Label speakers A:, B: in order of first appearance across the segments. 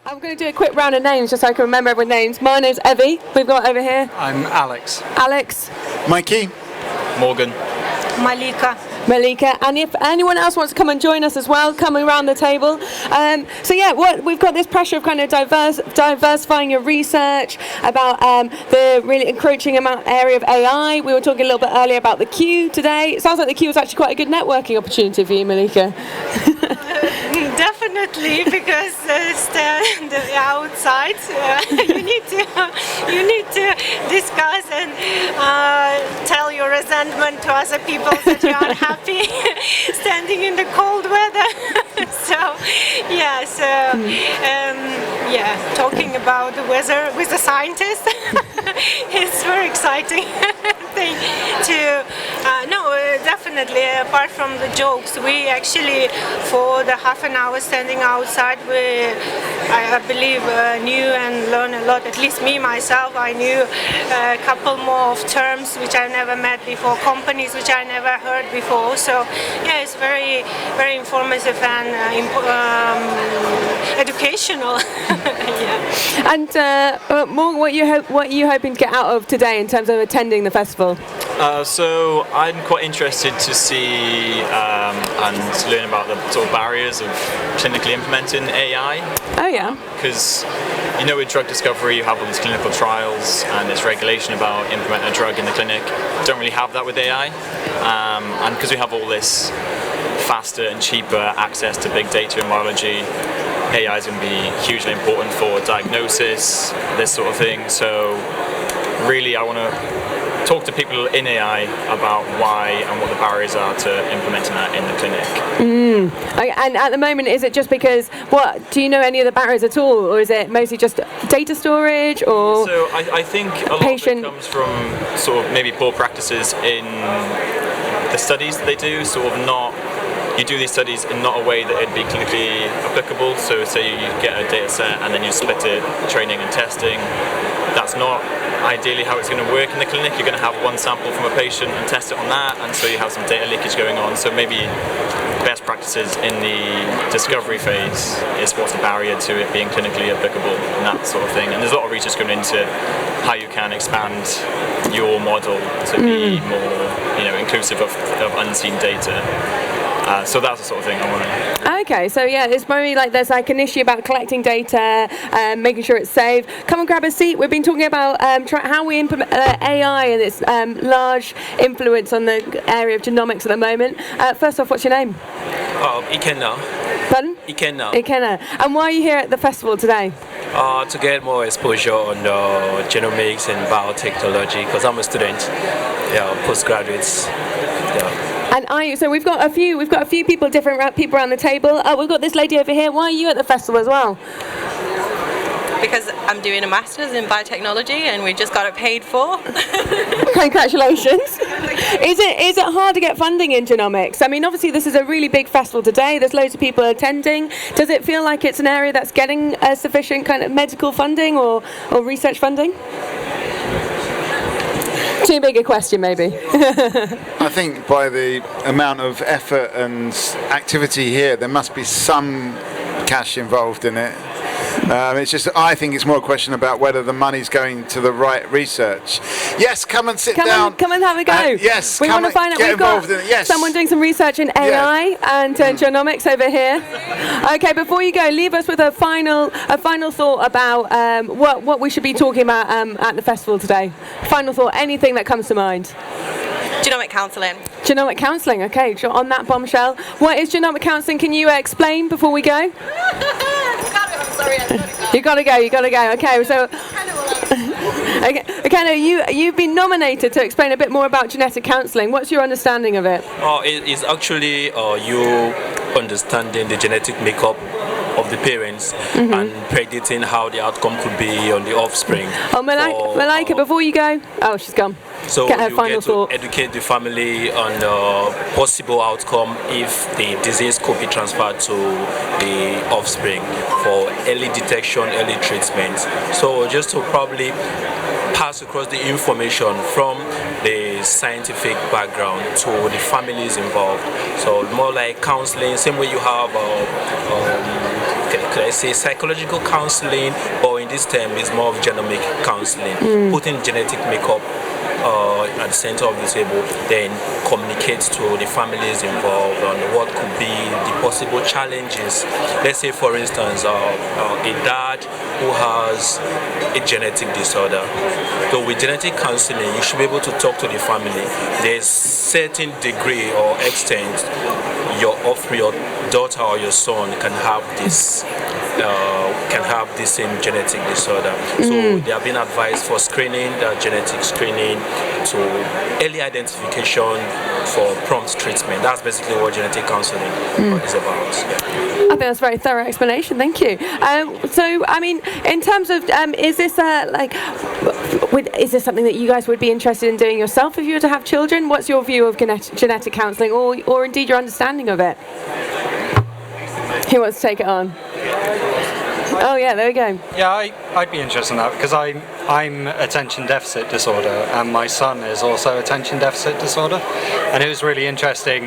A: I'm going to do a quick round of names just so I can remember everyone's names. My name's Evie. We've got over here.
B: I'm Alex.
A: Alex.
C: Mikey.
B: Morgan.
D: Malika.
A: And if anyone else wants to come and join us as well, coming around the table. We've got this pressure of kind of diversifying your research about the really encroaching area of AI. We were talking a little bit earlier about the queue today. It sounds like the queue was actually quite a good networking opportunity for you, Malika.
D: Definitely, because the outside you need to discuss and tell your resentment to other people that you are happy standing in the cold weather. Talking about the weather with the scientists it's very exciting thing to definitely. Apart from the jokes, we actually for the half an hour standing outside, I believe knew and learned a lot. At least me myself, I knew a couple more of terms which I never met before, companies which I never heard before. So yeah, it's very, very informative and educational. Yeah.
A: And Morgan, what are you hoping to get out of today in terms of attending the festival?
B: So I'm quite interested to see and learn about the sort of barriers of clinically implementing AI.
A: Oh yeah.
B: Because with drug discovery you have all these clinical trials and it's regulation about implementing a drug in the clinic. You don't really have that with AI. And because we have all this faster and cheaper access to big data in biology, AI is going to be hugely important for diagnosis, this sort of thing. So really I want to talk to people in AI about why and what the barriers are to implementing that in the clinic.
A: And at the moment, is it just because, do you know any of the barriers at all, or is it mostly just data storage, or?
B: So I think a lot of it comes from sort of maybe poor practices in the studies that they do, you do these studies in not a way that it'd be clinically applicable. So say you get a data set and then you split it, training and testing. That's not ideally how it's going to work in the clinic. You're going to have one sample from a patient and test it on that, and so you have some data leakage going on. So maybe best practices in the discovery phase is what's the barrier to it being clinically applicable and that sort of thing. And there's a lot of research going into how you can expand your model to be more inclusive of unseen data. So that's the sort of thing I want to.
A: Okay, so yeah, it's probably like there's like an issue about collecting data, making sure it's saved. Come and grab a seat. We've been talking about how we implement AI and its large influence on the area of genomics at the moment. First off, what's your name?
E: Ikenna.
A: Pardon?
E: Ikenna.
A: Ikenna. And why are you here at the festival today?
E: To get more exposure on genomics and biotechnology, because I'm a student, postgraduates. Yeah.
A: And so we've got a few people, different people around the table. We've got this lady over here. Why are you at the festival as well?
F: Because I'm doing a master's in biotechnology and we just got it paid for.
A: Congratulations. Is it hard to get funding in genomics? I mean, obviously this is a really big festival today. There's loads of people attending. Does it feel like it's an area that's getting sufficient kind of medical funding or research funding? Too big a question, maybe.
C: I think by the amount of effort and activity here, there must be some cash involved in it. I think it's more a question about whether the money's going to the right research. Yes, come and sit down.
A: Come and have a go.
C: Yes,
A: we want to find out. We've got someone doing some research in AI and genomics over here. Okay, before you go, leave us with a final thought about what we should be talking about at the festival today. Final thought, anything that comes to mind.
F: Genomic counselling.
A: Genomic counselling, okay, on that bombshell. What is genomic counselling? Can you explain before we go? You gotta go. Okay, so okay, you've been nominated to explain a bit more about genetic counselling. What's your understanding of it?
E: It's actually you understanding the genetic makeup of the parents and predicting how the outcome could be on the offspring.
A: Oh, Malika, before you go. Oh, she's gone.
E: So
A: get her
E: you
A: final
E: get to
A: thought.
E: educate the family on the possible outcome if the disease could be transferred to the offspring for early detection, early treatment. So just to probably pass across the information from the scientific background to the families involved. So more like counseling, same way you have let's say psychological counseling, or in this term it's more of genomic counseling, putting genetic makeup at the center of the table, then communicate to the families involved on what could be the possible challenges. Let's say, for instance, a dad who has a genetic disorder. So with genetic counseling, you should be able to talk to the family. There's certain degree or extent your daughter or your son can have this same genetic disorder. So they have been advised for screening, genetic screening, to early identification for prompt treatment. That's basically what genetic counseling is about.
A: I think that's a very thorough explanation. Thank you. So, I mean, in terms of, is this is this something that you guys would be interested in doing yourself if you were to have children? What's your view of genetic counselling, or indeed your understanding of it? Who wants to take it on? Oh yeah, there we go.
G: Yeah, I'd be interested in that because I'm attention deficit disorder, and my son is also attention deficit disorder, and it was really interesting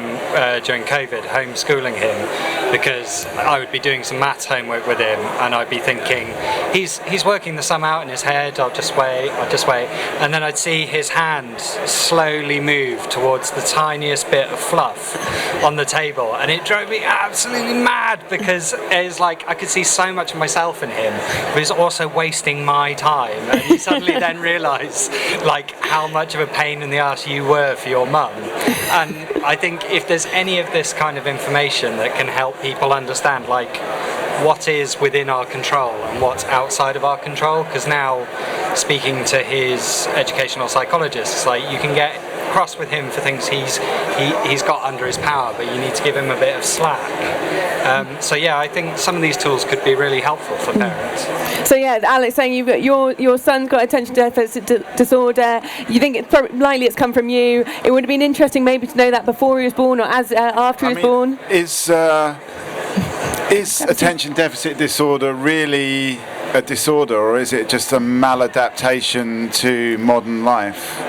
G: during COVID homeschooling him, because I would be doing some maths homework with him, and I'd be thinking he's working the sum out in his head. I'll just wait, and then I'd see his hand slowly move towards the tiniest bit of fluff on the table, and it drove me absolutely mad because it's like I could see so much of myself in him, but he's also wasting my time. And you suddenly then realise like how much of a pain in the arse you were for your mum. And I think if there's any of this kind of information that can help people understand like what is within our control and what's outside of our control, because now speaking to his educational psychologist, it's like you can get cross with him for things he's got under his power, but you need to give him a bit of slack. So yeah, I think some of these tools could be really helpful for parents.
A: So yeah, Alex saying you've got your son's got attention deficit disorder. You think it's likely it's come from you. It would have been interesting maybe to know that before he was born or after he was born.
C: Is attention deficit disorder really a disorder, or is it just a maladaptation to modern life?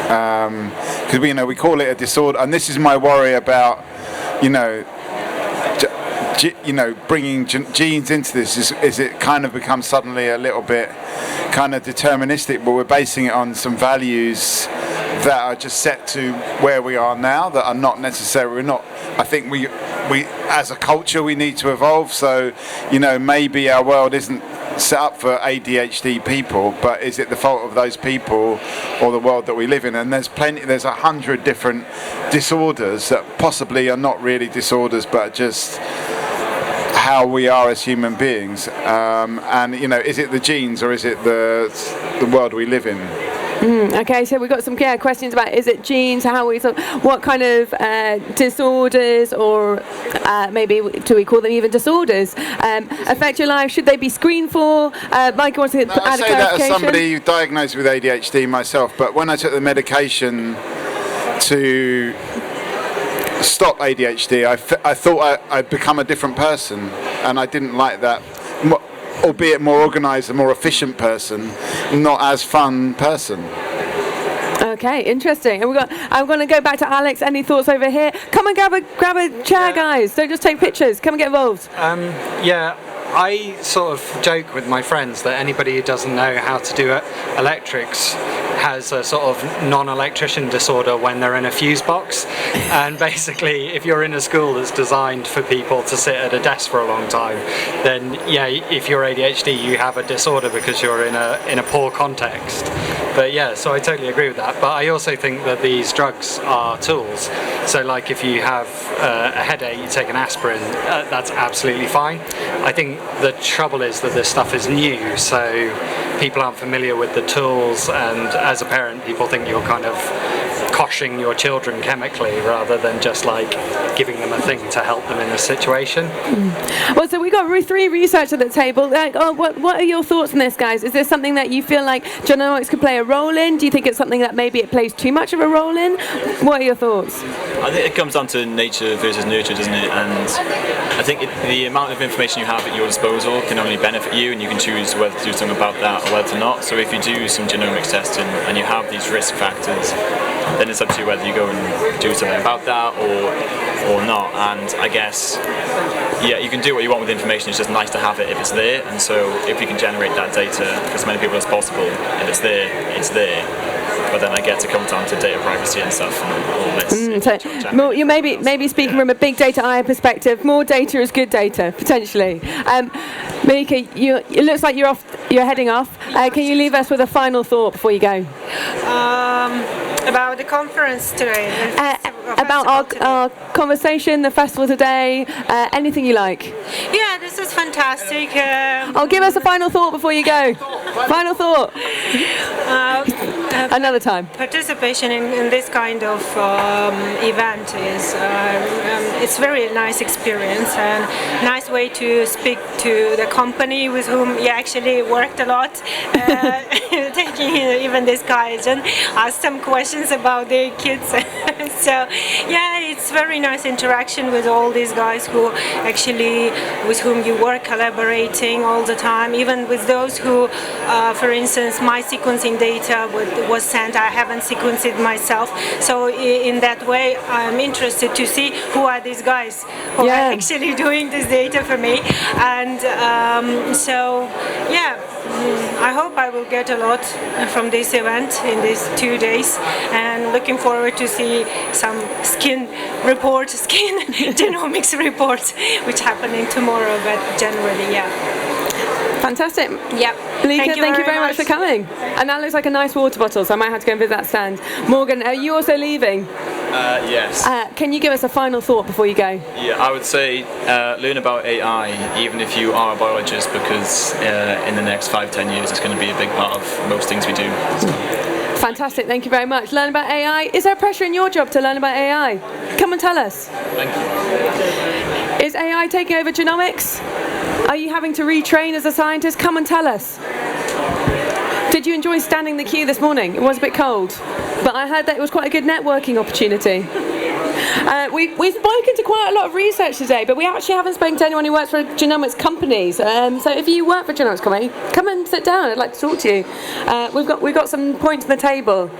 C: Because we call it a disorder, and this is my worry about bringing genes into this. Is it kind of becomes suddenly a little bit kind of deterministic, but we're basing it on some values that are just set to where we are now, that are not necessarily. I think we as a culture we need to evolve. So maybe our world isn't set up for ADHD people, but is it the fault of those people or the world that we live in? And there's 100 different disorders that possibly are not really disorders, but just how we are as human beings. And is it the genes or is it the world we live in?
A: Okay, so we've got some questions about is it genes, what kind of disorders, or maybe do we call them even disorders, affect your life? Should they be screened for? Mike wants to add a clarification.
C: I say that as somebody diagnosed with ADHD myself, but when I took the medication to stop ADHD, I thought I'd become a different person, and I didn't like that. Albeit more organised and more efficient person, not as fun person.
A: Okay, interesting. And I'm going to go back to Alex. Any thoughts over here? Come and grab a chair, guys. Don't just take pictures. Come and get involved.
G: Yeah, I sort of joke with my friends that anybody who doesn't know how to do electrics has a sort of non-electrician disorder when they're in a fuse box. And basically, if you're in a school that's designed for people to sit at a desk for a long time, then yeah, if you're ADHD, you have a disorder because you're in a poor context. But yeah, so I totally agree with that. But I also think that these drugs are tools. So like if you have a headache, you take an aspirin, that's absolutely fine. I think the trouble is that this stuff is new, so people aren't familiar with the tools, and as a parent, people think you're kind of coshing your children chemically rather than just like giving them a thing to help them in a situation.
A: Well, so we got three researchers at the table. What are your thoughts on this, guys? Is this something that you feel like genomics could play a role in? Do you think it's something that maybe it plays too much of a role in? What are your thoughts?
B: I think it comes down to nature versus nurture, doesn't it? And I think the amount of information you have at your disposal can only benefit you, and you can choose whether to do something about that or whether to not. So if you do some genomics testing and you have these risk factors, then it's up to you whether you go and do something about that or or not. And I guess, yeah, you can do what you want with the information. It's just nice to have it if it's there. And so if you can generate that data for as many people as possible, if it's there, it's there. But then I get to come down to data privacy and stuff and all this.
A: So more, you maybe speaking from a big data eye perspective, more data is good data, potentially. Malika, it looks like you're heading off. Can you leave us with a final thought before you go?
D: About the conference today.
A: About our conversation, the festival today, anything you like.
D: Yeah, this is fantastic.
A: Give us a final thought before you go. Final thought. Another time.
D: Participation in this kind of event is it's very nice experience and nice way to speak to the company with whom you actually worked a lot, taking even this guys and ask some questions about their kids. So yeah, it's very nice interaction with all these guys who actually with whom you work collaborating all the time, even with those who for instance my sequencing data was sent, I haven't sequenced it myself, so in that way I'm interested to see who are these guys who are actually doing this data for me. And so yeah, I hope I will get a lot from this event in these 2 days, and looking forward to see some skin genomics reports, which happening tomorrow, but generally, yeah.
A: Fantastic.
D: Yep.
A: Malika, thank you very much for coming. And that looks like a nice water bottle, so I might have to go and visit that stand. Morgan, are you also leaving?
B: Yes.
A: Can you give us a final thought before you go?
B: Yeah, I would say learn about AI, even if you are a biologist, because in the next 5-10 years it's going to be a big part of most things we do.
A: Fantastic, thank you very much. Learn about AI. Is there pressure in your job to learn about AI? Come and tell us.
B: Thank you.
A: Is AI taking over genomics? Are you having to retrain as a scientist? Come and tell us. Did you enjoy standing the queue this morning? It was a bit cold, but I heard that it was quite a good networking opportunity. We've spoken to quite a lot of research today, but we actually haven't spoken to anyone who works for genomics companies. So if you work for a genomics company, come and sit down. I'd like to talk to you. We've got some points on the table.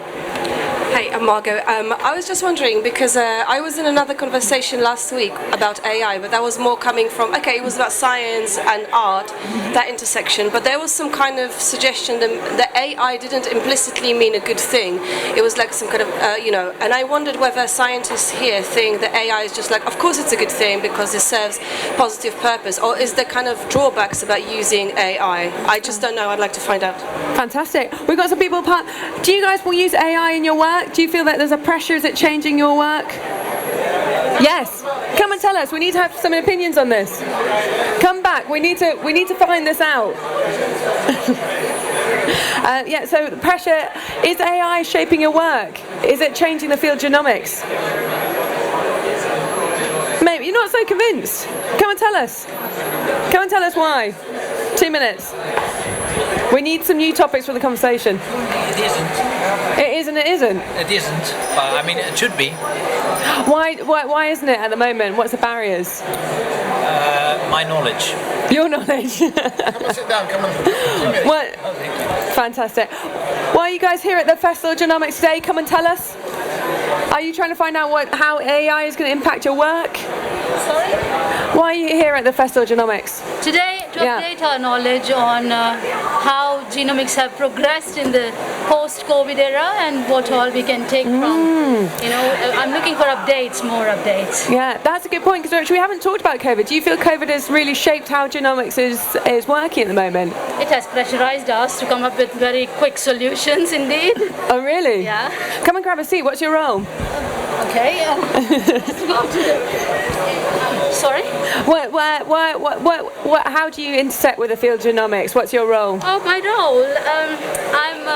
H: Hey, I'm Margot. I was just wondering, because I was in another conversation last week about AI, but that was more coming from, it was about science and art, that intersection, but there was some kind of suggestion that AI didn't implicitly mean a good thing. It was like some kind of, and I wondered whether scientists here think that AI is just like, of course it's a good thing because it serves positive purpose, or is there kind of drawbacks about using AI? I just don't know. I'd like to find out.
A: Fantastic. We've got some people. Do you guys will use AI in your work? Do you feel that there's a pressure? Is it changing your work? Yes. Come and tell us. We need to have some opinions on this. Come back. We need to find this out. So the pressure, is AI shaping your work? Is it changing the field of genomics? Maybe you're not so convinced. Come and tell us. Come and tell us why. 2 minutes. We need some new topics for the conversation.
I: It isn't.
A: It is and it isn't.
I: It isn't. I mean, it should be.
A: Why isn't it at the moment? What's the barriers?
I: My knowledge.
A: Your knowledge.
C: Come on, sit down. Come on. 2 minutes.
A: What? Fantastic. Why are you guys here at the Festival of Genomics today? Come and tell us. Are you trying to find out how AI is going to impact your work?
J: Sorry?
A: Why are you here at the Festival of Genomics?
J: Today, to update our knowledge on how genomics have progressed in the post-COVID era and what all we can take from. I'm looking for more updates.
A: Yeah, that's a good point, because we haven't talked about COVID. Do you feel COVID has really shaped how genomics is working at the moment?
J: It has pressurized us to come up with very quick solutions indeed.
A: Oh, really?
J: Yeah.
A: Come and grab a seat. What's your role?
J: Okay. Sorry?
A: How do you intersect with the field of genomics? What's your role?
J: Oh, my role? I'm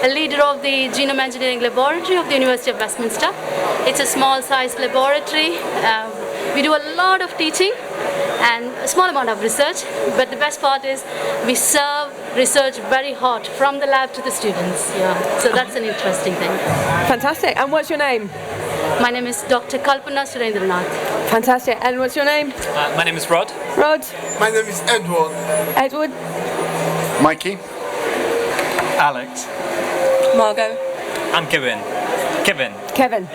J: a leader of the Genome Engineering Laboratory of the University of Westminster. It's a small-sized laboratory. We do a lot of teaching and a small amount of research, but the best part is we serve research very hot from the lab to the students. Yeah, so that's an interesting thing.
A: Fantastic. And what's your name?
J: My name is Dr. Kalpana Surendranath.
A: Fantastic. And what's your name?
K: My name is Rod.
A: Rod.
L: My name is Edward.
A: Edward.
C: Mikey.
K: Alex.
H: Margot.
K: I'm Kevin.
A: Kevin.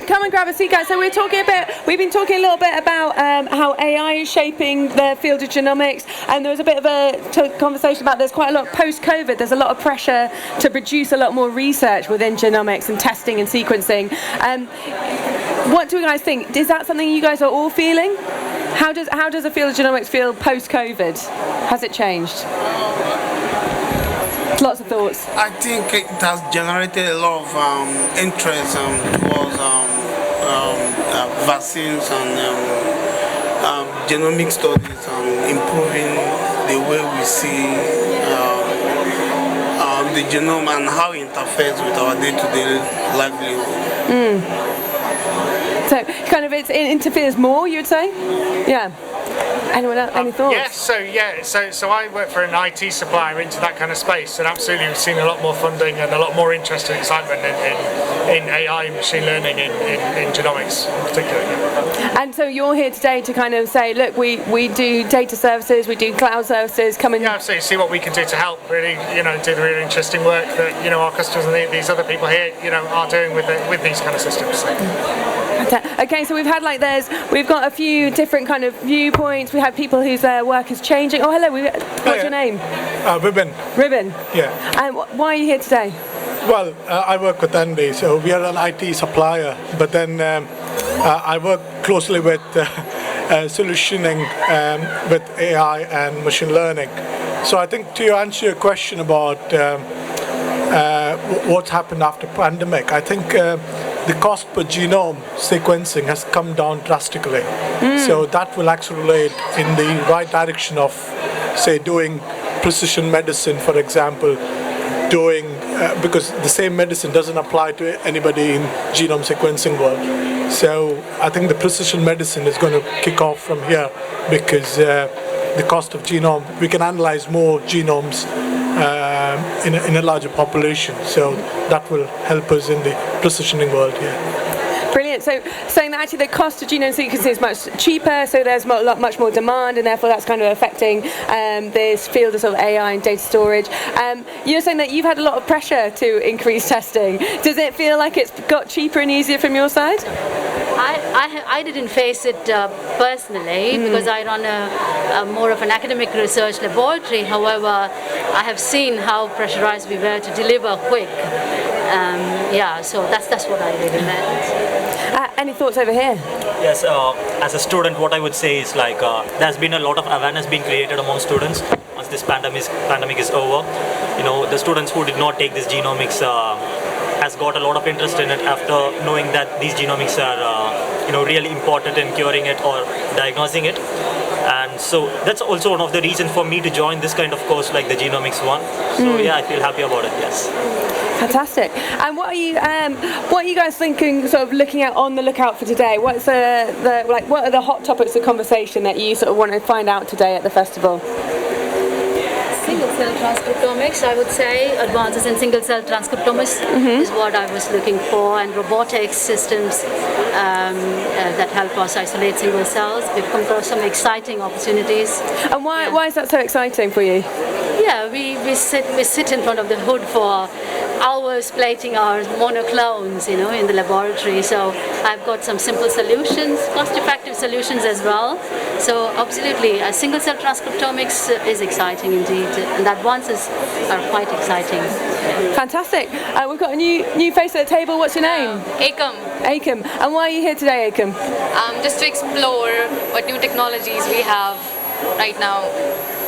A: Come and grab a seat, guys. So we've been talking a little bit about how AI is shaping the field of genomics, and there was a bit of a conversation about there's quite a lot post-COVID. There's a lot of pressure to produce a lot more research within genomics and testing and sequencing. What do you guys think? Is that something you guys are all feeling? How does the field of genomics feel post-COVID? Has it changed? Lots of thoughts.
K: I think it has generated a lot of interest towards vaccines and genomic studies, improving the way we see the genome and how it interferes with our day-to-day livelihood.
A: So, kind of, it interferes more, you'd say? Yeah. Anyone else? Any thoughts?
L: So I work for an IT supplier into that kind of space, and absolutely we've seen a lot more funding and a lot more interest and excitement in AI and machine learning in genomics in particular.
A: And so you're here today to kind of say, look, we do data services, we do cloud services, come and...
L: Yeah, absolutely, see what we can do to help really, do the really interesting work that, our customers and these other people here, are doing with these kind of systems. So.
A: Okay, so we've got a few different kind of viewpoints. We have people whose work is changing. Oh, hello. What's your name?
M: Ribbon.
A: Ribbon.
M: Yeah.
A: And why are you here today?
M: Well, I work with attendees, so we are an IT supplier, but then I work closely with solutioning with AI and machine learning. So I think to answer your question about what's happened after pandemic, I think the cost per genome sequencing has come down drastically. So that will accelerate in the right direction of, say, doing precision medicine, for example, because the same medicine doesn't apply to anybody in genome sequencing world. So I think the precision medicine is going to kick off from here because the cost of genome, we can analyze more genomes in a larger population, so that will help us in the precisioning world here.
A: Brilliant. So saying that actually the cost of genome sequencing is much cheaper, so there's much more demand, and therefore that's kind of affecting this field of sort of AI and data storage. You're saying that you've had a lot of pressure to increase testing. Does it feel like it's got cheaper and easier from your side?
J: I didn't face it personally because I run a more of an academic research laboratory. However, I have seen how pressurized we were to deliver quick. So that's what I really meant.
A: Any thoughts over here?
N: Yes, as a student, what I would say is there's been a lot of awareness being created among students once this pandemic is over. The students who did not take this genomics has got a lot of interest in it after knowing that these genomics are really important in curing it or diagnosing it. And so that's also one of the reasons for me to join this kind of course like the genomics one. So I feel happy about it, yes.
A: Fantastic. And what are you guys thinking, sort of looking at on the lookout for today? What's what are the hot topics of conversation that you sort of want to find out today at the festival?
J: Single-cell transcriptomics, I would say. Advances in single-cell transcriptomics is what I was looking for, and robotics systems that help us isolate single cells. We've come across some exciting opportunities.
A: And why is that so exciting for you?
J: Yeah, we sit in front of the hood for hours plating our monoclones, in the laboratory. So I've got some simple solutions, cost-effective solutions as well. So absolutely, single-cell transcriptomics is exciting indeed, and advances are quite exciting.
A: Fantastic. We've got a new face at the table. What's your name?
O: Akam.
A: Akam. And why are you here today, Akam?
O: Just to explore what new technologies we have right now,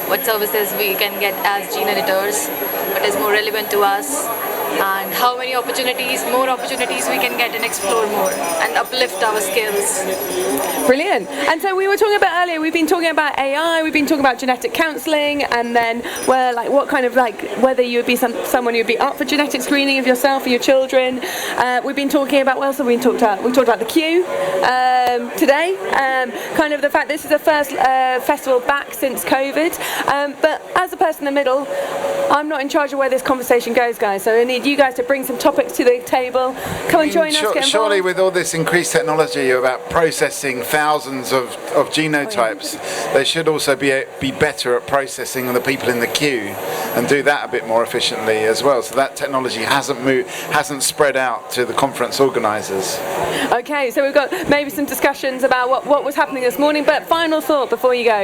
O: what services we can get as gene editors, what is more relevant to us, and how many more opportunities we can get and explore more and uplift our skills.
A: Brilliant. And so we were talking about earlier, we've been talking about AI, we've been talking about genetic counselling, and then what kind of whether you would be someone who would be up for genetic screening of yourself or your children. We've been talking about, what else have we talked about? We talked about the queue today, kind of the fact this is the first festival back since COVID, but as a person in the middle, I'm not in charge of where this conversation goes, guys, so I need need you guys to bring some topics to the table. Come and join us. Get involved.
C: Surely with all this increased technology about processing thousands of genotypes, they should also be better at processing the people in the queue and do that a bit more efficiently as well. So that technology hasn't spread out to the conference organisers.
A: Okay, so we've got maybe some discussions about what was happening this morning, but final thought before you go.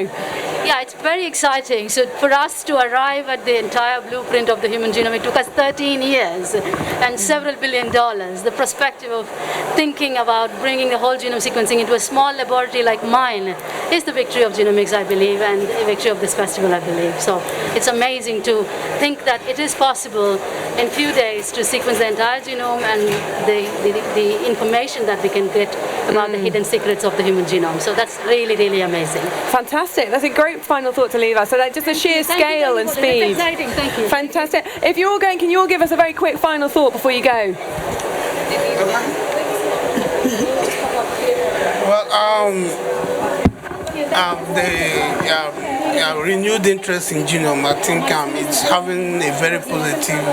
J: Yeah, it's very exciting. So for us to arrive at the entire blueprint of the human genome, it took us 13 years and several $1 billion. The perspective of thinking about bringing the whole genome sequencing into a small laboratory like mine is the victory of genomics, I believe, and the victory of this festival, I believe. So it's amazing to think that it is possible in few days to sequence the entire genome and the information that we can get about the hidden secrets of the human genome. So that's really, really amazing.
A: Fantastic. That's a great final thought to leave us. So that just the sheer scale and speed.
J: It's exciting. Thank you.
A: Fantastic. If you're all going, can you all give us a very quick final thought before you go?
K: The renewed interest in genome, I think it's having a very positive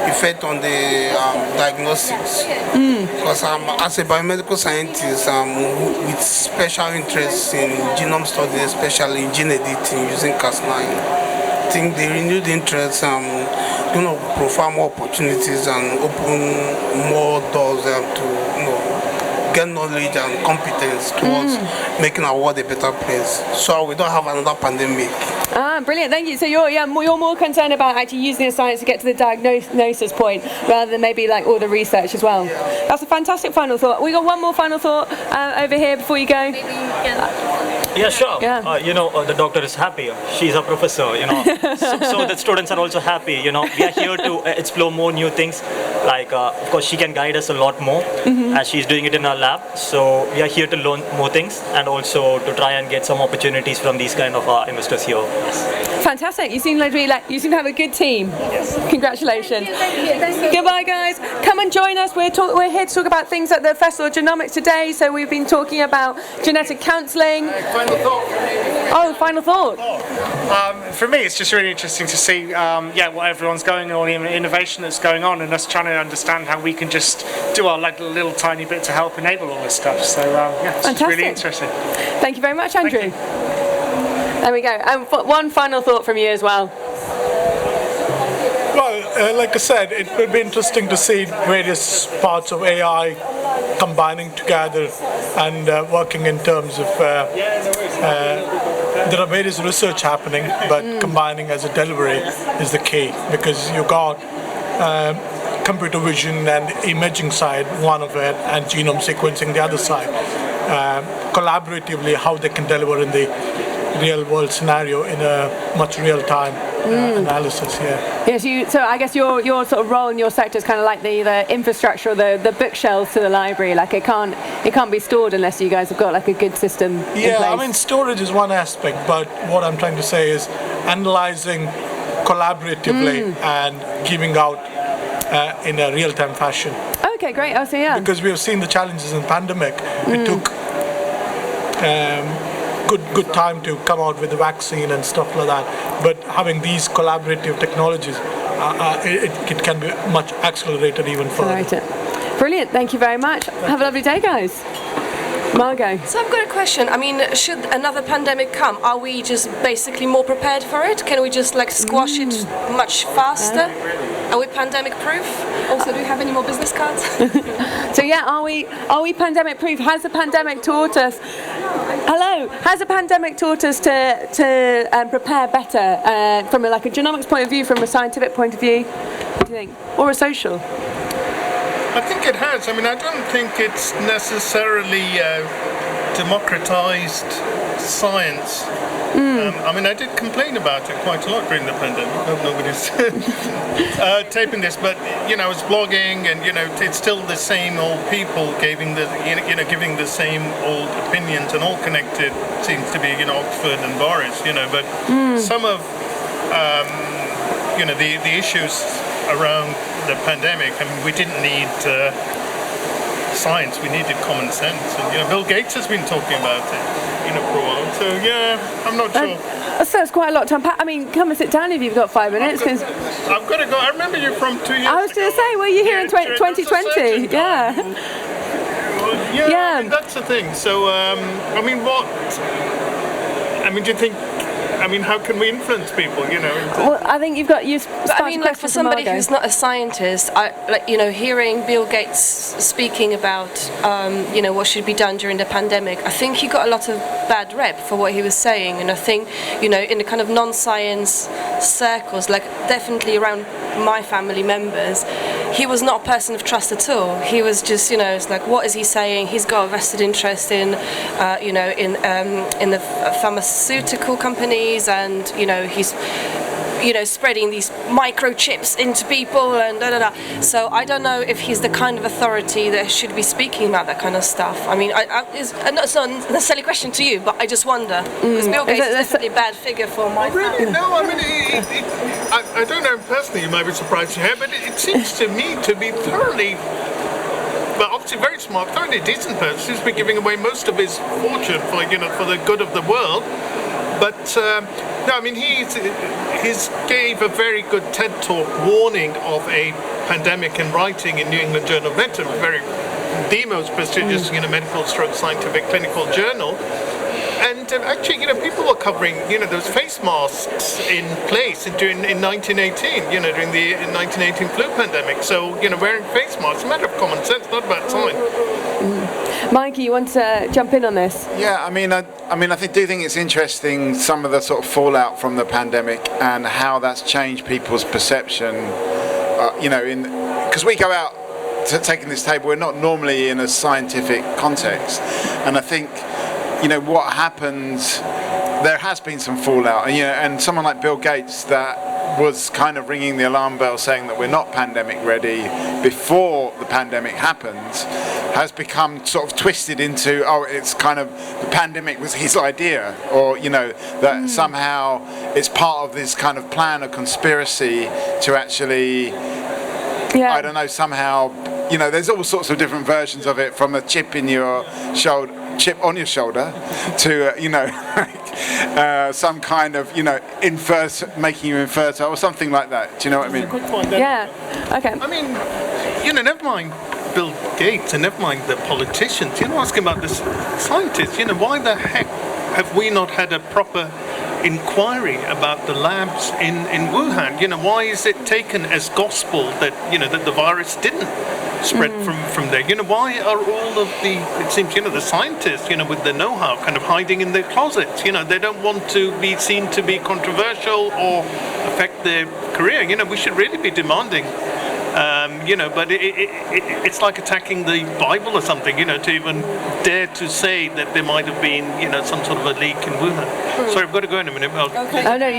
K: effect on the diagnostics. Because as a biomedical scientist with special interest in genome studies, especially in gene editing using Cas9, I think the renewed interest provide more opportunities and open more doors to get knowledge and competence towards making our world a better place, so we don't have another pandemic.
A: Brilliant, thank you. So you're more concerned about actually using the science to get to the diagnosis point rather than maybe like all the research as well. That's a fantastic final thought. We got one more final thought over here before you go.
N: Yeah, sure.
A: Yeah.
N: The doctor is happy. She's a professor, so the students are also happy. We are here to explore more new things. Like, of course, she can guide us a lot more as she's doing it in her lab. So we are here to learn more things and also to try and get some opportunities from these kind of investors here. Yes.
A: Fantastic. You seem to have a good team.
N: Yes.
A: Congratulations.
J: Thank you.
A: Goodbye, guys. Come and join us. We're here to talk about things at the Festival of Genomics today. So we've been talking about genetic counselling.
C: Final thought.
A: Oh, final thought.
L: For me, it's just really interesting to see, what everyone's going on, the innovation that's going on, and us trying to understand how we can just do our little tiny bit to help enable all this stuff. So it's just really interesting.
A: Thank you very much, Andrew. There we go. And one final thought from you as well.
M: Well, like I said, it would be interesting to see various parts of AI combining together and working in terms of there are various research happening, but combining as a delivery is the key, because you got computer vision and imaging side, one of it, and genome sequencing the other side. Collaboratively, how they can deliver in the real world scenario in a much real time analysis.
A: Yes, so I guess your sort of role in your sector is kind of like the infrastructure, or the bookshelves to the library. Like it can't be stored unless you guys have got like a good system in place.
M: I mean, storage is one aspect, but what I'm trying to say is analyzing collaboratively and giving out in a real-time fashion.
A: Okay, great. Oh, so yeah.
M: Because we have seen the challenges in pandemic. It took good time to come out with the vaccine and stuff like that. But having these collaborative technologies, it can be much accelerated even further.
A: Right. Brilliant. Thank you very much. Have a lovely day, guys. Margot.
H: So I've got a question. I mean, should another pandemic come, are we just basically more prepared for it? Can we just like squash it much faster? Are we pandemic proof? Also, do we have any more business cards?
A: So yeah, are we pandemic proof? Has the pandemic taught us? Hello. Has the pandemic taught us to prepare better from a genomics point of view, from a scientific point of view? What do you think? Or a social?
P: I think it has. I mean, I don't think it's necessarily democratized science. I mean, I did complain about it quite a lot during the pandemic. I hope nobody's taping this, but I was blogging, and it's still the same old people giving the same old opinions, and all connected seems to be Oxford and Boris. But some of the issues around the pandemic. I mean, we didn't need science; we needed common sense. And Bill Gates has been talking about it, for a while. So yeah, I'm not sure.
A: So it's quite a lot to unpack. I mean, come and sit down if you've got 5 minutes. Cause
P: I've got to go. I remember you from 2 years ago.
A: I was going to say, were you here in 2020? Yeah.
P: Yeah, I mean, that's the thing. So, I mean, do you think? I mean, how can we influence people?
A: Well, I think you've got.
H: I mean, like for somebody who's not a scientist, hearing Bill Gates speaking about, what should be done during the pandemic, I think he got a lot of bad rep for what he was saying, and I think, in the kind of non-science circles, like definitely around my family members, he was not a person of trust at all. He was just, it's like, what is he saying? He's got a vested interest in, in the pharmaceutical companies, and he's, spreading these microchips into people and da da da. So I don't know if he's the kind of authority that should be speaking about that kind of stuff. I mean, it's not necessarily a question to you, but I just wonder, because Bill Gates is definitely a bad figure for my family.
P: Really? No, I mean, I don't know personally, you might be surprised to hear, but it seems to me to be thoroughly, well, obviously very smart, thoroughly decent person who's been giving away most of his fortune for the good of the world. But no, I mean, he's gave a very good TED talk warning of a pandemic in writing in New England Journal of Medicine, the most prestigious medical stroke scientific clinical journal. And actually, people were covering, those face masks in place in 1918, during the 1918 flu pandemic. So, wearing face masks, a matter of common sense, not about science.
A: Mikey, you want to jump in on this?
C: Yeah, I do think it's interesting, some of the sort of fallout from the pandemic and how that's changed people's perception. Because we go out to taking this table, we're not normally in a scientific context, and I think, what happens, there has been some fallout, and someone like Bill Gates that was kind of ringing the alarm bell saying that we're not pandemic ready before the pandemic happens, has become sort of twisted into, it's kind of, the pandemic was his idea, or, that somehow it's part of this kind of plan or conspiracy to actually, I don't know, somehow, there's all sorts of different versions of it, from a chip on your shoulder to some kind of making you infertile or something like that. Do you know what I mean?
A: Yeah. Okay.
P: I mean, never mind Bill Gates and never mind the politicians. Asking about the scientists. Why the heck have we not had a proper inquiry about the labs in Wuhan? Why is it taken as gospel that that the virus didn't spread from there? Why are all of the scientists with the know-how kind of hiding in their closets? They don't want to be seen to be controversial or affect their career. We should really be demanding. But it's like attacking the Bible or something, to even dare to say that there might have been, some sort of a leak in Wuhan. Sorry, I've got to go in a minute.
H: Okay.
A: Oh no,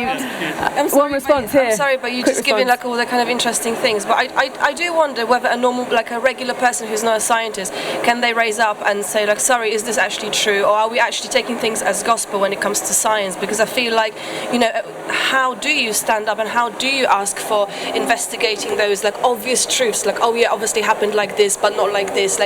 A: one response here.
H: I'm sorry, but you just giving all the kind of interesting things. But I do wonder whether a normal, a regular person who's not a scientist, can they raise up and say, sorry, is this actually true? Or are we actually taking things as gospel when it comes to science? Because I feel like, how do you stand up and how do you ask for investigating those obvious truths, obviously happened like this but not like this,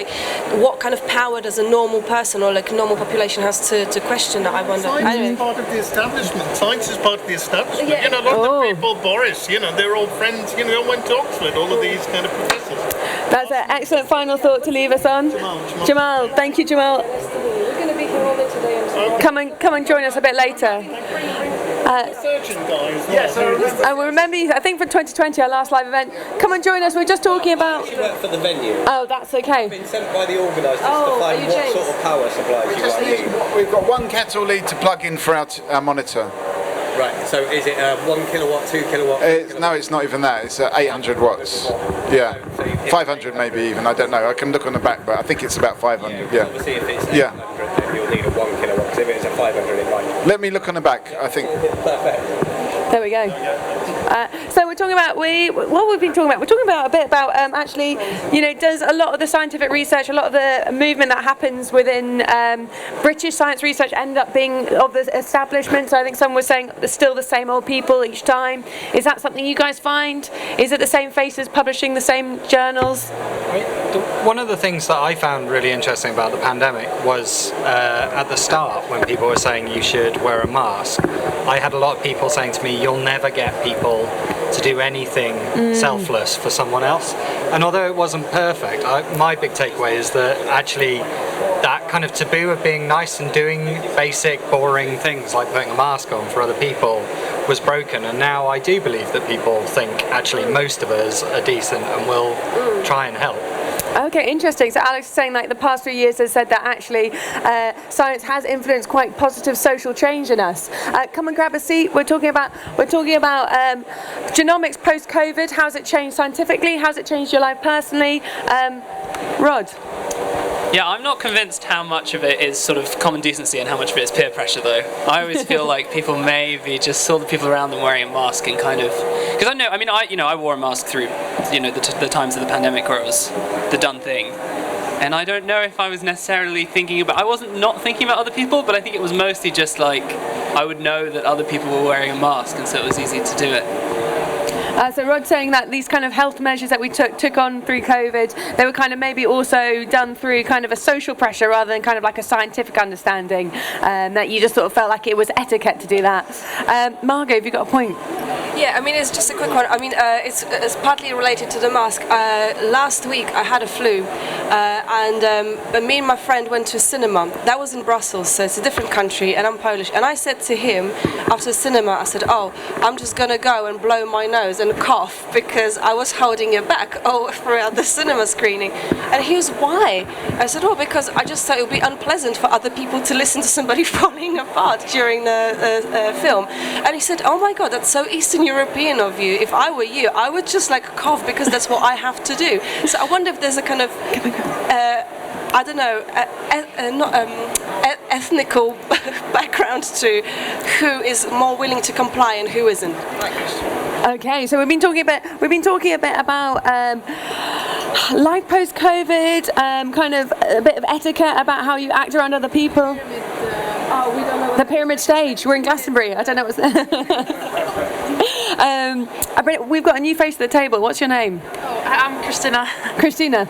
H: what kind of power does a normal person or normal population has to question that? I wonder.
P: Science is part of the establishment. Science is part of the establishment. A lot of the people, Boris, they're all friends, they all went to Oxford, all of these kind of professors.
A: That's an excellent final thought to leave us on. Jamal, thank you, Jamal.
H: We're going to be here all day today.
A: Come and join us a bit later. Well, remember, I think for 2020, our last live event, come and join us. We're just talking about.
Q: For the venue.
A: Oh, that's okay.
Q: I've been sent by the organisers to find what sort of power supplies you might need.
C: We've got 1 kettle lead to plug in for our monitor.
Q: Right, so is it 1 kilowatt, 2 kilowatt?
C: No, it's not even that. It's 800 watts. Yeah, 500 maybe even. I don't know. I can look on the back, but I think it's about 500. Yeah.
Q: Obviously, if it's 800, then you'll need a 1 kilowatt. Because if it's a 500, it might.
C: Let me look on the back. I think.
Q: Perfect.
A: There we go. So we're talking about what we've been talking about. We're talking about a bit about actually, you know, does a lot of the scientific research, a lot of the movement that happens within British science research end up being of the establishment? So I think someone was saying there's still the same old people each time. Is that something you guys find? Is it the same faces publishing the same journals?
G: One of the things that I found really interesting about the pandemic was at the start when people were saying you should wear a mask. I had a lot of people saying to me, you'll never get people to do anything selfless for someone else. And although it wasn't perfect, my big takeaway is that actually that kind of taboo of being nice and doing basic, boring things like putting a mask on for other people was broken. And now I do believe that people think actually most of us are decent and will try and help.
A: Okay, interesting. So Alex is saying like the past 3 years has said that actually science has influenced quite positive social change in us. Come and grab a seat. We're talking about genomics post-COVID. How's it changed scientifically? How's it changed your life personally? Rod?
R: Yeah, I'm not convinced how much of it is sort of common decency and how much of it is peer pressure, though. I always feel like people maybe just saw the people around them wearing a mask and kind of, because I wore a mask through, the times of the pandemic where it was the done thing, and I don't know if I was necessarily I wasn't not thinking about other people, but I think it was mostly just like I would know that other people were wearing a mask, and so it was easy to do it.
A: So Rod's saying that these kind of health measures that we took on through COVID, they were kind of maybe also done through kind of a social pressure rather than kind of like a scientific understanding, that you just sort of felt like it was etiquette to do that. Margot, have you got a point?
H: Yeah, I mean, it's just a quick one. I mean, it's partly related to the mask. Last week I had a flu, and me and my friend went to a cinema. That was in Brussels, so it's a different country, and I'm Polish. And I said to him after the cinema, I said, "Oh, I'm just gonna go and blow my nose and cough because I was holding it back throughout the cinema screening." And he was, "Why?" I said, "Oh, because I just thought it would be unpleasant for other people to listen to somebody falling apart during the film." And he said, "Oh my God, that's so Eastern European of you. If I were you, I would just like cough because that's what I have to do." So I wonder if there's a kind of I don't know, ethnical background to who is more willing to comply and who isn't.
A: Okay, so we've been talking a bit about life post-COVID, kind of a bit of etiquette about how you act around other people. We don't know. The pyramid stage. We're in Glastonbury. I don't know what's. We've got a new face at the table. What's your name?
S: I'm Christina.
A: Christina.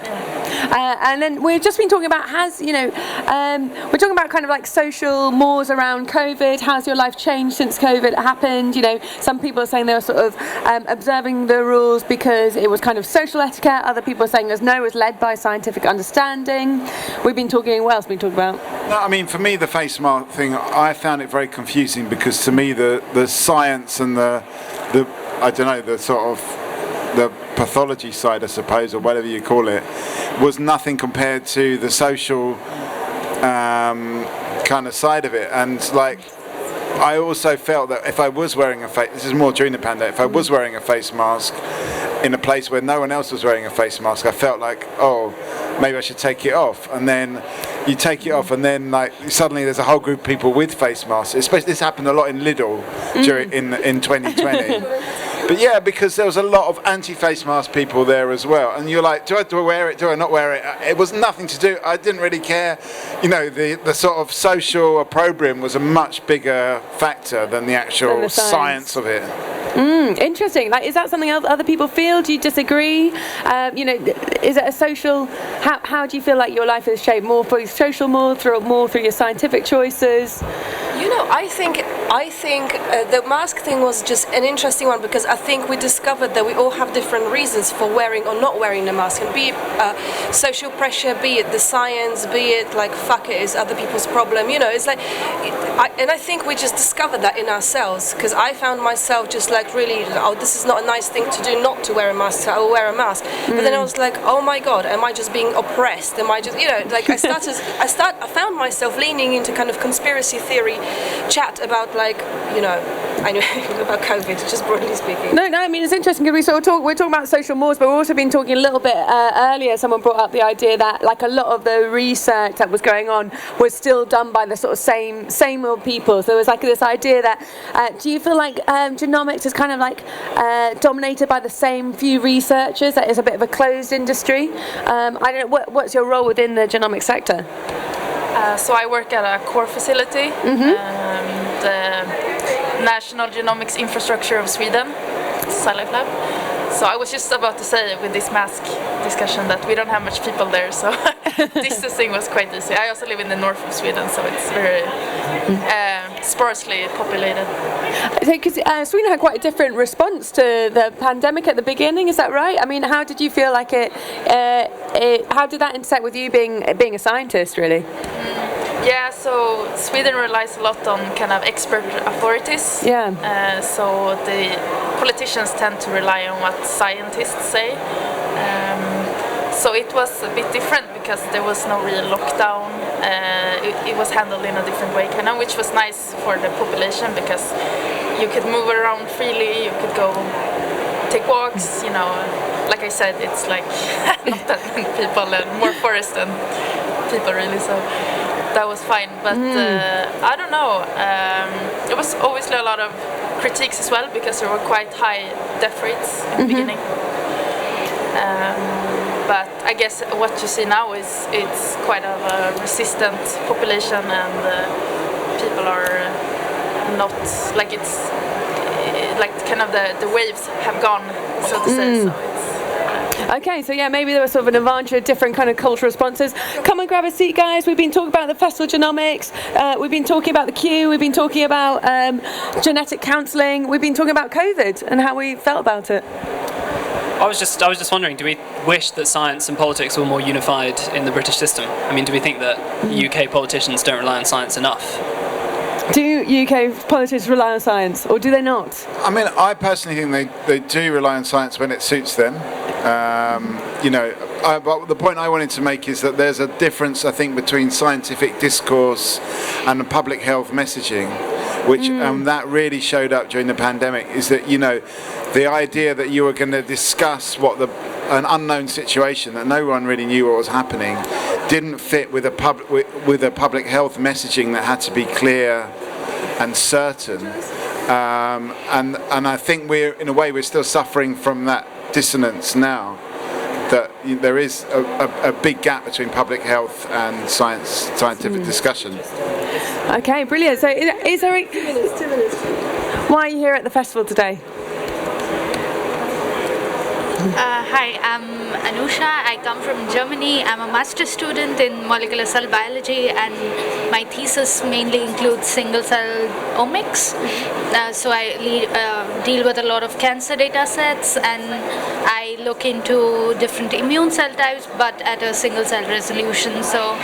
A: And then we've just been talking about we're talking about kind of like social mores around COVID. How's your life changed since COVID happened? You know, some people are saying they were sort of observing the rules because it was kind of social etiquette. Other people are saying it was led by scientific understanding. We've been talking. What else have we talked about?
C: No, I mean, for me, the face mask thing, I found it very confusing because to me, the science and the I don't know, the sort of the pathology side, I suppose, or whatever you call it, was nothing compared to the social kind of side of it. And like, I also felt that if I was wearing this is more during the pandemic, if I was wearing a face mask in a place where no one else was wearing a face mask, I felt like, oh, maybe I should take it off. And then you take it off, and then like suddenly there's a whole group of people with face masks. Especially this happened a lot in Lidl in 2020. But yeah, because there was a lot of anti-face mask people there as well, and you're like, do I wear it? Do I not wear it? It was nothing to do. I didn't really care. You know, the sort of social opprobrium was a much bigger factor than the actual science of it.
A: Interesting. Like, is that something other people feel? Do you disagree? Is it a social? How do you feel like your life is shaped more for social, more through your scientific choices?
H: You know, I think the mask thing was just an interesting one because I think we discovered that we all have different reasons for wearing or not wearing the mask, and be it social pressure, be it the science, be it like fuck it, it's other people's problem. You know, it's like, I think we just discovered that in ourselves, because I found myself just like really, oh, this is not a nice thing to do, not to wear a mask, so I will wear a mask. But then I was like, oh my God, am I just being oppressed? Am I just, you know, like I found myself leaning into kind of conspiracy theory chat about like, you know, I know about COVID, just broadly speaking.
A: No, I mean it's interesting because we're talking about social mores, but we've also been talking a little bit earlier. Someone brought up the idea that like a lot of the research that was going on was still done by the sort of same old people. So there was like this idea that do you feel like genomics is kind of like dominated by the same few researchers? That is a bit of a closed industry. I don't know. What's your role within the genomics sector?
S: So I work at a core facility, the National Genomics Infrastructure of Sweden, Sci-Life Lab. So I was just about to say with this mask discussion that we don't have much people there, so distancing was quite easy. I also live in the north of Sweden, so it's very sparsely populated.
A: Because Sweden had quite a different response to the pandemic at the beginning, is that right? I mean, how did you feel like how did that intersect with you being a scientist, really?
S: Yeah, so Sweden relies a lot on kind of expert authorities.
A: Yeah.
S: So the politicians tend to rely on what scientists say. So it was a bit different because there was no real lockdown. It was handled in a different way, kind of, which was nice for the population because you could move around freely, you could go take walks, you know. Like I said, it's like not that many people and more forest than people really, so that was fine. But I don't know, there was obviously a lot of critiques as well because there were quite high death rates in the beginning. But I guess what you see now is it's quite of a resistant population and people are not, like it's like kind of the waves have gone, so to say. So it's,
A: okay, so yeah, maybe there was sort of an advantage of different kind of cultural responses. Come and grab a seat, guys. We've been talking about the Festival Genomics. We've been talking about the Q. We've been talking about genetic counselling. We've been talking about COVID and how we felt about it.
R: I was just wondering, do we wish that science and politics were more unified in the British system? I mean, do we think that UK politicians don't rely on science enough?
A: Do UK politicians rely on science, or do they not?
C: I mean, I personally think they do rely on science when it suits them. You know, but the point I wanted to make is that there's a difference, I think, between scientific discourse and the public health messaging, which that really showed up during the pandemic, is that, you know, the idea that you were going to discuss an unknown situation that no one really knew what was happening didn't fit with a public health messaging that had to be clear and certain. And I think we're still suffering from that dissonance now, that there is a big gap between public health and scientific discussion.
A: Okay, brilliant. So is there 2 minutes. Why are you here at the festival today?
J: Hi, I'm Anusha. I come from Germany. I'm a master's student in molecular cell biology, and my thesis mainly includes single cell omics. So I deal with a lot of cancer data sets, and I look into different immune cell types, but at a single cell resolution. So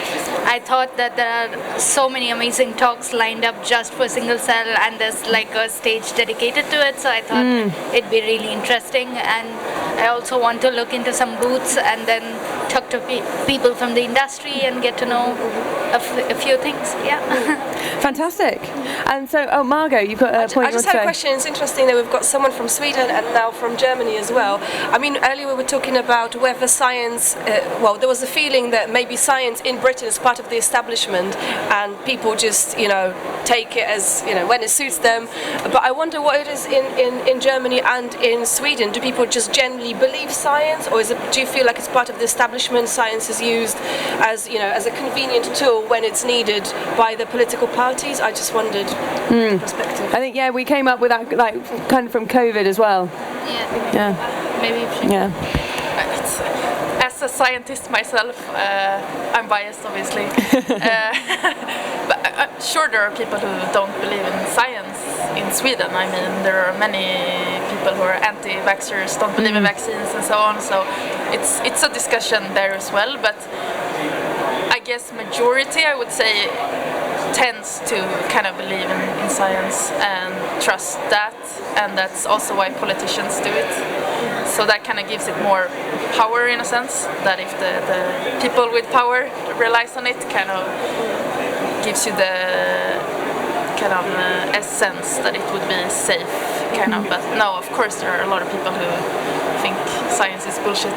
J: I thought that there are so many amazing talks lined up just for single cell, and there's like a stage dedicated to it. So I thought it'd be really interesting, and I also want to look into some booths and then talk to people from the industry and get to know a few things. Yeah.
A: Fantastic. And so, Margot, you've got a point.
H: I just had a question. It's interesting that we've got someone from Sweden and now from Germany as well. I mean, earlier we were talking about whether science, there was a feeling that maybe science in Britain is part of the establishment and people just, take it as, when it suits them. But I wonder what it is in Germany and in Sweden. Do people just generally believe science, or do you feel like it's part of the establishment? Science is used as, as a convenient tool when it's needed by the political parties? I just wondered the perspective.
A: I think, we came up with that, like, kind of from COVID as well.
J: Yeah. Maybe.
A: Yeah.
S: As a scientist myself, I'm biased, obviously. But I'm sure there are people who don't believe in science in Sweden. I mean, there are many people who are anti-vaxxers, don't believe in vaccines and so on. So it's a discussion there as well. But I guess majority, I would say, tends to kind of believe in science and trust that, and that's also why politicians do it. So that kind of gives it more power in a sense, that if the people with power relies on it, kind of gives you the kind of essence that it would be safe, kind of. But no, of course, there are a lot of people who think science is bullshit.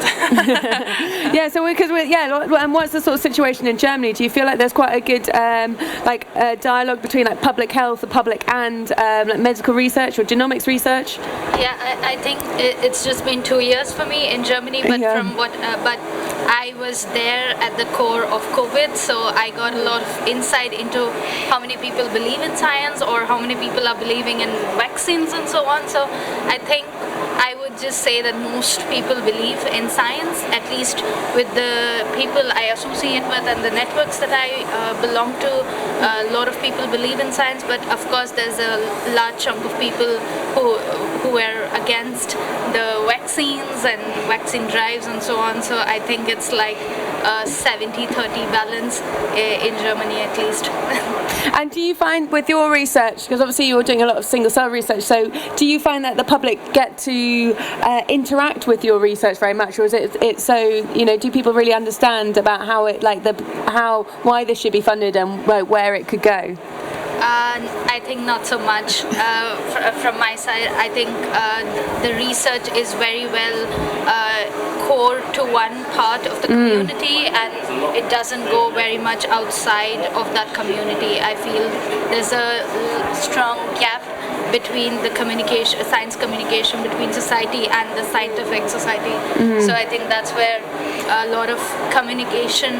A: Yeah, so and what's the sort of situation in Germany? Do you feel like there's quite a good dialogue between like public health, the public, and like medical research or genomics research?
J: Yeah, I think it's just been 2 years for me in Germany, but from what, but I was there at the core of COVID, so I got a lot of insight into how many people believe in science or how many people are believing in vaccines and so on. So I think I would just say that most people believe in science, at least with the people I associate with and the networks that I belong to. A lot of people believe in science, but of course there's a large chunk of people who are against the vaccines and vaccine drives and so on. So I think it's like a 70-30 balance in Germany at least.
A: And do you find with your research, because obviously you're doing a lot of single cell research, so do you find that the public get to interact with your research very much, or is it so, you know, do people really understand about how it, like why this should be funded and where it could go?
J: I think not so much. From my side, I think the research is very well core to one part of the community, and it doesn't go very much outside of that community. I feel there's a strong gap between the science communication between society and the scientific society. So I think that's where a lot of communication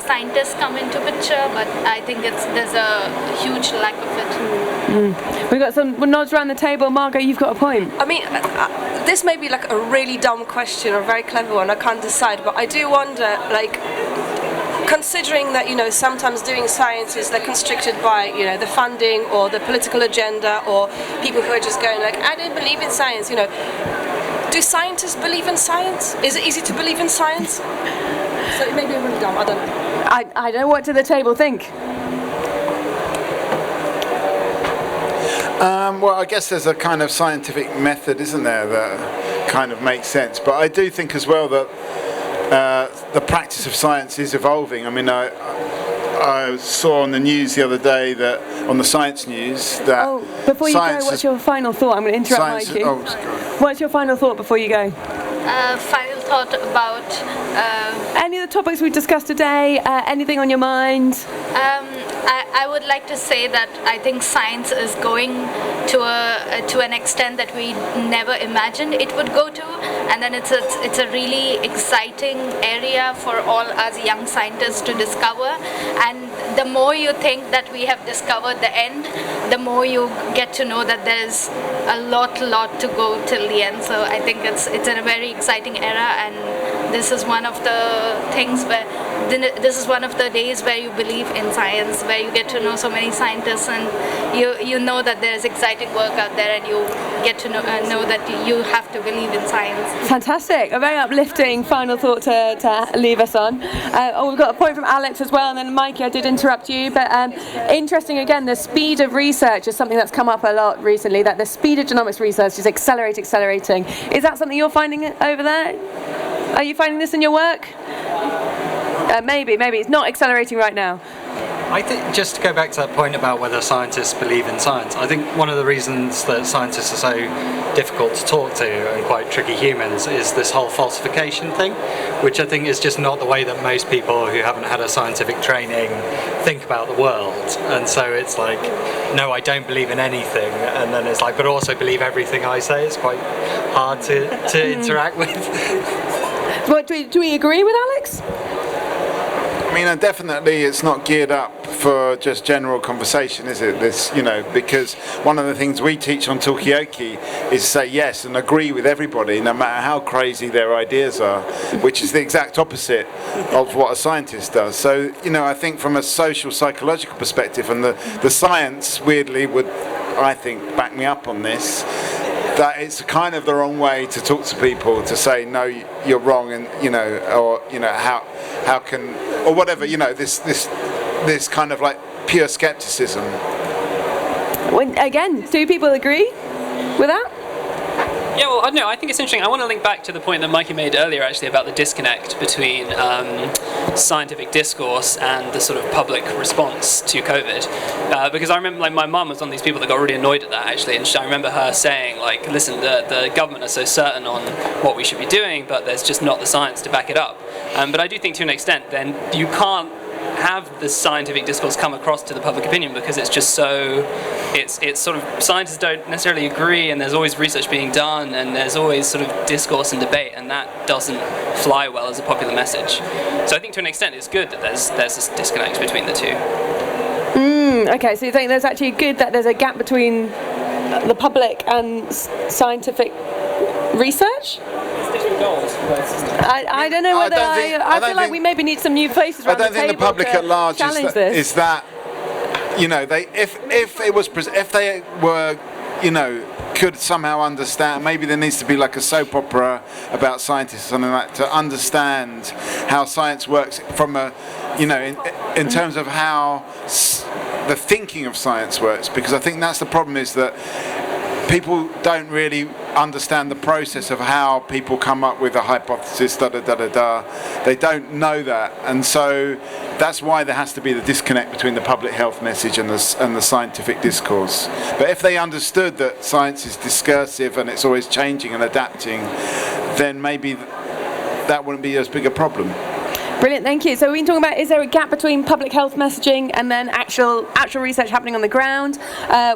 J: scientists come into picture, but I think there's a huge lack of it.
A: We've got some nods around the table. Margot, you've got a point.
H: I mean, this may be like a really dumb question or a very clever one, I can't decide, but I do wonder, like, considering that, you know, sometimes doing science is like constricted by, you know, the funding or the political agenda or people who are just going like, I don't believe in science, you know. Do scientists believe in science? Is it easy to believe in science? So it may be really dumb, I don't know.
A: I don't know, what do the table think?
C: Well, I guess there's a kind of scientific method, isn't there, that kind of makes sense. But I do think as well that the practice of science is evolving. I mean, I saw on the news the other day that, on the science news, that...
A: Oh, before you go, what's your final thought? I'm going to interrupt Mikey. What's your final thought before you go?
J: Final thought about...
A: any of the topics we've discussed today, anything on your mind?
J: I would like to say that I think science is going to an extent that we never imagined it would go to, and then it's a really exciting area for all us young scientists to discover. And the more you think that we have discovered the end, the more you get to know that there's a lot to go till the end. So I think it's in a very exciting era, and this is one of the things where this is one of the days where you believe in science, where you get to know so many scientists, and you know that there's exciting work out there, and you get to know that you have to believe in science.
A: Fantastic. A very uplifting final thought to leave us on. We've got a point from Alex as well, and then Mikey, I did interrupt you, but interesting again, the speed of research is something that's come up a lot recently, that the speed of genomics research is accelerating. Is that something you're finding over there? Are you finding this in your work? Maybe it's not accelerating right now.
G: I think, just to go back to that point about whether scientists believe in science, I think one of the reasons that scientists are so difficult to talk to and quite tricky humans is this whole falsification thing, which I think is just not the way that most people who haven't had a scientific training think about the world. And so it's like, no, I don't believe in anything, and then it's like, but also believe everything I say. Is quite hard to interact with.
A: What, do we agree with Alex?
C: I mean, definitely it's not geared up for just general conversation, is it? This, you know, because one of the things we teach on Talkaoke is say yes and agree with everybody, no matter how crazy their ideas are, which is the exact opposite of what a scientist does. So, you know, I think from a social psychological perspective, and the science weirdly would, I think, back me up on this, that it's kind of the wrong way to talk to people, to say no, you're wrong, and you know, or you know, how can, or whatever, you know, this kind of like pure skepticism.
A: Again, do people agree with that?
R: Yeah, well, I don't know. I think it's interesting. I want to link back to the point that Mikey made earlier, actually, about the disconnect between scientific discourse and the sort of public response to COVID. Because I remember, like, my mum was one of these people that got really annoyed at that, actually, and I remember her saying, like, listen, the government are so certain on what we should be doing, but there's just not the science to back it up. But I do think, to an extent, then you can't have the scientific discourse come across to the public opinion because it's just so it's sort of scientists don't necessarily agree, and there's always research being done, and there's always sort of discourse and debate, and that doesn't fly well as a popular message. So I think to an extent it's good that there's this disconnect between the two.
A: Okay, so you think there's actually good that there's a gap between the public and scientific research? I don't know whether I feel like we maybe need some new faces around the table.
C: I don't think the public at large is that, you know, if they were, you know, could somehow understand, maybe there needs to be like a soap opera about scientists or something like that, to understand how science works from a, you know, in terms of how the thinking of science works, because I think that's the problem, is that people don't really understand the process of how people come up with a hypothesis, They don't know that, and so that's why there has to be the disconnect between the public health message and the scientific discourse. But if they understood that science is discursive and it's always changing and adapting, then maybe that wouldn't be as big a problem.
A: Brilliant, thank you. So we've been talking about, is there a gap between public health messaging and then actual research happening on the ground?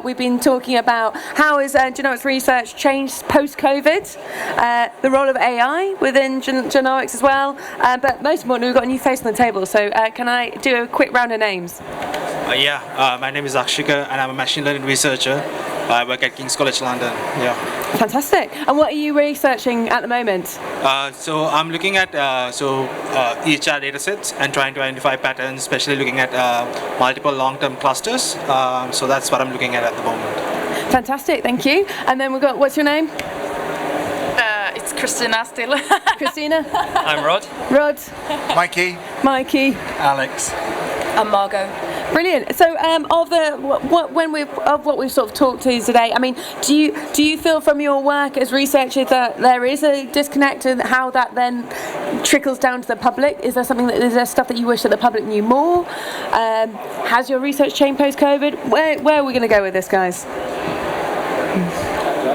A: We've been talking about how is genomics research changed post-COVID, the role of AI within genomics as well, but most importantly, we've got a new face on the table. So can I do a quick round of names?
T: My name is Akshika and I'm a machine learning researcher. I work at King's College London. Yeah.
A: Fantastic. And what are you researching at the moment?
T: So I'm looking at EHR datasets and trying to identify patterns, especially looking at multiple long-term clusters. So that's what I'm looking at the moment.
A: Fantastic, thank you. And then we've got, what's your name?
S: It's Christina still.
A: Christina?
R: I'm Rod.
A: Rod.
C: Mikey.
A: Mikey.
T: Alex.
H: I'm Margot.
A: Brilliant. So, of what we've sort of talked to today, I mean, do you feel from your work as researchers that there is a disconnect, and how that then trickles down to the public? Is there stuff that you wish that the public knew more? Has your research changed post-COVID? Where are we going to go with this, guys?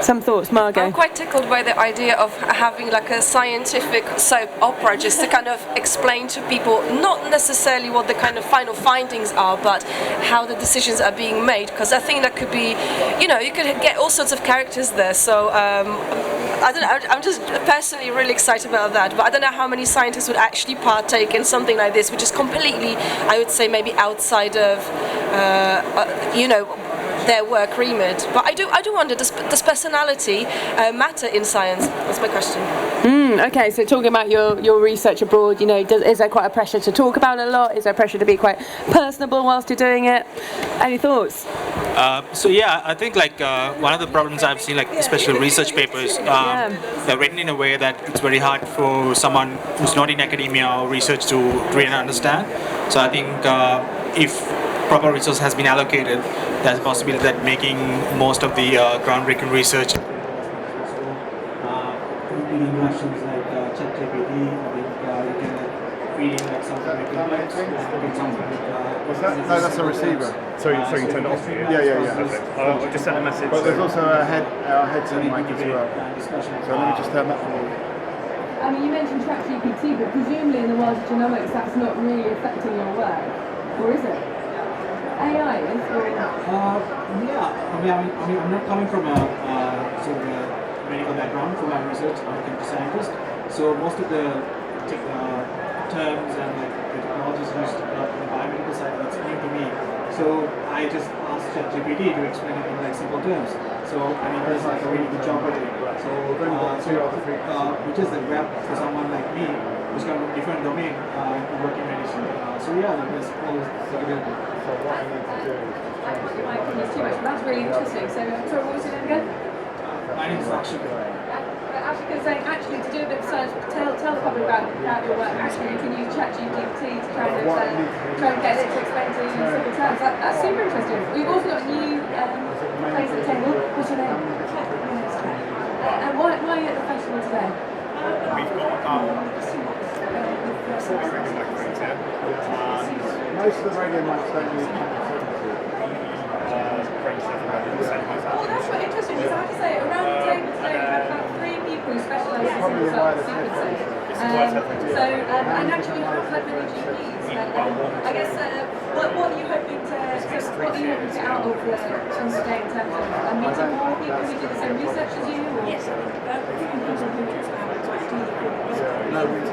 A: Some thoughts, Margot?
H: I'm quite tickled by the idea of having like a scientific soap opera, just to kind of explain to people not necessarily what the kind of final findings are, but how the decisions are being made, because I think that could be, you know, you could get all sorts of characters there. So I don't know, I'm just personally really excited about that, but I don't know how many scientists would actually partake in something like this, which is completely, I would say, maybe outside of, you know, their work remit. But I do wonder, does personality matter in science? That's my question.
A: Okay, so talking about your research abroad, you know, is there quite a pressure to talk about it a lot? Is there pressure to be quite personable whilst you're doing it? Any thoughts?
T: I think like one of the problems I've seen, like especially research papers, they're written in a way that it's very hard for someone who's not in academia or research to really understand. So I think if proper resource has been allocated, there's a possibility that making most of the groundbreaking research interactions like ChatGPT, you can feed in like something like complex,
U: No, that's a receiver.
V: Sorry, you turned it off for you?
U: Yeah.
V: Perfect. I just sent a message.
U: But there's also our headset mic as well. So let me just turn that for you.
A: I mean, you mentioned ChatGPT, but presumably in the world of genomics, that's not really affecting your work, or is it? AI is?
T: I'm not coming from a sort of a medical background for my research. I'm a computer scientist, so most of the terms and like the technologies used in the biomedical side, that's new to me. So I just asked ChatGPT to explain it in like simple terms. So I mean, there's like a really good job at it. Which is a grab for someone like me who's got a different domain to work in medicine. There's always possibility.
U: So what I need to do is
A: That's really interesting. So, sorry, what was your name again?
T: My name is Akshika.
A: Ashika is saying, actually, to do a bit of research, tell the public about your work. Actually, you can use ChatGPT to try and get it to explain to you in simple terms. That's super interesting. We've also got a new place at the table. What's your name? And
V: before we bring the microphones here,
U: Most of the radio mics don't use
A: Oh, that's quite interesting, because I have to say, around the table today, we have about 3 people who specialise in
U: Probably the wireless
A: sequencing.
U: headphones.
A: And actually we have had many GPs. I guess, what are you hoping to get out of the from today in terms of meeting more people who do the same research as you? Or? Yes.
U: No, we do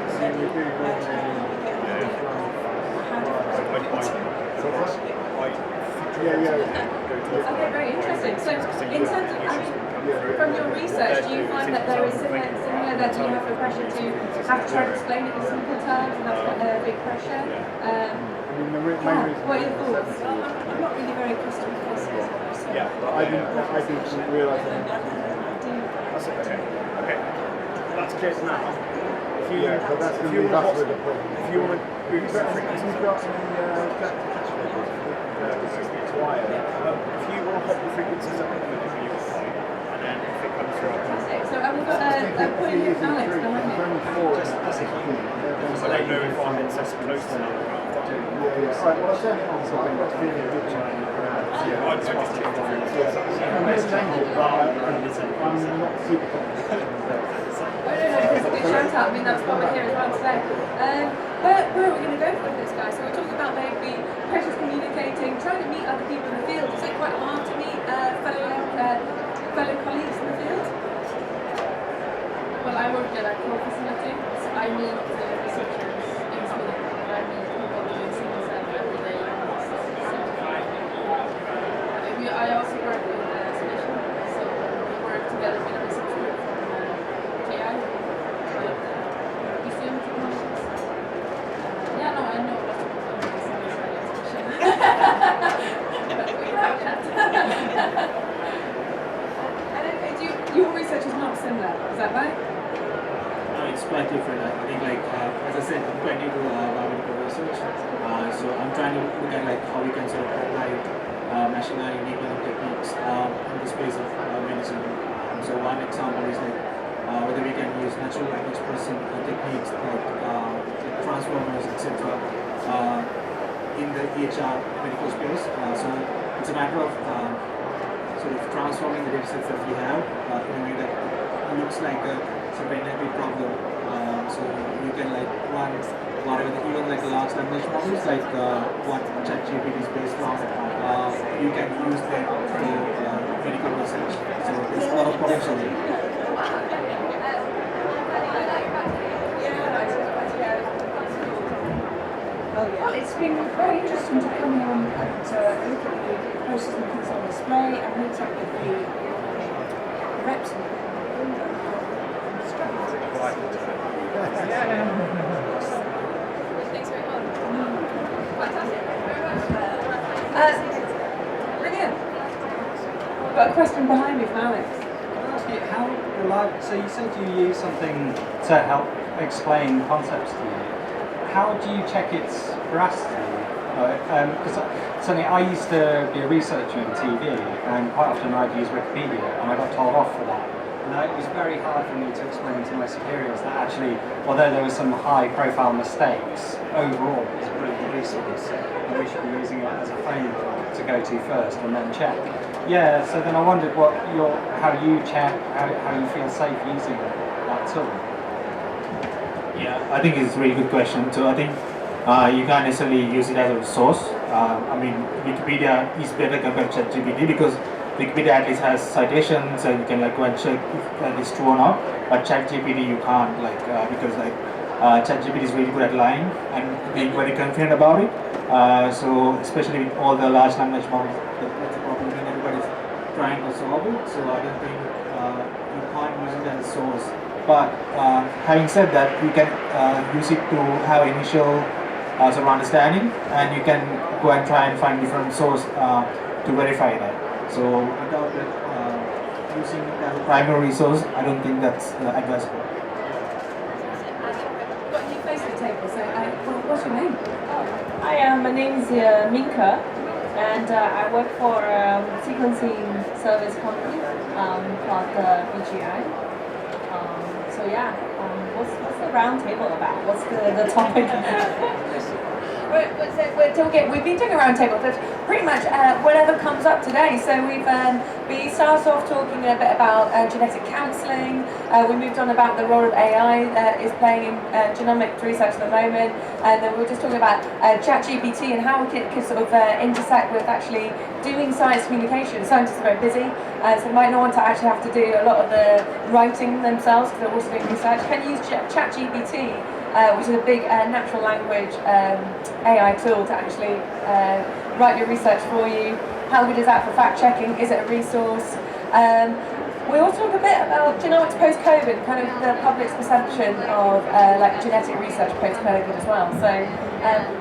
A: Okay, very interesting. So, in terms of, from your research, do you find that there is similar that you have the pressure to have to try to explain it in simple terms, and that's quite a big pressure? What are your thoughts? I'm not really very customer facing.
U: Yeah, I didn't realise that.
V: That's okay. Okay. That's clear now. If you
U: want to
V: move that frequency,
U: you've got any
V: if you want to hop the frequencies up, and then if it comes through,
A: so we've got a point here from Alex behind me.
V: I don't know if I'm as close to now.
A: Shout out, I mean that's why we're here as well today. Where are we going to go with this, guys? So we're talking about maybe precious communicating, trying to meet other people in the field. Is it quite hard to meet fellow colleagues in the field?
E: Well, I work at a core facility, so I meet researchers in Sweden. I meet people doing single cell every day. I also work with Spatial, so we work together with a research group from TI, museum technologies. Yeah, no, I know lots of people doing single cell exhibition. But we have a chat.
A: Your research is not similar, is that right?
F: It's quite different. I think, as I said, I'm quite new to biomedical research. So I'm trying to look at how we can sort of apply machine learning, deep learning techniques in the space of medicine. So one example is whether we can use natural language processing techniques like transformers, etc. In the EHR medical space. So it's a matter of sort of transforming the datasets that we have in a way that looks like a sort of NLP problem. So you can run whatever, even the large language models, what ChatGPT is based on, you can use them for medical research. So there's a lot of potential there.
A: Well, it's been very interesting to come here and look at the process methods on display and meet up with the reps.
E: Thanks very much.
A: Fantastic. Brilliant. I've got a question behind me from Alex.
W: How reliable? So you said you use something to help explain concepts to you. How do you check its veracity? Because certainly I used to be a researcher in TV, and quite often I'd use Wikipedia, and I got told off for that. And it was very hard for me to explain to my superiors that actually, although there were some high-profile mistakes, overall it's a brilliant resource, and we should be using it as a framework to go to first and then check. Yeah, so then I wondered how you check, how you feel safe using that tool.
F: Yeah, I think it's a really good question. So I think you can't necessarily use it as a source. I mean, Wikipedia is better compared to ChatGPT because Wikipedia at least has citations and you can go and check if that is true or not. But ChatGPT you can't because ChatGPT is really good at lying and being very confident about it. So especially with all the large language models, that's a problem and everybody's trying to solve it. So I don't think you can't use it as a source. But having said that, you can use it to have initial sort of understanding, and you can go and try and find different source to verify that. So without using it as a primary resource, I don't think that's advisable.
A: Got a new face at the table, so what's your name?
X: Hi, my name is Minka, and I work for a sequencing service company called BGI. So yeah, what's the round table about? What's the topic?
A: We're talking. We've been doing a roundtable, but pretty much whatever comes up today. So we started off talking a bit about genetic counselling. We moved on about the role of AI that is playing in genomic research at the moment, and then we were just talking about ChatGPT and how it can sort of intersect with actually doing science communication. Scientists are very busy, so they might not want to actually have to do a lot of the writing themselves because they're also doing research. Can use ChatGPT, which is a big natural language AI tool to actually write your research for you. How good is that for fact checking? Is it a resource? We also talk a bit about genomics post-COVID, kind of the public's perception of like genetic research post-COVID as well. So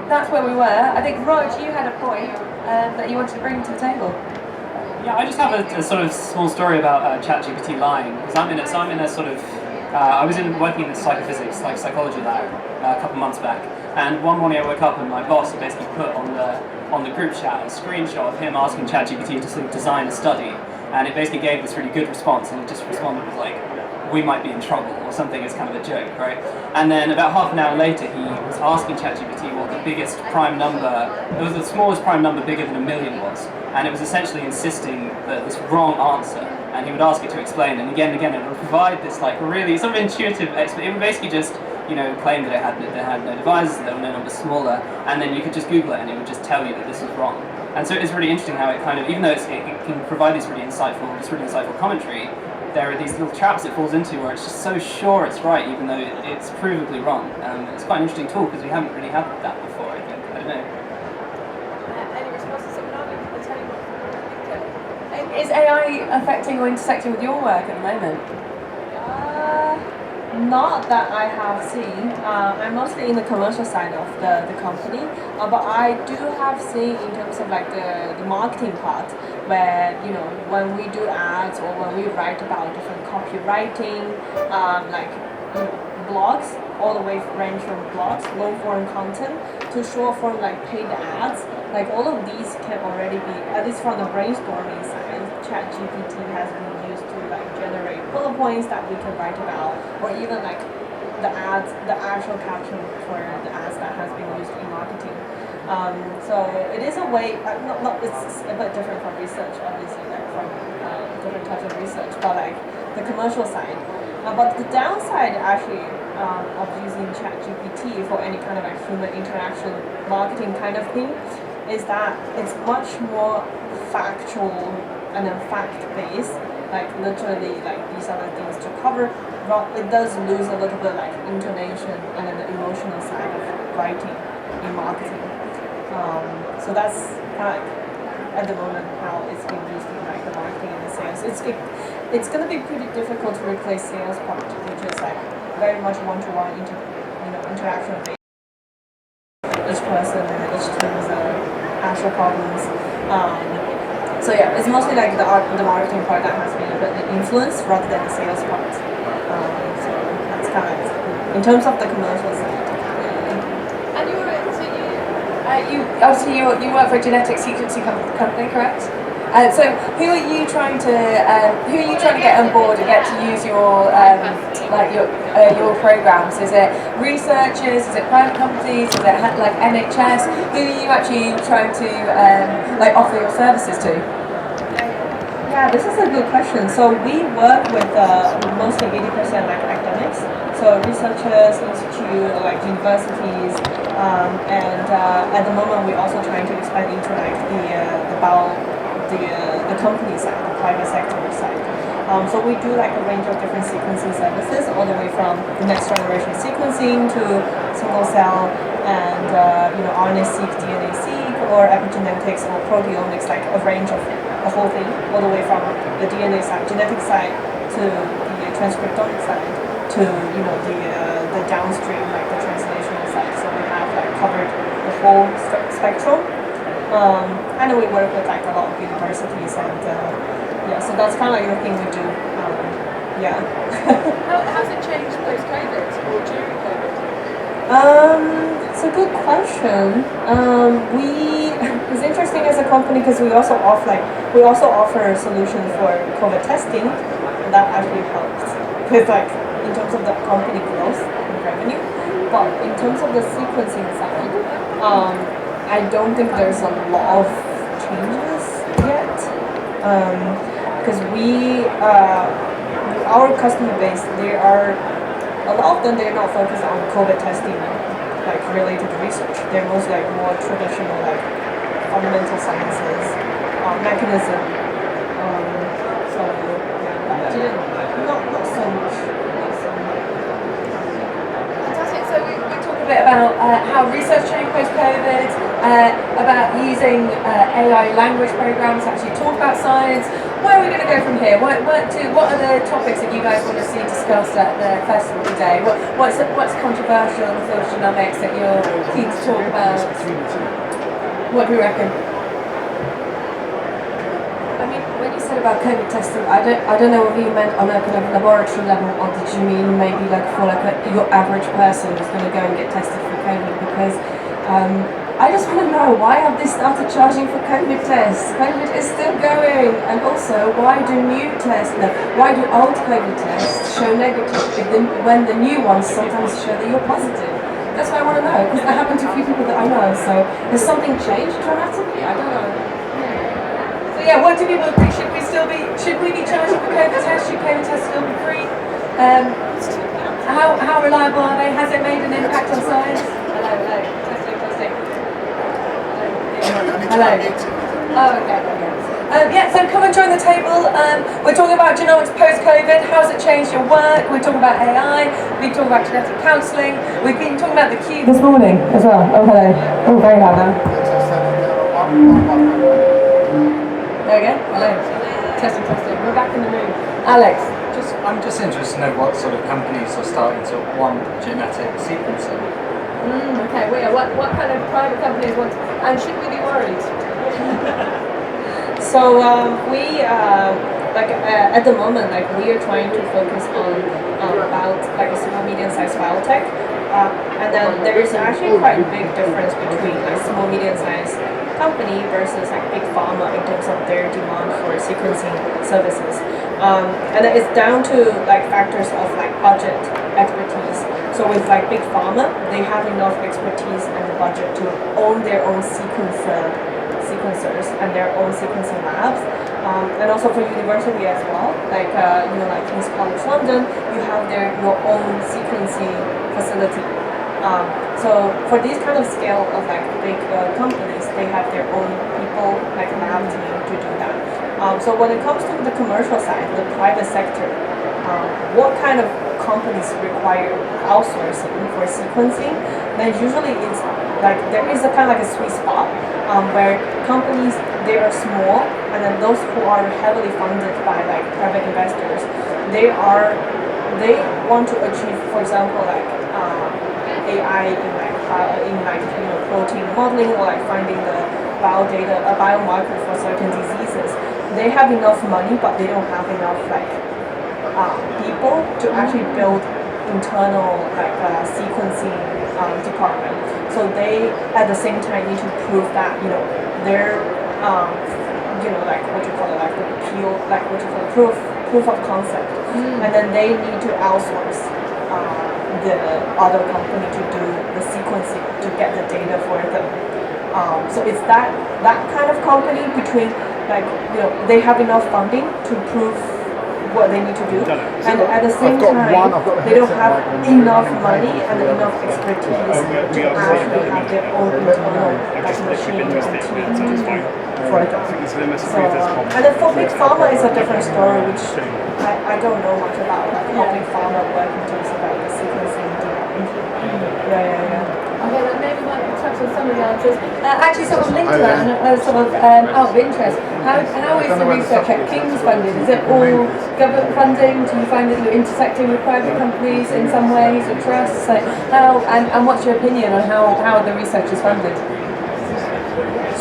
A: that's where we were. I think Rog, you had a point that you wanted to bring to the table.
B: Yeah, I just have a sort of small story about ChatGPT lying, because I'm in a sort of I was working in the psychophysics, like psychology lab, a couple months back, and one morning I woke up and my boss had basically put on the group chat a screenshot of him asking ChatGPT to sort of design a study, and it basically gave this really good response, and it just responded with like, "We might be in trouble" or something as kind of a joke, right? And then about half an hour later, he was asking ChatGPT what the biggest prime number, it was the smallest prime number bigger than 1 million was, and it was essentially insisting that this wrong answer. And he would ask it to explain, and again, it would provide this like really sort of intuitive explanation. It would basically just, claim that it had no divisors, that there were no numbers smaller, and then you could just Google it, and it would just tell you that this was wrong. And so it's really interesting how it kind of, even though it can provide this really insightful commentary, there are these little traps it falls into where it's just so sure it's right, even though it's provably wrong. It's quite an interesting tool because we haven't really had that before. I think. I don't know.
A: Any responses to Is AI affecting or intersecting with your work at the moment?
X: Not that I have seen. I'm mostly in the commercial side of the company, but I do have seen in terms of like the marketing part, where when we do ads or when we write about different copywriting, like blogs, all the way range from blogs, long form content, to short form like paid ads. Like all of these can already be, at least from the brainstorming side, ChatGPT has been used to like generate bullet points that we can write about, or even like the ads, the actual caption for the ads that has been used in marketing. So it is a way, it's a bit different from research, obviously, like from different types of research, but like the commercial side. But the downside actually of using ChatGPT for any kind of like human interaction marketing kind of thing is that it's much more factual and then fact-based, like literally like these are the things to cover. It does lose a little bit like intonation and then the emotional side of writing in marketing. So that's kind of like at the moment how it's being used in like the marketing and the sales. It's going to be pretty difficult to replace sales part, which is like very much one-to-one interaction with each person and each team's actual problems. So yeah, it's mostly like the marketing part that has been a bit influenced rather than the sales part. So that's kind of in terms of the commercial side.
A: And you obviously you work for a genetic sequencing company, correct? So who are you trying to get on board and get to use your your programs? Is it researchers? Is it private companies? Is it like NHS? Who are you actually trying to offer your services to?
X: Yeah, this is a good question. So we work with mostly 80% like academics, so researchers, institute, like universities, and at the moment we're also trying to expand into like the company side, the private sector side. So we do like a range of different sequencing services, all the way from the next generation sequencing to single cell and RNA-seq, DNA-seq, or epigenetics or proteomics, like a range of the whole thing, all the way from the DNA side, genetic side, to the transcriptomic side, to the downstream, like the translational side. So we have like covered the whole spectrum. And we work with like a lot of universities, and so that's kind of like the thing we do. How's it changed post-COVID or during COVID? It's a good question. It's interesting as a company because we also offer a solution for COVID testing, and that actually helps because like in terms of the company growth and revenue, but in terms of the sequencing side, I don't think there's a lot of changes yet, because our customer base, a lot of them, they're not focused on COVID testing, like related research. They're most like more traditional, like fundamental sciences, mechanism. So yeah, not so much.
A: Fantastic. So we talked a bit about how research changed post-COVID, about using AI language programs to actually talk about science. Where are we going to go from here? What are the topics that you guys want to see discussed at the festival today? What's controversial in the field of genomics that you're keen to talk about? What do you reckon? I mean, when you said about COVID testing, I don't know whether you meant on a kind of laboratory level, or did you mean maybe like for like your average person who's going to go and get tested for COVID? Because I just want to know, why have they started charging for COVID tests? COVID is still going, and also why do why do old COVID tests show negative when the new ones sometimes show that you're positive? That's what I want to know, because that happened to a few people that I know. So has something changed dramatically? I don't know. So yeah, what do people think? Should we be charging for COVID tests? Should COVID tests still be free? How reliable are they? Has it made an impact on science? Hello. Testing. Hello. Oh, okay. Yeah, so come and join the table. We're talking about genomics post-COVID. How's it changed your work? We're talking about AI. We're talking about genetic counselling. We've been talking about the Q this morning as well. Oh, hello. Oh, very loud now. There we go. Hello. Testing. We're back in the room. Alex.
D: I'm just interested to know what sort of companies are starting to want genetic sequencing.
A: Okay, well, yeah, what kind of private companies want, and should we be worried? So we at the moment, like we are trying to focus on about like a small medium-sized biotech, and then there is actually quite a big difference between like small medium-sized company versus like big pharma in terms of their demand for sequencing services, and it's down to like factors of like budget, expertise. So with like big pharma, they have enough expertise and budget to own their own sequencers and their own sequencing labs, and also for university as well. Like like King's College London, you have your own sequencing facility. So for these kind of scale of like big companies, they have their own people, like lab team, to do that. So when it comes to the commercial side, the private sector, what kind of companies require outsourcing for sequencing? Then usually it's like there is a kind of like a sweet spot where companies, they are small, and then those who are heavily funded by like private investors, they want to achieve, for example, like AI in protein modeling, or like finding the biomarker for certain diseases. They have enough money, but they don't have enough like people to actually build internal like sequencing department. So they at the same time need to prove that their like what you call it, like the proof of concept, and then they need to outsource the other company to do the sequencing to get the data for them. So it's that kind of company between like they have enough funding to prove what they need to do, and at the same time they don't have enough money and enough expertise to actually have their own internal like machine and team to do for them. So, and then for big pharma is a different story, which I don't know much about, like how big pharma work in terms of like the sequencing development. Yeah. Okay, then maybe we might touch on some of the answers. Actually, sort of linked to that, and sort of out of interest, how is the research at King's funded? Is it all government funding? Do you find that you're intersecting with private companies in some ways, or trusts? Like how, and what's your opinion on how the research is funded?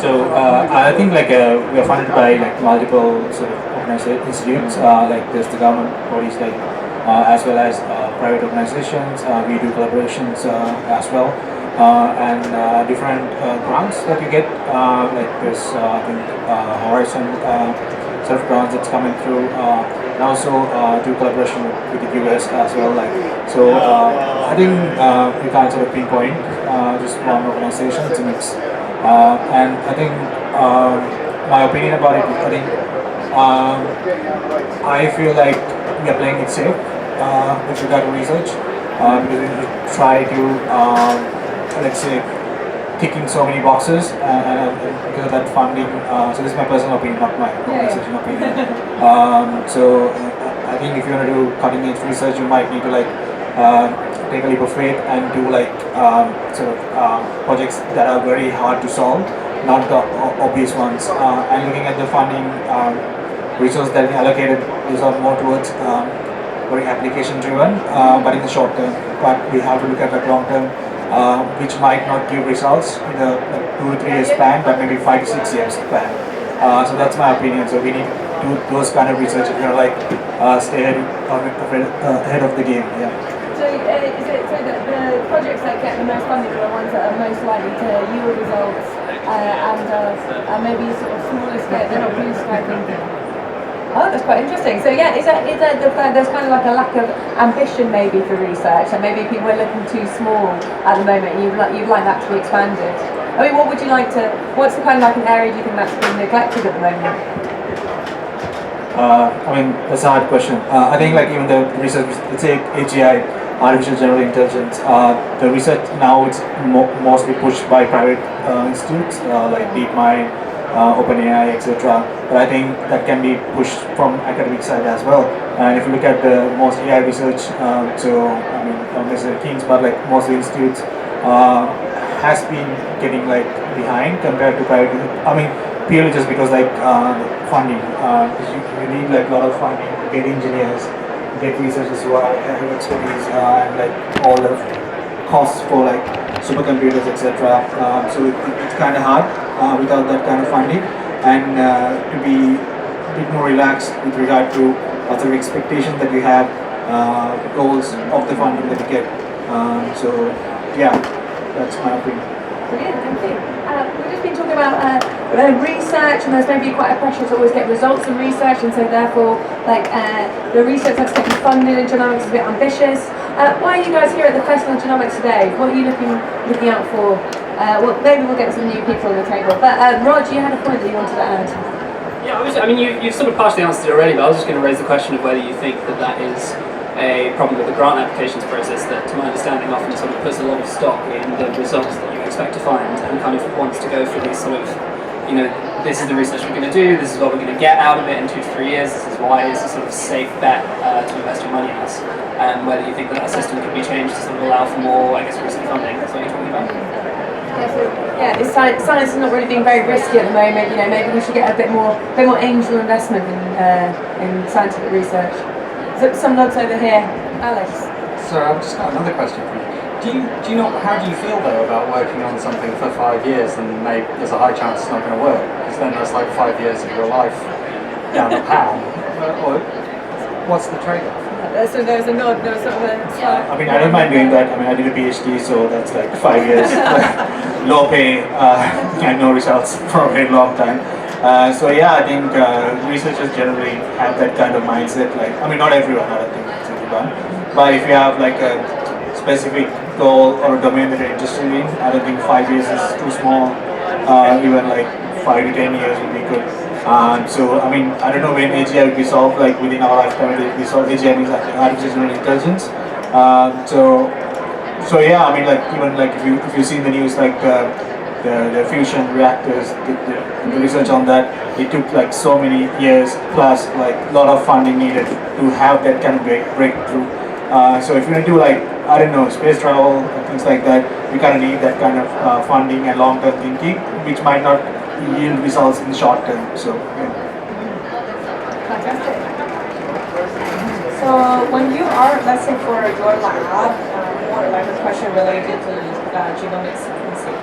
F: So I think like we are funded by like multiple sort of institutes, like there's the government bodies, like as well as private organizations. We do collaborations as well, and different grants that you get. Like there's I think Horizon sort of grants that's coming through. and also do collaboration with the US as well. So I think we can't sort of pinpoint just one organization. It's a mix, and I think my opinion about it. I think I feel like we are playing it safe with regard to research because we try to let's say ticking so many boxes and because of that funding. So this is my personal opinion, not my organization opinion. So I think if you want to do cutting edge research, you might need to take a leap of faith and do projects that are very hard to solve, not the obvious ones. And looking at the funding resources that are allocated, those are more towards very application driven, but in the short term. But we have to look at the long term. Which might not give results in a 2 to 3 years span, but maybe 5 to 6 years span. So that's my opinion. So we need to do those kind of research if you're stay ahead of the game. Yeah.
X: So is it so that the projects that get the most funding are the ones that are most likely to yield results and maybe sort of smaller scale, they're not blue sky thinking? Oh, that's quite interesting. So yeah, is that there's kind of like a lack of ambition maybe for research, and maybe people are looking too small at the moment, and you'd like that to be expanded? I mean, what would you like to? What's the kind of like an area do you think that's been neglected at the moment?
F: I mean, that's a hard question. I think even the research, let's say AGI, artificial general intelligence, the research now it's mostly pushed by private institutes like DeepMind, OpenAI, etc. But I think that can be pushed from academic side as well. And if you look at the most AI research, so I mean, not necessarily King's, but most institutes has been getting behind compared to private. I mean, purely just because funding. You need a lot of funding to get engineers, get researchers who have expertise, and all the costs for supercomputers, etc. So it's kind of hard without that kind of funding, and to be a bit more relaxed with regard to what sort of expectations that we have, goals of the funding that we get. So yeah, that's my opinion.
X: Brilliant, thank you. We've just been talking about research, and there's maybe quite a pressure to always get results in research, and so therefore, the research that's getting funded in genomics is a bit ambitious. Why are you guys here at the Festival of Genomics today? What are you looking out for? Well, maybe we'll get some new people on the table. But Rod, you had a point that you wanted to add.
B: Yeah, I mean, you've sort of partially answered it already, but I was just going to raise the question of whether you think that is a problem with the grant applications process that, to my understanding, often sort of puts a lot of stock in the results that you expect to find and kind of wants to go for these sort of, this is the research we're going to do, this is what we're going to get out of it in 2 to 3 years, this is why it's a sort of safe bet to invest your money in us, and whether you think that system could be changed to sort of allow for more, recent funding. That's what you're talking about.
X: This science is not really being very risky at the moment. Maybe we should get a bit more angel investment in scientific research. So, some nods over here, Alex.
W: So I've just got another question for you. Do you know how do you feel though about working on something for 5 years and maybe there's a high chance it's not going to work because then there's 5 years of your life down the pan? Or what's the trade-off?
X: So there's a nod, there was sort of a...
F: I mean, I don't mind doing that. I mean, I did a PhD, so that's 5 years. Low pay and no results for a very long time. So yeah, I think researchers generally have that kind of mindset. I mean, not everyone, I don't think it's everyone. But if you have a specific goal or a domain that you're interested in, I don't think 5 years is too small. Even 5 to 10 years would be good. So, I mean, I don't know when AGI will be solved, within our lifetime, it will be solved. AGI means artificial general intelligence. So yeah, I mean, even if you see in the news, the fusion reactors, the research on that, it took so many years plus, a lot of funding needed to have that kind of breakthrough. So if you're going to do I don't know, space travel and things like that, you kind of need that kind of funding and long-term thinking, which might not yield results in the short term. So yeah.
X: Fantastic. So when you are, let's say for your lab, more a question related to genomic sequencing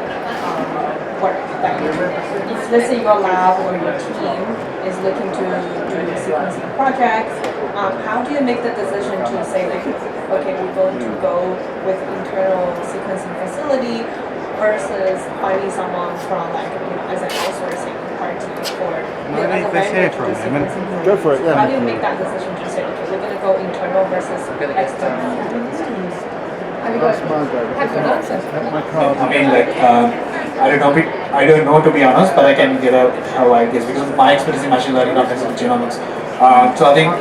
X: work that you do. If let's say your lab or your team is looking to do sequencing projects, how do you make the decision to say okay, we're going to go with internal sequencing facility versus finding someone from as an outsourcing partner? directly for
V: Maybe let's hear from him.
C: Go for it, yeah.
X: How do you make that decision to say, okay, we're going to go internal versus external? Have you got an answer?
T: I mean, like, I don't know to be honest, but I can get out how I guess because of my experience in machine learning, not necessarily genomics. So I think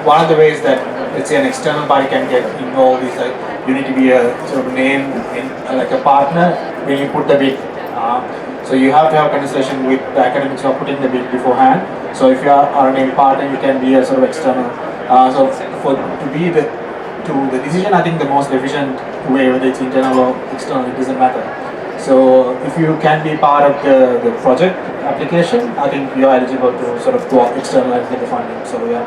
T: one of the ways that let's say an external party can get involved is like you need to be a sort of name in like a partner when you put the bid. So you have to have conversation with the academics who are putting the bid beforehand. So if you are a named partner, you can be a sort of external. So to be the decision, I think the most efficient way, whether it's internal or external, it doesn't matter. So if you can be part of the project application, I think you are eligible to sort of go external and get the funding. So yeah.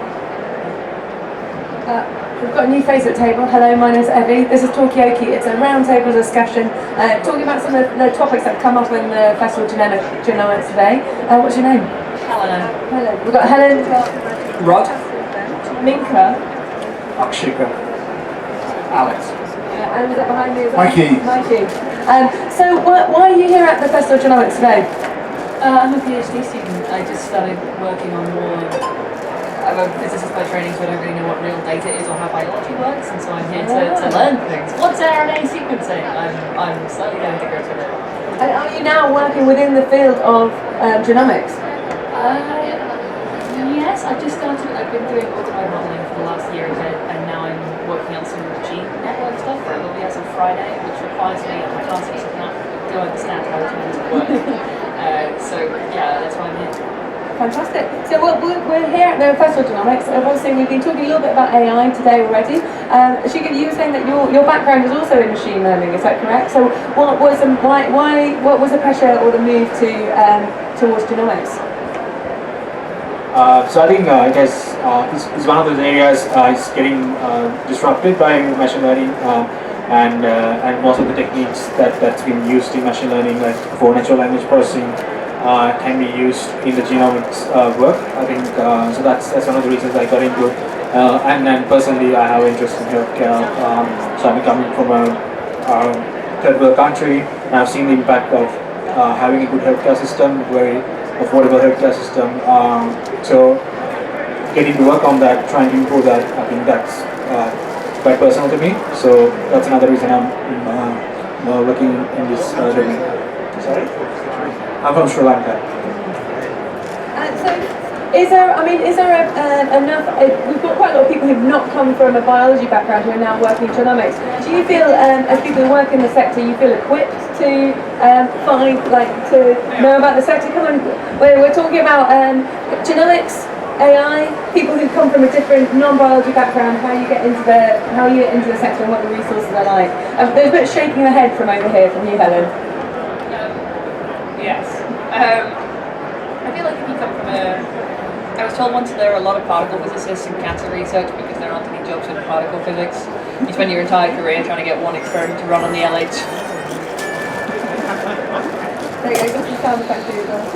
A: We've got a new face at the table. Hello, my name is Evie. This is Talkaoke. It's a roundtable discussion talking about some of the topics that have come up in the Festival of Genomics today. What's your name?
I: Hello.
A: Hello. We've got Helen.
I: Rod.
A: Minka.
I: Akshika. Alex.
A: And behind me is
I: Mikey.
A: Mikey. So why are you here at the Festival of Genomics today?
I: I'm a PhD student. I just started working on more. I'm a physicist by training, so I don't really know what real data is or how biology works, and so I'm here to learn things. What's RNA sequencing? I'm slightly going to go through it.
A: And are you now working within the field of genomics?
I: Yes, I just started. I've been doing automated modeling for the last year and now I'm working on some gene network stuff for LBS as of Friday, which requires me, I can't speak enough to understand how it's meant to work. So yeah, that's why I'm here.
A: Fantastic. So we're here at the Festival of Genomics. Obviously, we've been talking a little bit about AI today already. Ashika, you were saying that your background is also in machine learning. Is that correct? So what was the pressure or the move to towards genomics?
T: So I think I guess it's one of those areas is getting disrupted by machine learning, and most of the techniques that's been used in machine learning, like for natural language processing, can be used in the genomics work. I think so. That's one of the reasons I got into it. And then personally, I have interest in healthcare. So I'm coming from a third world country, and I've seen the impact of having a good healthcare system, very affordable healthcare system. So getting to work on that, trying to improve that, I think that's quite personal to me. So that's another reason I'm working in this domain. Sorry? I'm from Sri Lanka.
A: So, is there enough? We've got quite a lot of people who've not come from a biology background who are now working in genomics. Do you feel, as people who work in the sector, you feel equipped to know about the sector? Come on, we're talking about genomics, AI, people who come from a different non-biology background, how you get into the sector and what the resources are like. There's a bit of shaking the head from over here from you, Helen.
I: Yes. I feel like if you come from I was told once there are a lot of particle physicists in cancer research because there aren't any jobs in particle physics. You spend your entire career trying to get one experiment to run on the LH.
A: There you go, got some sound effects here as well.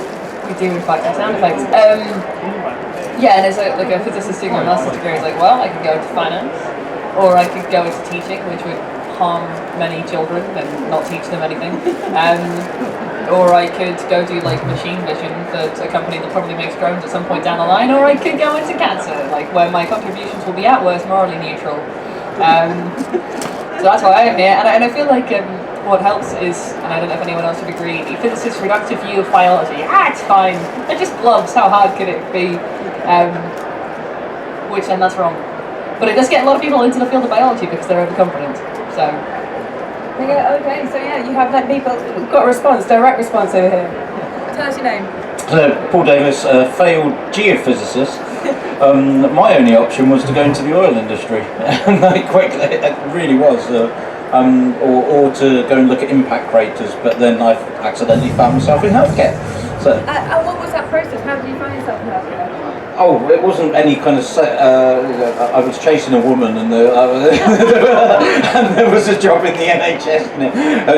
I: We do in fact have sound effects. Yeah, and as a physicist doing my master's degree, it's like, well, I could go into finance, or I could go into teaching, which would harm many children and not teach them anything. Or I could go do like machine vision for a company that probably makes drones at some point down the line, or I could go into cancer, like where my contributions will be at worst morally neutral. So that's why I am here, and I feel like what helps is, and I don't know if anyone else would agree, the physicist's reductive view of biology. It's fine. They're just blobs. How hard could it be? And that's wrong. But it does get a lot of people into the field of biology because they're overconfident. So.
A: Okay, so yeah, you have like people. We've got a response, direct response over here. Tell us your name.
K: Hello, Paul Davis, a failed geophysicist. My only option was to go into the oil industry, and it really was, or to go and look at impact craters. But then I accidentally found myself in healthcare. So.
A: What was that process? How did you find yourself in healthcare?
K: Oh, it wasn't any kind of. I was chasing a woman, and, and there was a job in the NHS near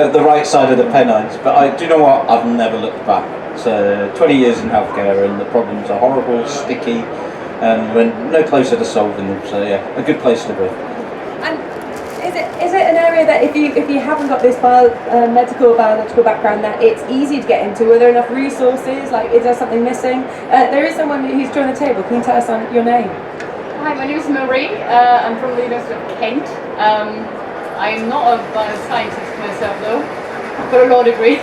K: the right side of the Pennines. But do you know what? I've never looked back. So 20 years in healthcare, and the problems are horrible, sticky, and we're no closer to solving them. So yeah, a good place to be.
A: And is Is it an area that if you haven't got this medical or biological background that it's easy to get into? Are there enough resources? Like, is there something missing? There is someone who's joined the table. Can you tell us your name?
L: Hi, my name is Marie. I'm from the University of Kent. I'm not a bioscientist myself though. I've got a law degree.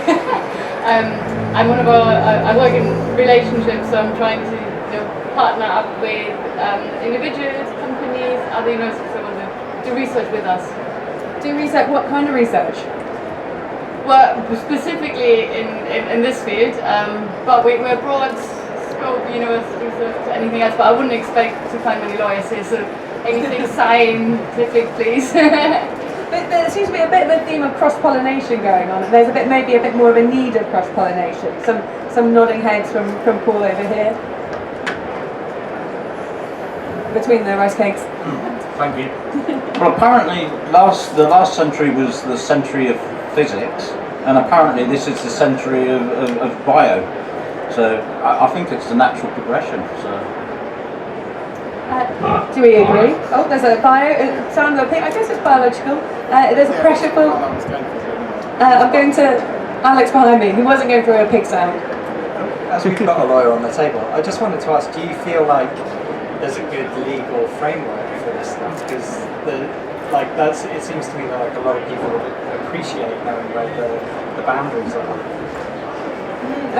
L: I'm one of I work in relationships, so I'm trying to partner up with individuals, companies, other universities that want to do research with us.
A: Do research? What kind of research?
L: Well, specifically in this field, but we're broad scope university research, anything else, but I wouldn't expect to find many lawyers here, so anything scientific, please.
A: But there seems to be a bit of a theme of cross-pollination going on. There's maybe a bit more of a need of cross-pollination. Some nodding heads from Paul over here. Between the rice cakes.
K: Thank you. Well, apparently the last century was the century of physics, and apparently this is the century of bio. So I think it's the natural progression. So.
A: Do we agree? Oh, there's a sound of a pig. I guess it's biological. There's a pressure for. I'm going to Alex behind me, who wasn't going through a pig sound.
M: As we've got a lawyer on the table, I just wanted to ask: do you feel like there's a good legal framework for this stuff? Because it seems to me that like a lot of people would appreciate knowing where the boundaries are.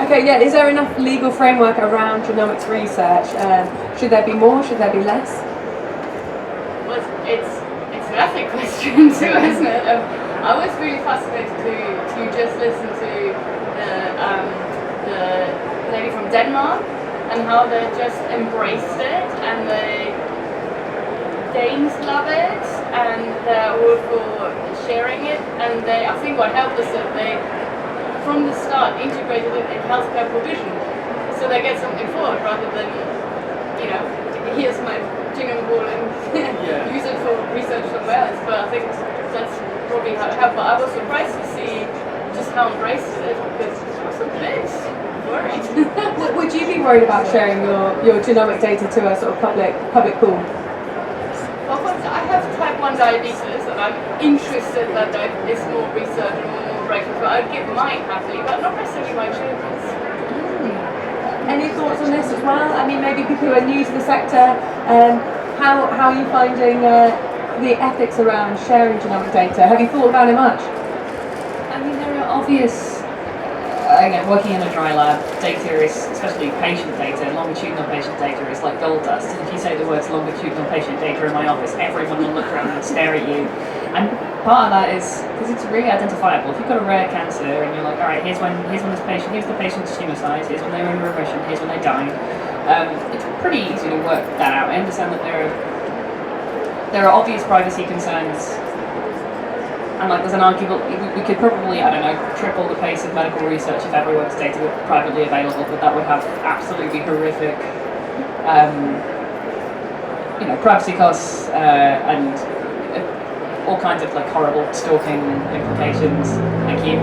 A: Okay, yeah. Is there enough legal framework around genomics research? Should there be more? Should there be less?
L: Well, it's an ethic question too, isn't it? I was really fascinated to just listen to the lady from Denmark and how they just embraced it, and the Danes love it, and they're all for sharing it. And I think what helped is that they, from the start, integrated it in healthcare provision, so they get something for it rather than, here's my genome pool and use it for research somewhere else. But I think that's probably how it helped. But I was surprised to see just how embraced it is, because I was a bit worried.
A: Would you be worried about sharing your genomic data to a sort of public pool?
L: Well, I have type 1 diabetes, and I'm interested that there is more research and more breakthrough. So I'd give mine happily, but not necessarily my children's.
A: Any thoughts on this as well? I mean, maybe people who are new to the sector, how are you finding the ethics around sharing genomic data? Have you thought about it much?
I: I mean, there are obvious, again, working in a dry lab, data is, especially patient data, longitudinal patient data is like gold dust. And if you say the words longitudinal patient data in my office, everyone will look around and stare at you. And part of that is because it's really identifiable. If you've got a rare cancer and you're like, all right, here's the patient's tumor size, here's when they were in remission, here's when they died. It's pretty easy to work that out. I understand that there are obvious privacy concerns, and like there's an argument we could probably, I don't know, triple the pace of medical research if everyone's data were privately available, but that would have absolutely horrific, privacy costs and all kinds of like horrible stalking implications. Thank you.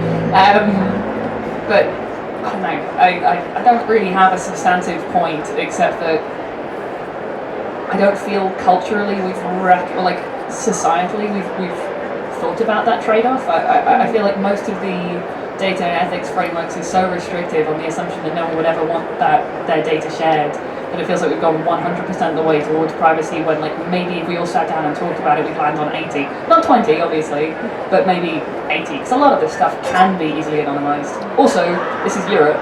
I: But I don't know. I don't really have a substantive point except that I don't feel culturally societally we've thought about that trade-off. I feel like most of the data ethics frameworks is so restrictive on the assumption that no one would ever want their data shared, that it feels like we've gone 100% of the way towards privacy, when like maybe if we all sat down and talked about it, we'd land on 80. Not 20, obviously, but maybe 80, because a lot of this stuff can be easily anonymized. Also, this is Europe,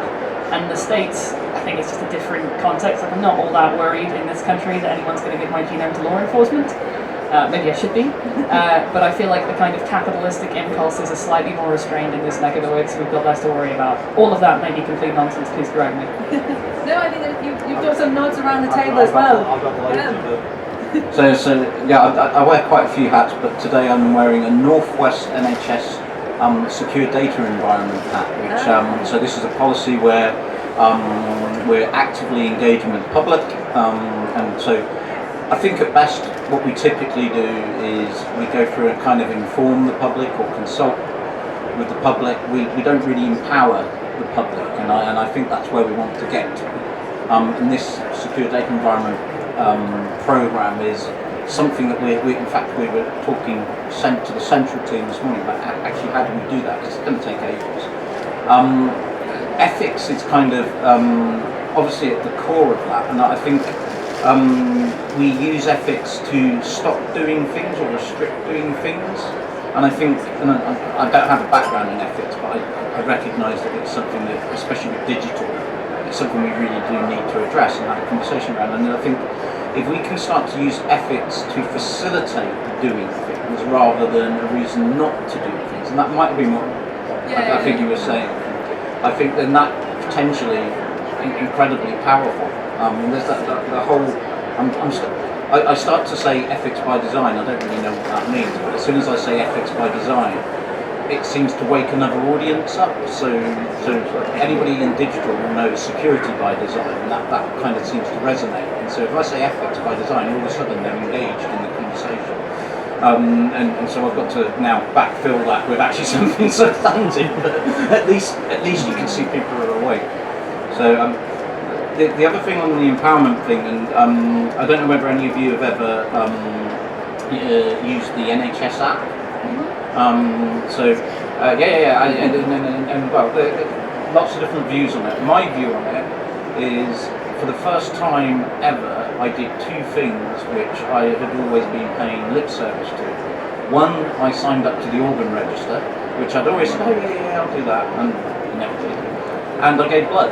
I: and the States, I think it's just a different context. Like, I'm not all that worried in this country that anyone's going to give my genome to law enforcement. Maybe I should be, but I feel like the kind of capitalistic impulses are slightly more restrained in this neck of the woods, so we've got less to worry about. All of that may be complete nonsense, please correct me.
A: No, I think that you've got some nods around the table as well.
K: So I wear quite a few hats, but today I'm wearing a Northwest NHS secure data environment hat, which so this is a policy where we're actively engaging with the public, and so I think at best what we typically do is we go through and kind of inform the public or consult with the public. We don't really empower the public, and I think that's where we want to get to. And this secure data environment program is something that we in fact we were talking sent to the central team this morning about actually how do we do that, because it's going to take ages. Ethics is kind of obviously at the core of that, and I think we use ethics to stop doing things or restrict doing things. And I think, and I don't have a background in ethics, but I recognise that it's something that, especially with digital, it's something we really do need to address and have a conversation around. And I think if we can start to use ethics to facilitate doing things rather than a reason not to do things, and that might be what I think you were saying, I think then that potentially incredibly powerful. There's the whole. I start to say ethics by design. I don't really know what that means, but as soon as I say ethics by design, it seems to wake another audience up. So anybody in digital will know security by design, and that kind of seems to resonate. And so if I say ethics by design, all of a sudden they're engaged in the conversation. And so I've got to now backfill that with actually something substantive, but at least you can see people are awake. So the other thing on the empowerment thing, and I don't know whether any of you have ever used the NHS app. And well, there are lots of different views on it. My view on it is, for the first time ever, I did two things which I had always been paying lip service to. One, I signed up to the organ register, which I'd always said, oh yeah, I'll do that, and never did. And I gave blood.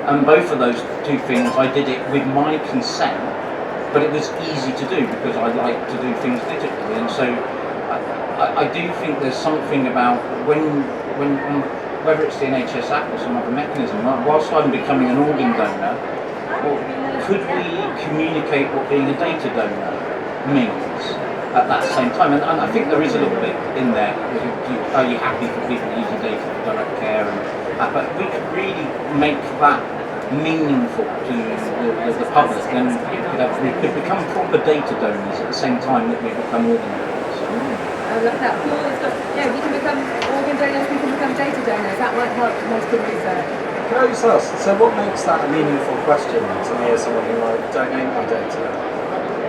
K: And both of those two things, I did it with my consent, but it was easy to do because I like to do things digitally. And so I do think there's something about when whether it's the NHS app or some other mechanism, whilst I'm becoming an organ donor, well, could we communicate what being a data donor means at that same time? And I think there is a little bit in there. Are you happy for people to use your data for direct care? But we could really make that meaningful to the public, then we could become proper data donors at the same time that we become organ donors.
A: I love that. Yeah, we can become organ donors, we can become data donors. That might help medical research.
M: Can I just ask, so what makes that a meaningful question to me as someone who might donate my data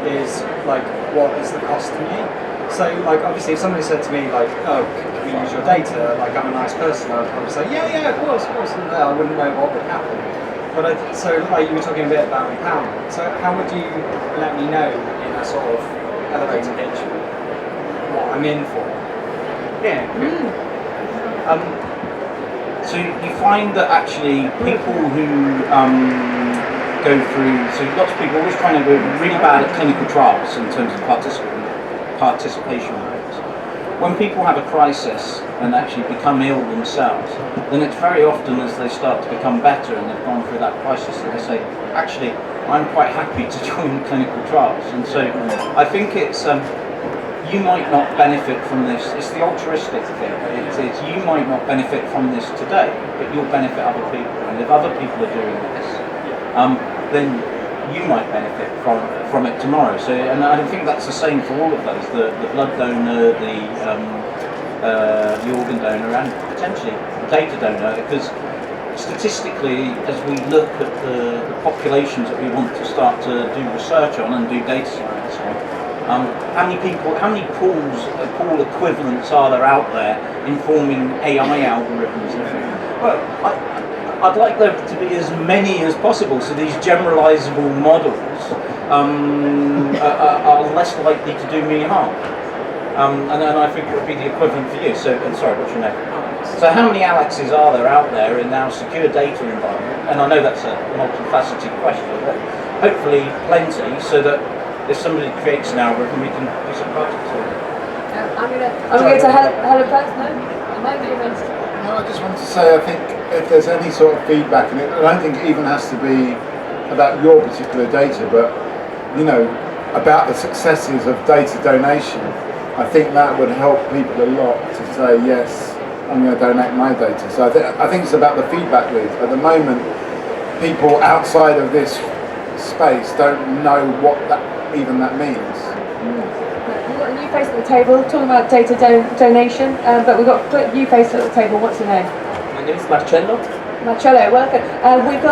M: is, like, what is the cost to me? So, like, obviously if somebody said to me, like, oh, can we use your data, like, I'm a nice person, I would probably say, yeah, of course, and I wouldn't know what would happen. But so, like, you were talking a bit about empowerment, so how would you let me know in a sort of elevator pitch what I'm in for?
K: Yeah. So you find that actually people who go through, so lots of people are always trying to do really bad at clinical trials in terms of participation rates. When people have a crisis and actually become ill themselves, then it's very often as they start to become better and they've gone through that crisis that they say, actually, I'm quite happy to join clinical trials. And so I think it's, you might not benefit from this, it's the altruistic thing, it's you might not benefit from this today, but you'll benefit other people. And if other people are doing this, then you might benefit from it tomorrow. So, and I think that's the same for all of those: the blood donor, the organ donor, and potentially the data donor. Because statistically, as we look at the populations that we want to start to do research on and do data science on, how many pool equivalents are there out there informing AI algorithms? Well, I'd like there to be as many as possible, so these generalizable models are less likely to do me harm. And then I think it would be the equivalent for you. So, and sorry, what's your name? So how many Alexes are there out there in our secure data environment? And I know that's a multifaceted question, but hopefully plenty, so that if somebody creates an algorithm, we can do some projects with it.
A: I'm going to Helen first.
U: No, I just wanted to say, I think if there's any sort of feedback, and I don't think it even has to be about your particular data, but about the successes of data donation, I think that would help people a lot to say, yes, I'm going to donate my data. So I think it's about the feedback loop. At the moment, people outside of this space don't know what that means.
A: We've got a new face at the table talking about data donation, but we've got a new face at the table. What's your name?
N: My name is Marcello.
A: Marcello, welcome. We've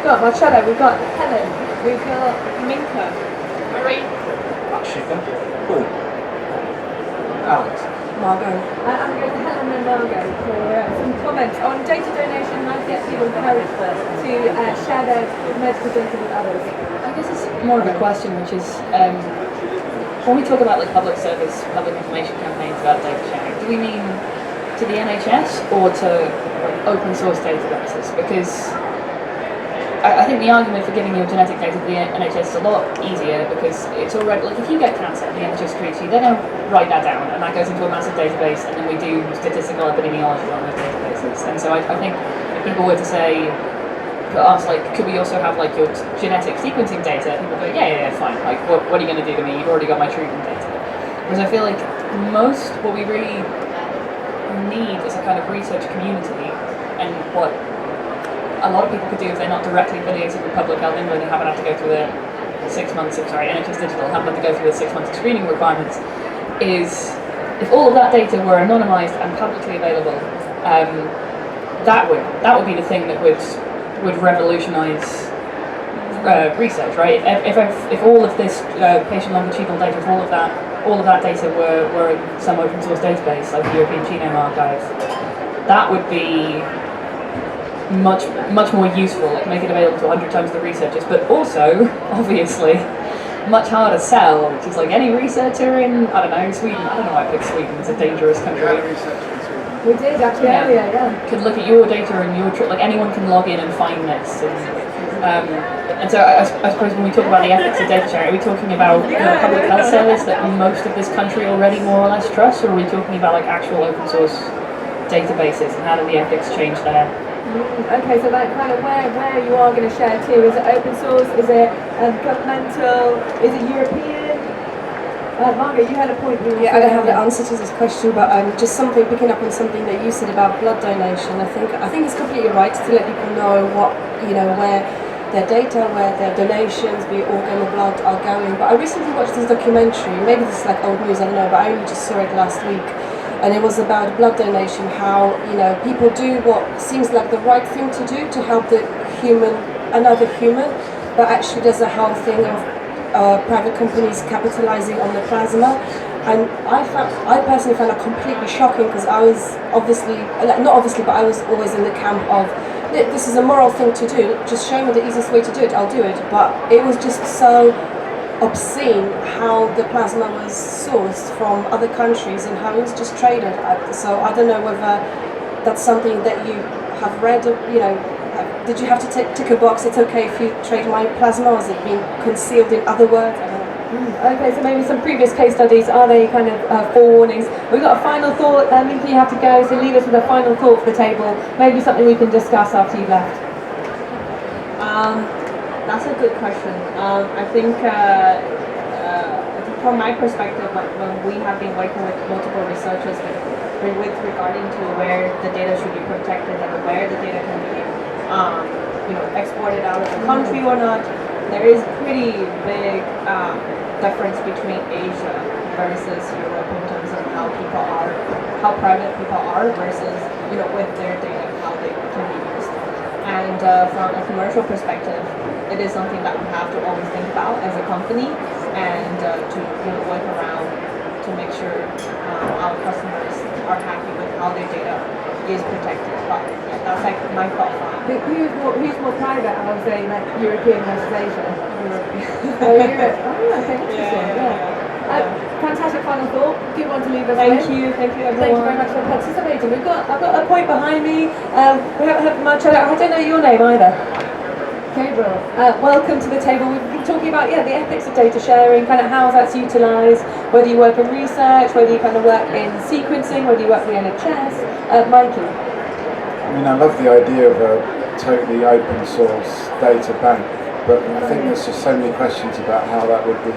A: got Marcello, we've got Helen, we've got Minka.
L: Marie.
D: sugar. Cool. Alex.
X: Margot. I'm going to Helen and Margot for some comments on data donation, how to get people encouraged to share their medical data with others.
I: I guess it's more of a question, which is when we talk about like public service, public information campaigns about data sharing, do we mean to the NHS or to open source databases? Because I think the argument for giving your genetic data to the NHS is a lot easier because it's already, like if you get cancer, the NHS treats you, they're going to write that down and that goes into a massive database and then we do statistical epidemiology on those databases. And so I think if people were to say, ask like, could we also have like your genetic sequencing data? People go, yeah, fine. Like, what are you going to do to me? You've already got my treatment data. Whereas I feel like what we really need is a kind of research community, and what a lot of people could do if they're not directly affiliated with Public Health England and haven't had to go through the NHS Digital haven't had to go through the 6 months of screening requirements, is if all of that data were anonymised and publicly available, that would be the thing that would revolutionise research, right? If all of this patient longitudinal data, if all of that data were in some open source database like the European Genome Archive, that would be much more useful, like make it available to 100 times the researchers, but also, obviously, much harder to sell, which is like any researcher in, I don't know, Sweden, I don't know why I picked Sweden, it's a dangerous country.
X: We did actually earlier, yeah.
I: Could look at your data and like anyone can log in and find this. And so I suppose when we talk about the ethics of data sharing, are we talking about a public health service that most of this country already more or less trusts, or are we talking about like actual open source databases and how do the ethics change there?
X: Okay, so that kind of where you are going to share to, is it open source, is it governmental, is it European? Margaret, you had a point.
N: Yeah, I don't have the answer to this question, but just something picking up on something that you said about blood donation. I think it's completely right to let people know where their data, where their donations, be it organ or blood, are going. But I recently watched this documentary. Maybe this is like old news, I don't know, but I only just saw it last week. And it was about blood donation, how people do what seems like the right thing to do to help another human, but actually there's a whole thing of private companies capitalizing on the plasma. And I personally found that completely shocking, because I was I was always in the camp of, this is a moral thing to do, just show me the easiest way to do it, I'll do it. But it was just so obscene how the plasma was sourced from other countries and how it was just traded. So I don't know whether that's something that you have read, did you have to tick a box, it's okay if you trade my plasma, or is it being concealed in other words? I don't know.
X: Okay, so maybe some previous case studies, are they kind of forewarnings? We've got a final thought, Minky, you have to go, so leave us with a final thought for the table, maybe something we can discuss after you've left. That's a good question. I think from my perspective, when we have been working with multiple researchers with regarding to where the data should be protected and where the data can be exported out of the country or not, there is pretty big difference between Asia versus Europe in terms of how private people are versus with their data, how they can be used. And from a commercial perspective, it is something that we have to always think about as a company, and to work around to make sure our customers are happy with how their data is protected. But yeah, that's like my thought. Who's more private? I would say like European versus Asia. Europe. Europe. Oh, okay, interesting. Yeah. Fantastic final thought. Good one to leave us with. Thank you everyone. Thank you very much for participating. I've got a point behind me. We haven't had much. I don't know your name either. Gabriel. Welcome to the table. We've been talking about the ethics of data sharing, kind of how that's utilised, whether you work in research, whether you kind of work in sequencing, whether you work for the NHS. Mikey.
U: I love the idea of a totally open source data bank, but I think there's just so many questions about how that would be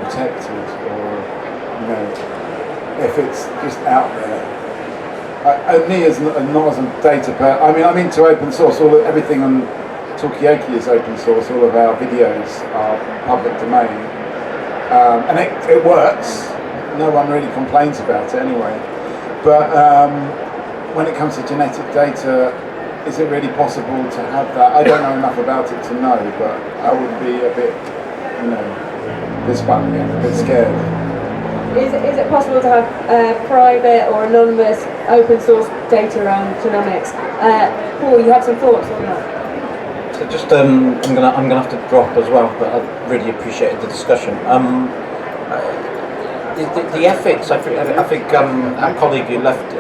U: protected, or if it's just out there. Me as not as a data person, I'm into open source. Everything on Talkaoke is open source. All of our videos are public domain, and it works. No one really complains about it anyway. But when it comes to genetic data, is it really possible to have that? I don't know enough about it to know, but I would be a bit, this button again, a bit scared.
N: Is it possible to have private or anonymous open source data around genomics? Paul, you have some thoughts on that?
K: So just I'm gonna have to drop as well, but I really appreciated the discussion. The ethics, I think our colleague who left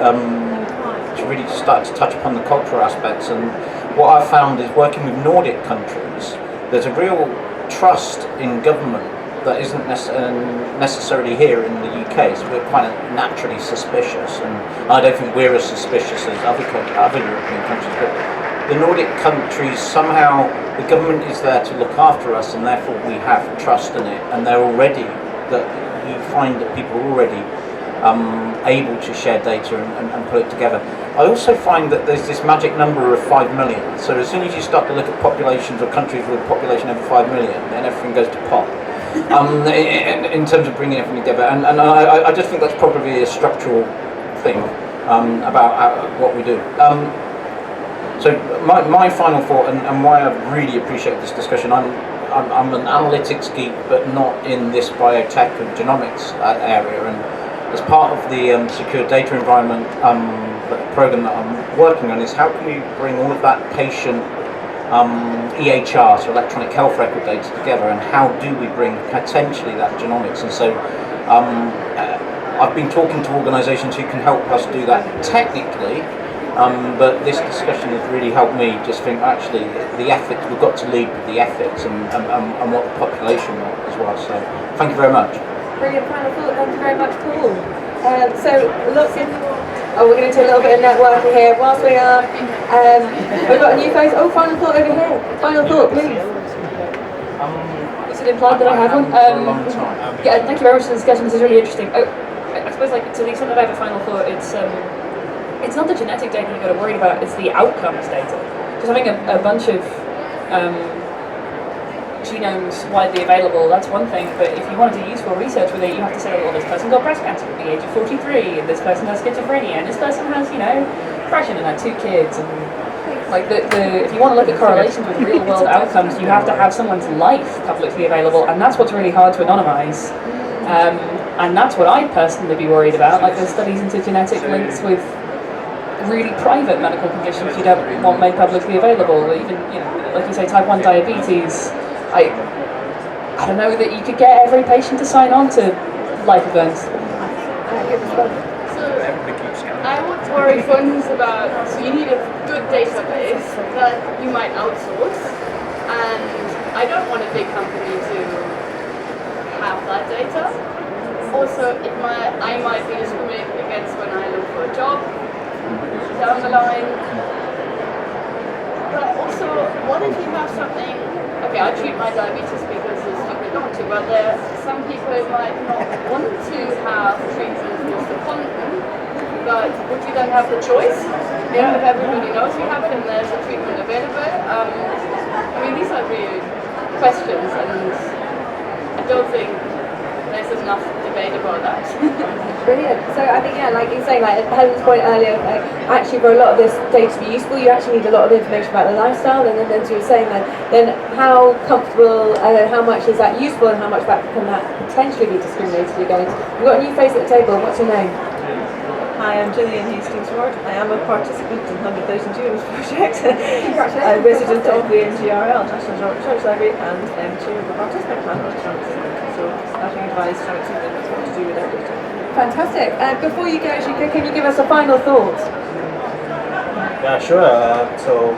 K: really started to touch upon the cultural aspects, and what I've found is working with Nordic countries, there's a real trust in government that isn't necessarily here in the UK, so we're quite naturally suspicious, and I don't think we're as suspicious as other European countries, but the Nordic countries, somehow the government is there to look after us, and therefore we have trust in it, and they're already, that you find that people are already able to share data and put it together. I also find that there's this magic number of 5 million, so as soon as you start to look at populations or countries with a population over 5 million, then everything goes to pot. In terms of bringing everything together, and I just think that's probably a structural thing about what we do. So my final thought, and why I really appreciate this discussion, I'm an analytics geek, but not in this biotech and genomics area, and as part of the secure data environment program that I'm working on is how can we bring all of that patient EHR, so electronic health record data together, and how do we bring potentially that genomics? And so I've been talking to organisations who can help us do that technically, but this discussion has really helped me just think actually the ethics, we've got to lead with the ethics and what the population want as well. So thank you very much.
N: Brilliant final thought, thank you very much, Paul. So lots of, we're going to do a little bit of networking here. Whilst we are, we've got a new face. Oh, final thought over here. Final thought, please.
I: Is it implied that I have one? Yeah, thank you very much for the discussion. This is really interesting. I suppose, like, to the extent that I have a final thought, it's not the genetic data you've got to worry about, it's the outcomes data. Just having a bunch of genomes widely available, that's one thing, but if you want to do useful research with it, you have to say, well, this person got breast cancer at the age of 43, and this person has schizophrenia, and this person has, depression and had 2 kids, and like if you want to look at correlations with real world outcomes, you have to have someone's life publicly available, and that's what's really hard to anonymize. And that's what I'd personally be worried about, like there's studies into genetic links with really private medical conditions you don't want made publicly available, even, like you say, type 1 diabetes. I don't know that you could get every patient to sign on to life events.
L: So I would worry, for instance, about, so you need a good database that you might outsource, and I don't want a big company to have that data. Also, I might be discriminated against when I look for a job down the line. But also, what if you have something? Okay, I treat my diabetes because it's stupid not to, but there are some people who might not want to have treatment just upon them, but would you then have the choice? Yeah, if everybody knows you have it and there's a treatment available. These are really questions, and I don't think there's enough debate about that.
N: Brilliant. So I think, like you're saying, like Helen's point earlier, actually for a lot of this data to be useful, you actually need a lot of information about the lifestyle, and then as you were saying, then how comfortable, how much is that useful, and how much can that potentially be discriminated against? We've got a new face at the table. What's your name?
J: Hi, I'm Gillian Hastings-Ward. I am a participant in 100,000 Genomes Project. I'm resident of the NGRL, National Research Library, and chair of the participant panel. So, having advised how to what to do with our data.
N: Fantastic. Before you go, can you give us a final thought?
F: Yeah, sure. So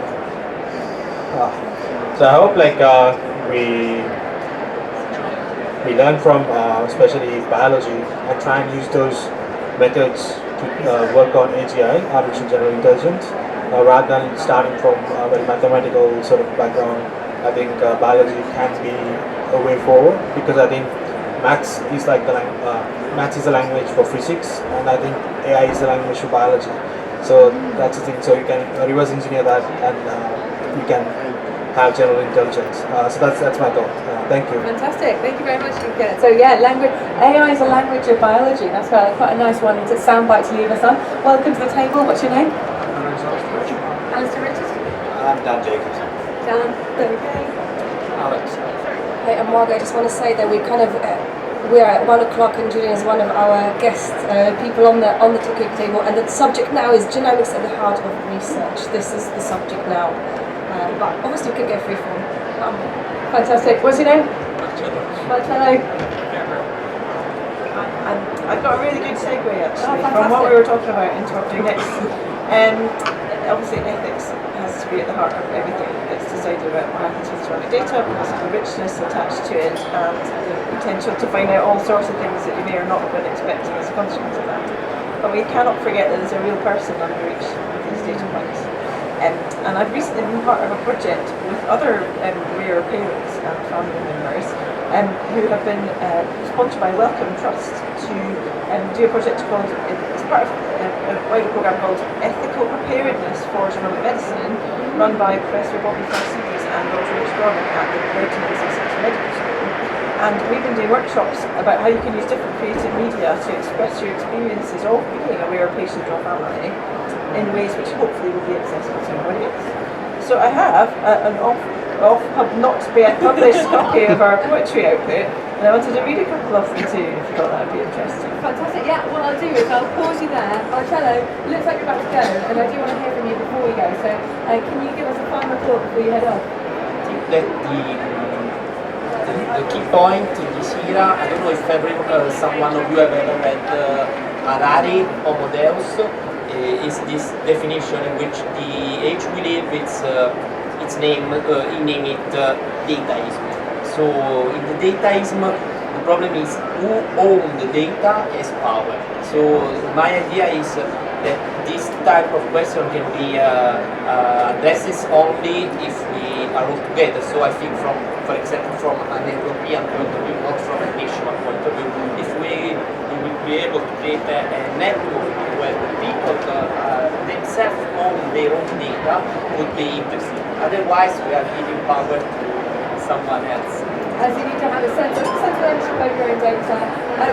F: I hope we learn from especially biology and try and use those methods to work on AGI, artificial general intelligence, rather than starting from a very mathematical sort of background. I think biology can be a way forward, because I think maths is like maths is a language for physics, and I think AI is a language for biology. So that's the thing. So you can reverse engineer that, and you can have general intelligence. So that's my thought. Thank you.
N: Fantastic. Thank you very much. So AI is a language of biology. That's quite a nice one. It's a soundbite to leave us on. Welcome to the table. What's your name? Alistair Richard.
O: I'm Dan Jacobson.
N: Dan, there we go.
O: Alex.
N: Hey, and Margot, I just want to say that we're at 1 o'clock, and Julian is one of our guest people on the Talkaoke table, and the subject now is genomics at the heart of research. This is the subject now, but obviously we could go free form.
J: Fantastic. What's your name? Marcello. I've got a really good segue actually from what we were talking about in Talkaoke. Obviously ethics has to be at the heart of everything that's decided about what happens with genomic data because of the richness attached to it and the potential to find out all sorts of things that you may or not have been expecting as a consequence of that. But we cannot forget that there's a real person under each of these data points. And I've recently been part of a project with other rare parents and family members who have been sponsored by Wellcome Trust to do a project called, it's part of a wider programme called Ethical Preparedness for Genomic Medicine, run by Professor Bobby Francis and Dr. Rich Gorman at the Brighton and Sussex Medical School. And we've been doing workshops about how you can use different creative media to express your experiences of being a rare patient or family in ways which hopefully will be accessible to everybody else. So I have an not yet published copy of our poetry output, and I wanted to read a couple of them too, if you thought that would be interesting.
X: Fantastic. Yeah, what I'll do is I'll pause you there. Marcello, it looks like you're about to go, and I do want to hear from you before we go. So can you give us a final thought before you head off?
G: I think that the key point in this era, I don't know if someone of you have ever read Harari, Homo Deus, is this definition in which the age we live, he named it dataism. So in the dataism, the problem is who owns the data has power. So my idea is that this type of question can be addressed only if we are all together. So I think for example, from an European point of view, not from a national point of view, if we will be able to create a network where people themselves own their own data would be interesting. Otherwise, we are giving power to someone else.
X: As you need to have a sense of ownership over your own data.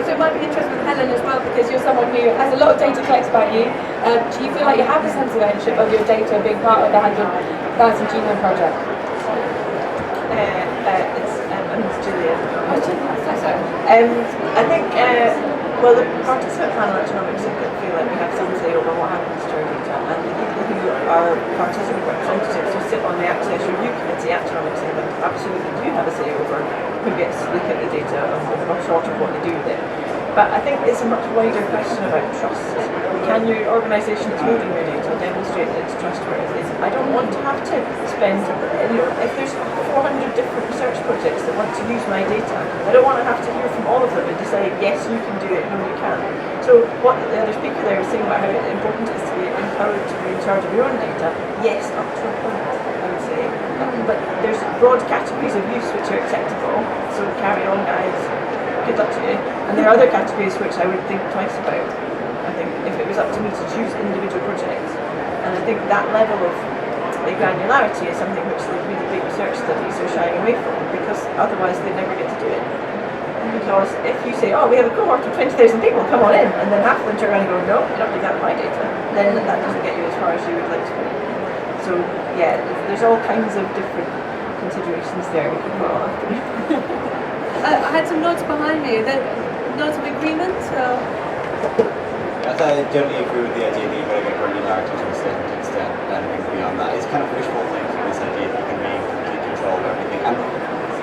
X: So it might be interesting with Helen as well, because you're someone who has a lot of data collected about you. Do you feel like you have a sense of ownership of your data being part of the 100,000 Genome Project?
J: My name's Julia. I think, well, the participant panel at Genomics feel like we have some say over what happens to our data, and the people who are participant representatives who sit on the Access Review Committee at Genomics absolutely do have a say over who gets to look at the data or sort of what they do with it. But I think it's a much wider question about trust. Can your organisation that's holding your data demonstrate that it's trustworthy? I don't want to have to spend, if there's 400 different research projects that want to use my data, I don't want to have to hear from all of them and decide, yes, you can do it, no, you can't. So what the other speaker there was saying about how important it is to be empowered to be in charge of your own data, yes, up to a point, I would say. But there's broad categories of use which are acceptable, so carry on, guys. Good luck to you. And there are other categories which I would think twice about. I think if it was up to me to choose individual projects. And I think that level of granularity is something which the really big research studies are shying away from, because otherwise they never get to do it. Because if you say, oh, we have a cohort of 20,000 people, come on in, and then half of them turn around and go, no, you're not doing that with my data, then that doesn't get you as far as you would like to go. So yeah, there's all kinds of different considerations there we can put on after me.
X: I had some notes behind me. Are there notes of agreement?
O: I generally agree with the idea that you've got to get granularity to a certain extent, and anything beyond that. It's kind of wishful thinking, this idea that you can be in complete control of everything. And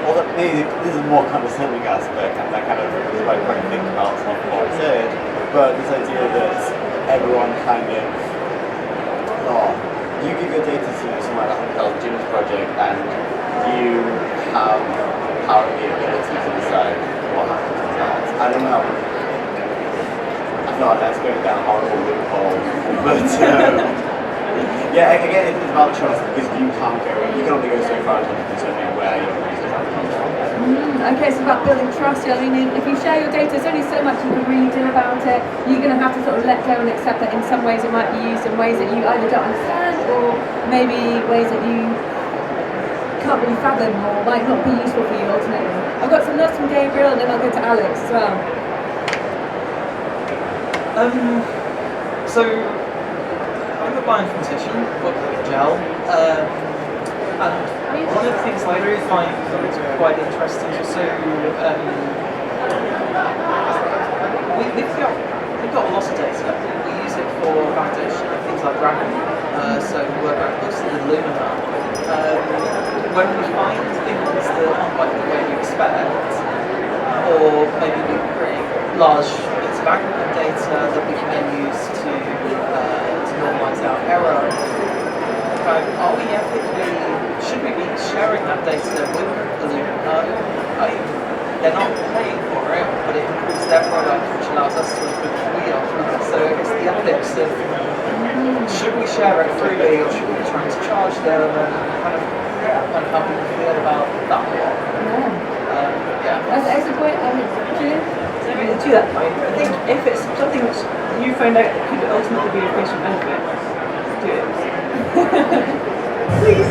O: although maybe this is a more condescending aspect, and that kind of is why I try to think about some of what I said, but this idea that everyone kind of, you give your data to someone like the 100,000 Genomes Project, and you have power and the ability to decide what happens to that. I don't know. I feel like that's going down a horrible loophole. But yeah, again, it's about trust, because you can only go so far in determining where your users are coming from.
X: Okay, so about building trust. I mean, if you share your data, there's only so much you can really do about it. You're going to have to sort of let go and accept that in some ways it might be used in ways that you either don't understand, or maybe ways that you can't really fathom or might not be useful for you ultimately. I've got some notes from Gabriel, and then I'll go to Alex as well.
P: So I'm a bioinformatician, work with gel. And one of the things I find quite interesting is also we've got lots of data. We use it for validation of things like Dragon. So we work very closely with Lumina. When we find things that aren't quite the way we expect, or maybe we bring large bits of aggregate data that we can then use to normalize our error, are we ethically, should we be sharing that data with Illumina? They're not paying for it, but it improves their product, which allows us to improve what we offer. So it's the ethics of, should we share it freely, or should we be trying to charge them, and kind of how people feel about that one.
J: As a point, to that point, I think if it's something which you find out that could ultimately be a patient benefit, do it. Please.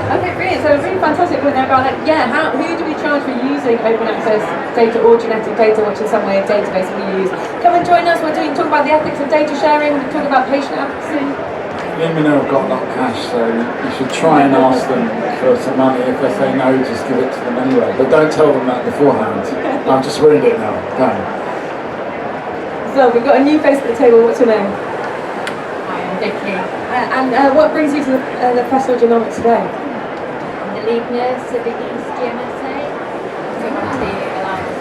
J: Okay, brilliant. So a really fantastic point there about who do we charge for using open access data or genetic data, which is some way of database we use. Come and join us. We're talking about the ethics of data sharing. We're talking about patient advocacy.
U: Lumina have got a lot of cash, so you should try and ask them for some money. If they say no, just give it to them anyway. But don't tell them that beforehand. I'll just read it now. Go.
J: So we've got a new face at the table. What's your name?
Q: Hi, I'm Vicky.
J: And what brings you to the Festival of Genomics today?
Q: I'm the lead nurse at the East GMSA. So I'm the Alliance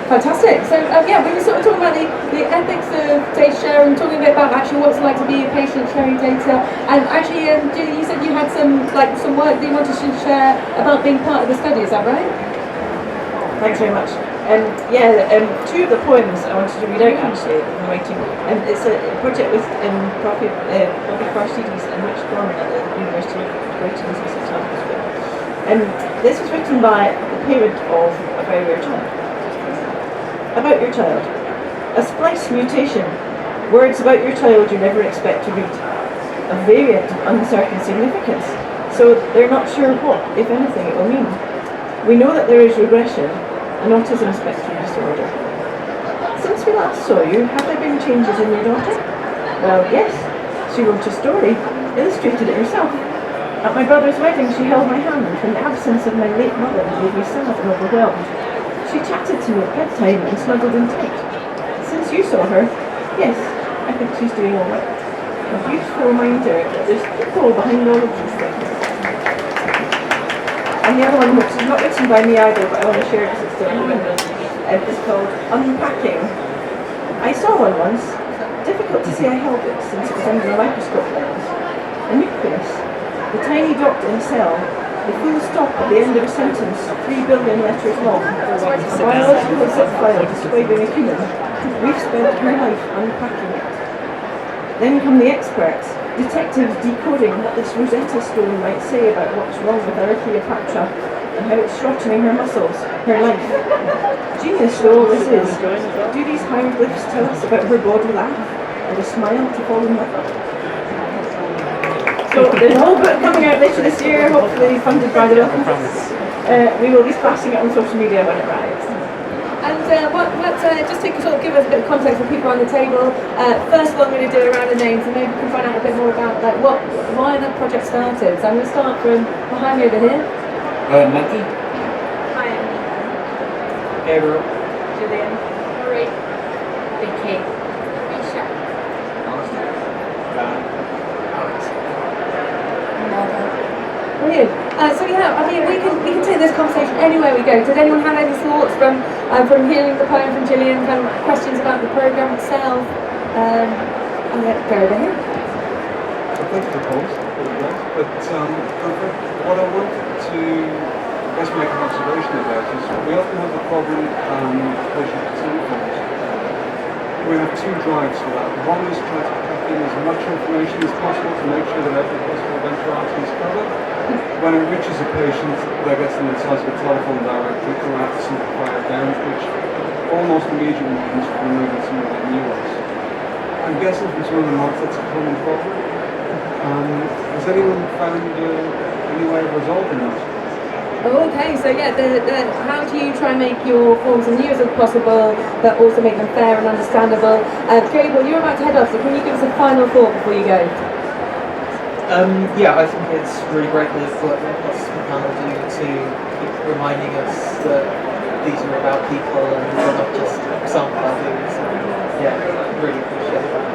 J: Fantastic. So we were sort of talking about the ethics of data sharing, talking a bit about actually what it's like to be a patient sharing data. And actually, Julie, you said you had some work that you wanted to share about being part of the study. Is that right?
R: Thanks very much. Two of the poems I wanted to read out actually in writing. It's a project with Bobby Farsidis and Rich Gorman at the University of Brighton in Sussex. And this was written by the parent of a very rare child. About your child. A splice mutation. Words about your child you never expect to read. A variant of uncertain significance. So they're not sure what, if anything, it will mean. We know that there is regression, an autism spectrum disorder. Since we last saw you, have there been changes in your daughter? Well, yes. She wrote a story, illustrated it herself. At my brother's wedding, she held my hand, and the absence of my late mother made me sad and overwhelmed. She chatted to me at bedtime and snuggled in tight. Since you saw her, yes, I think she's doing all right. A beautiful reminder that there's people behind all of these things. And the other one, which is not written by me either, but I want to share it because it's still moving, is called Unpacking. I saw one once. Difficult to see I held it since it was under a microscope lens. A nucleus, the tiny dot in a cell, the full stop at the end of a sentence, 3 billion letters long. A biological zip file describing a human. We've spent her life unpacking it. Then come the experts, detectives decoding what this Rosetta Stone might say about what's wrong with our Cleopatra and how it's shortening her muscles, her life. Genius though all this is, do these hieroglyphs tell us about her body laugh and a smile to fall in love with? So there's a whole book coming out later this year, hopefully funded by the Wellcome Trust. We will be splashing it on social media when it arrives.
J: And just to sort of give us a bit of context for people on the table, first of all I'm going to do a round of names and maybe we can find out a bit more about why the project started. So I'm going to start from behind me over here.
U: Maggie.
J: Hi, I'm
U: Gabriel.
J: Julian.
Q: Marie. Vicky. Misha.
J: Brilliant. We can take this conversation anywhere we go. Did anyone have any thoughts from hearing the poem from Gillian, kind of questions about the programme itself? I'll go over here.
S: Thank you for the polls, but what I wanted to make an observation about is we often have a problem patient consent forms. We have two drives for that. One is trying to pack in as much information as possible to make sure that every possible eventuality is covered. When it reaches a patient, that gets them the size of a telephone directory, we have to simplify it down, which almost immediately means removing some of the nuance. I'm guessing from some of the marks that's a common problem. Has anyone found any way of resolving that?
J: Oh, okay, so yeah, how do you try and make your forms as new as possible, but also make them fair and understandable? Gabriel, you're about to head off, so can you give us a final thought before you go?
P: Yeah, I think it's really great the work that the panel do to keep reminding us that these are about people and we're not just sample values. Yeah, really appreciate that.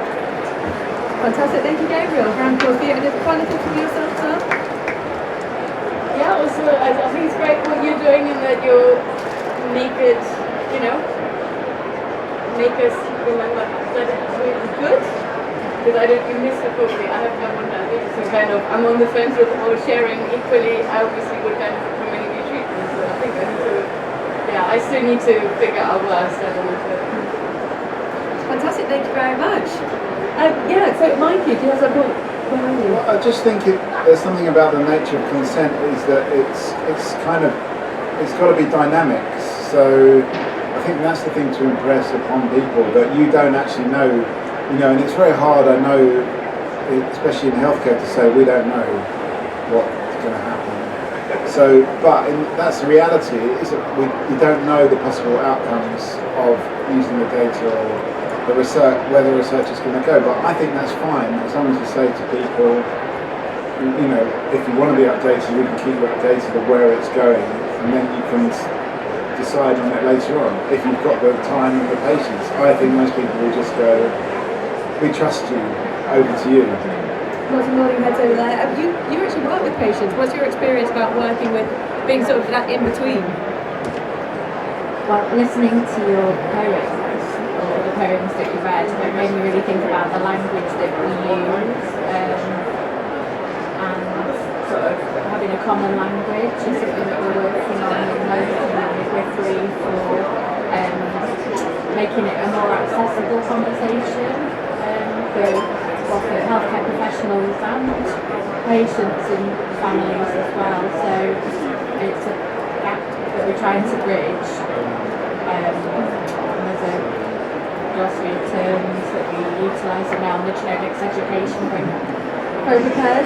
J: Fantastic, thank you, Gabriel. Round of applause for you. And there's final thought from yourself, sir?
L: Yeah, also I think it's great what you're doing and that you make it, make us remember that it's really good. Because I don't, you miss it totally. I have no one that is so kind of, I'm on the fence with the whole sharing equally. I obviously would benefit from many new treatments, but I think I need to, I still need to figure out where I stand on it.
J: Fantastic, thank you very much. So Mikey, do you have some point?
U: Well, I just think there's something about the nature of consent is that it's got to be dynamic. So I think that's the thing to impress upon people, that you don't actually know, and it's very hard, I know, especially in healthcare, to say we don't know what's going to happen. So, that's the reality, is that we don't know the possible outcomes of using the data or the research, where the research is going to go. But I think that's fine, as long as you say to people, if you want to be updated, we can keep you updated of where it's going, and then you can decide on it later on, if you've got the time and the patience. I think most people will just go, we trust you, over to you.
J: Lots of nodding heads over there. You actually work with patients. What's your experience about working with, being sort of that in between?
Q: Well, listening to your poems, or the poems that you read, it made me really think about the language that we use, and sort of having a common language is something that we're working on at the moment with Griffith for making it a more accessible conversation for both the healthcare professionals and patients and families as well. So it's a gap that we're trying to bridge. There's a glossary of terms that we utilise now in the genomics education program.
J: Very prepared.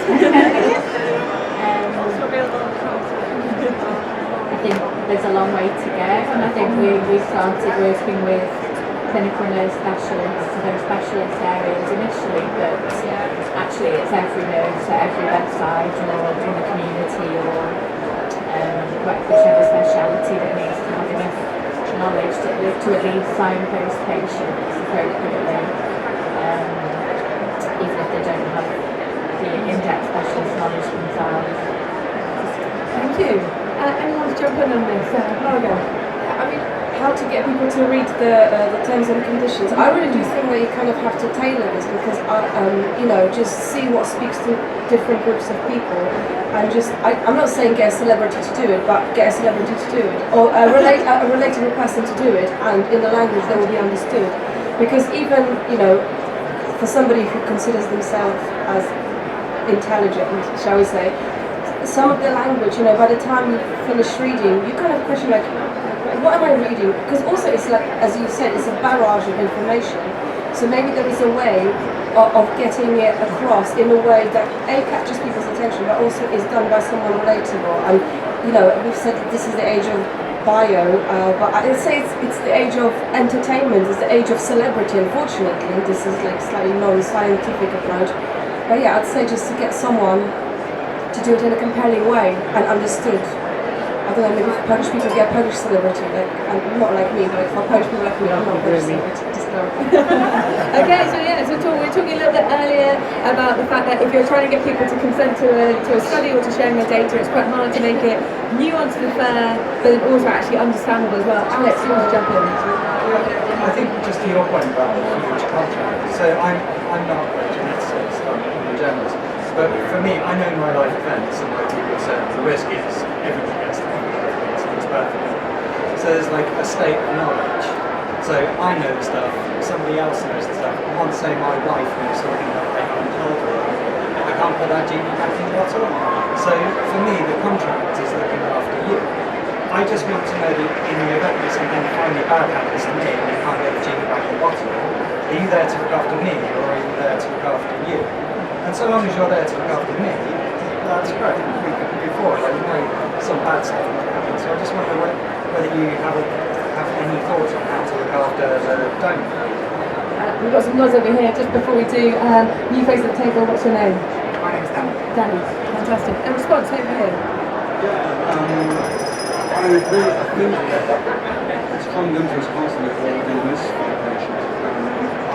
Q: I think there's a long way to go, and I think we started working with clinical nurse specialists in those specialist areas initially, but actually it's every nurse at every bedside or in the community or whichever speciality that needs to have enough knowledge to at least signpost patients appropriately, even if they don't have the in-depth specialist knowledge themselves.
J: Thank you. Anyone to jump in on this? Margo?
N: I mean, how to get people to read the terms and conditions. I really do think that you kind of have to tailor this, because just see what speaks to different groups of people, and I'm not saying get a celebrity to do it, but get a celebrity to do it, or a relatable person to do it, and in the language that will be understood. Because even for somebody who considers themselves as intelligent, shall we say, some of the language, by the time you finish reading, you kind of question what am I reading? Because also it's like, as you said, it's a barrage of information. So maybe there is a way of getting it across in a way that captures people's attention, but also is done by someone relatable. And we've said that this is the age of bio, but I'd say it's the age of entertainment, it's the age of celebrity. Unfortunately, this is like slightly non-scientific approach. But yeah, I'd say just to get someone to do it in a compelling way and understood. I don't know, maybe for Polish people get Polish celebrity, not like me, but for Polish people like me, I'm not Polish celebrity.
J: Okay, so we were talking a little bit earlier about the fact that if you're trying to get people to consent to a study or to sharing their data, it's quite hard to make it nuanced and fair, but then also actually understandable as well. Alex, you want to jump in?
M: I think just to your point about the huge contract, so I'm not a geneticist, I'm a journalist, but for me, I know my life events, and like people said, the risk is everything gets to it's perfect. So there's like a state of knowledge. So I know the stuff, somebody else knows the stuff. And once, say, my wife knows something that they haven't told her, I can't put that genie back in the bottle. So for me, the contract is looking after you. I just want to know that in the event that something finally bad happens to me and you can't get the genie back in the bottle, are you there to look after me, or are you there to look after you? And so long as you're there to look after me, that's great. We could move forward. Some bad stuff
X: We've got some nods over here just before we do. New face at the table, what's your name?
B: My name is Danny.
X: Danny, fantastic. And response over here.
S: I agree. I think it's common interest constantly in this patient.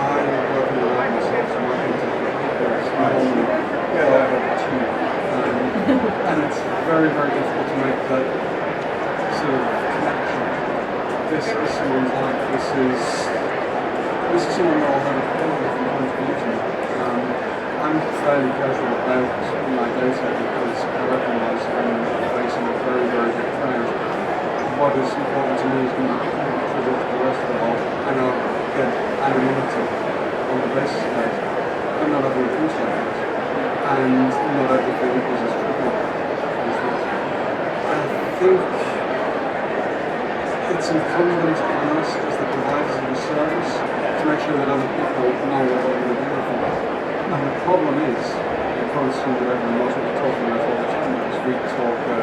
S: I work in the lab myself, so my interest is normally 5 over 2. And it's very, very difficult to make that sort of connection. This is someone's life. This is someone that I'll have a problem with contributing. I'm fairly casual about my data because I recognise I'm facing a very, very big crowd. What is important to me is going to contribute to the rest of the whole, and I'll get anonymity on the basis of that. I'm not having things like that, and not everything is as trivial as that. I think it's incumbent on us as the providers of the service to make sure that other people know what we're going to do with them. And the problem is, the constant that everyone knows what we're talking about all the time, because we talk a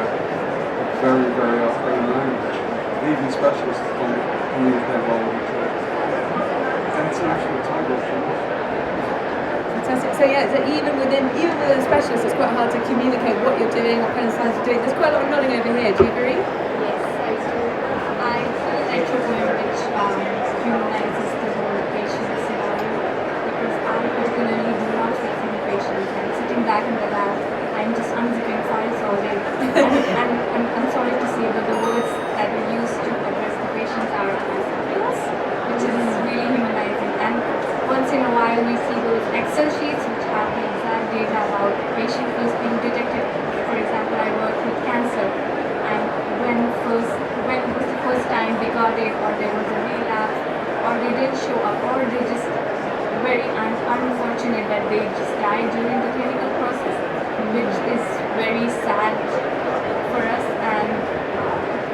S: very, very arcane language. Even specialists don't communicate well with each other. And it's an absolute tightrope for me.
X: Fantastic. So yeah, so even with a specialist, it's quite hard to communicate what you're doing, what kind of science you're doing. There's quite a lot of nodding over here. Do you agree?
Q: Yes, I do. I program which humanizes the whole patient scenario because I particularly do not face any patients. I'm sitting back in the lab. I'm just unzipping files all day. And I'm sorry to say, but the words that we use to address the patients are fabulous, which is really humanizing. And once in a while, we see those Excel sheets which have the exact data about patient first being detected. For example, I work with cancer, and when was the first time they got it, or there was a relapse, or they didn't show up, or they just very unfortunate that they just died during the clinical process, which is very sad for us. And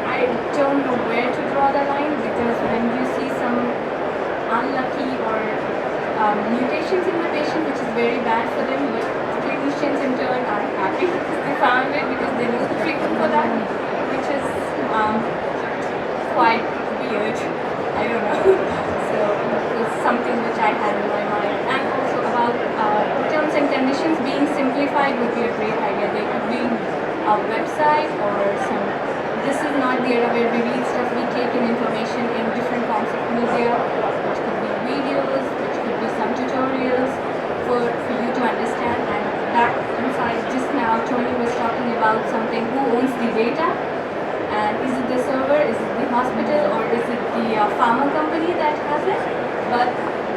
Q: I don't know where to draw the line, because when you see some unlucky or mutations in the patient, which is very bad for them, but clinicians in turn are happy because they found it, because they know the treatment for that, which is quite weird. I don't know. So it's something which I had in my mind. And also about terms and conditions being simplified would be a great idea. They could be a website or some. This is not the era where we read stuff. We take in information in different forms of media, which could be videos, which could be some tutorials for you to understand. And that inside just now, Tony was talking about something. Who owns the data? And is it the server, is it the hospital, or is it the pharma company that has it? But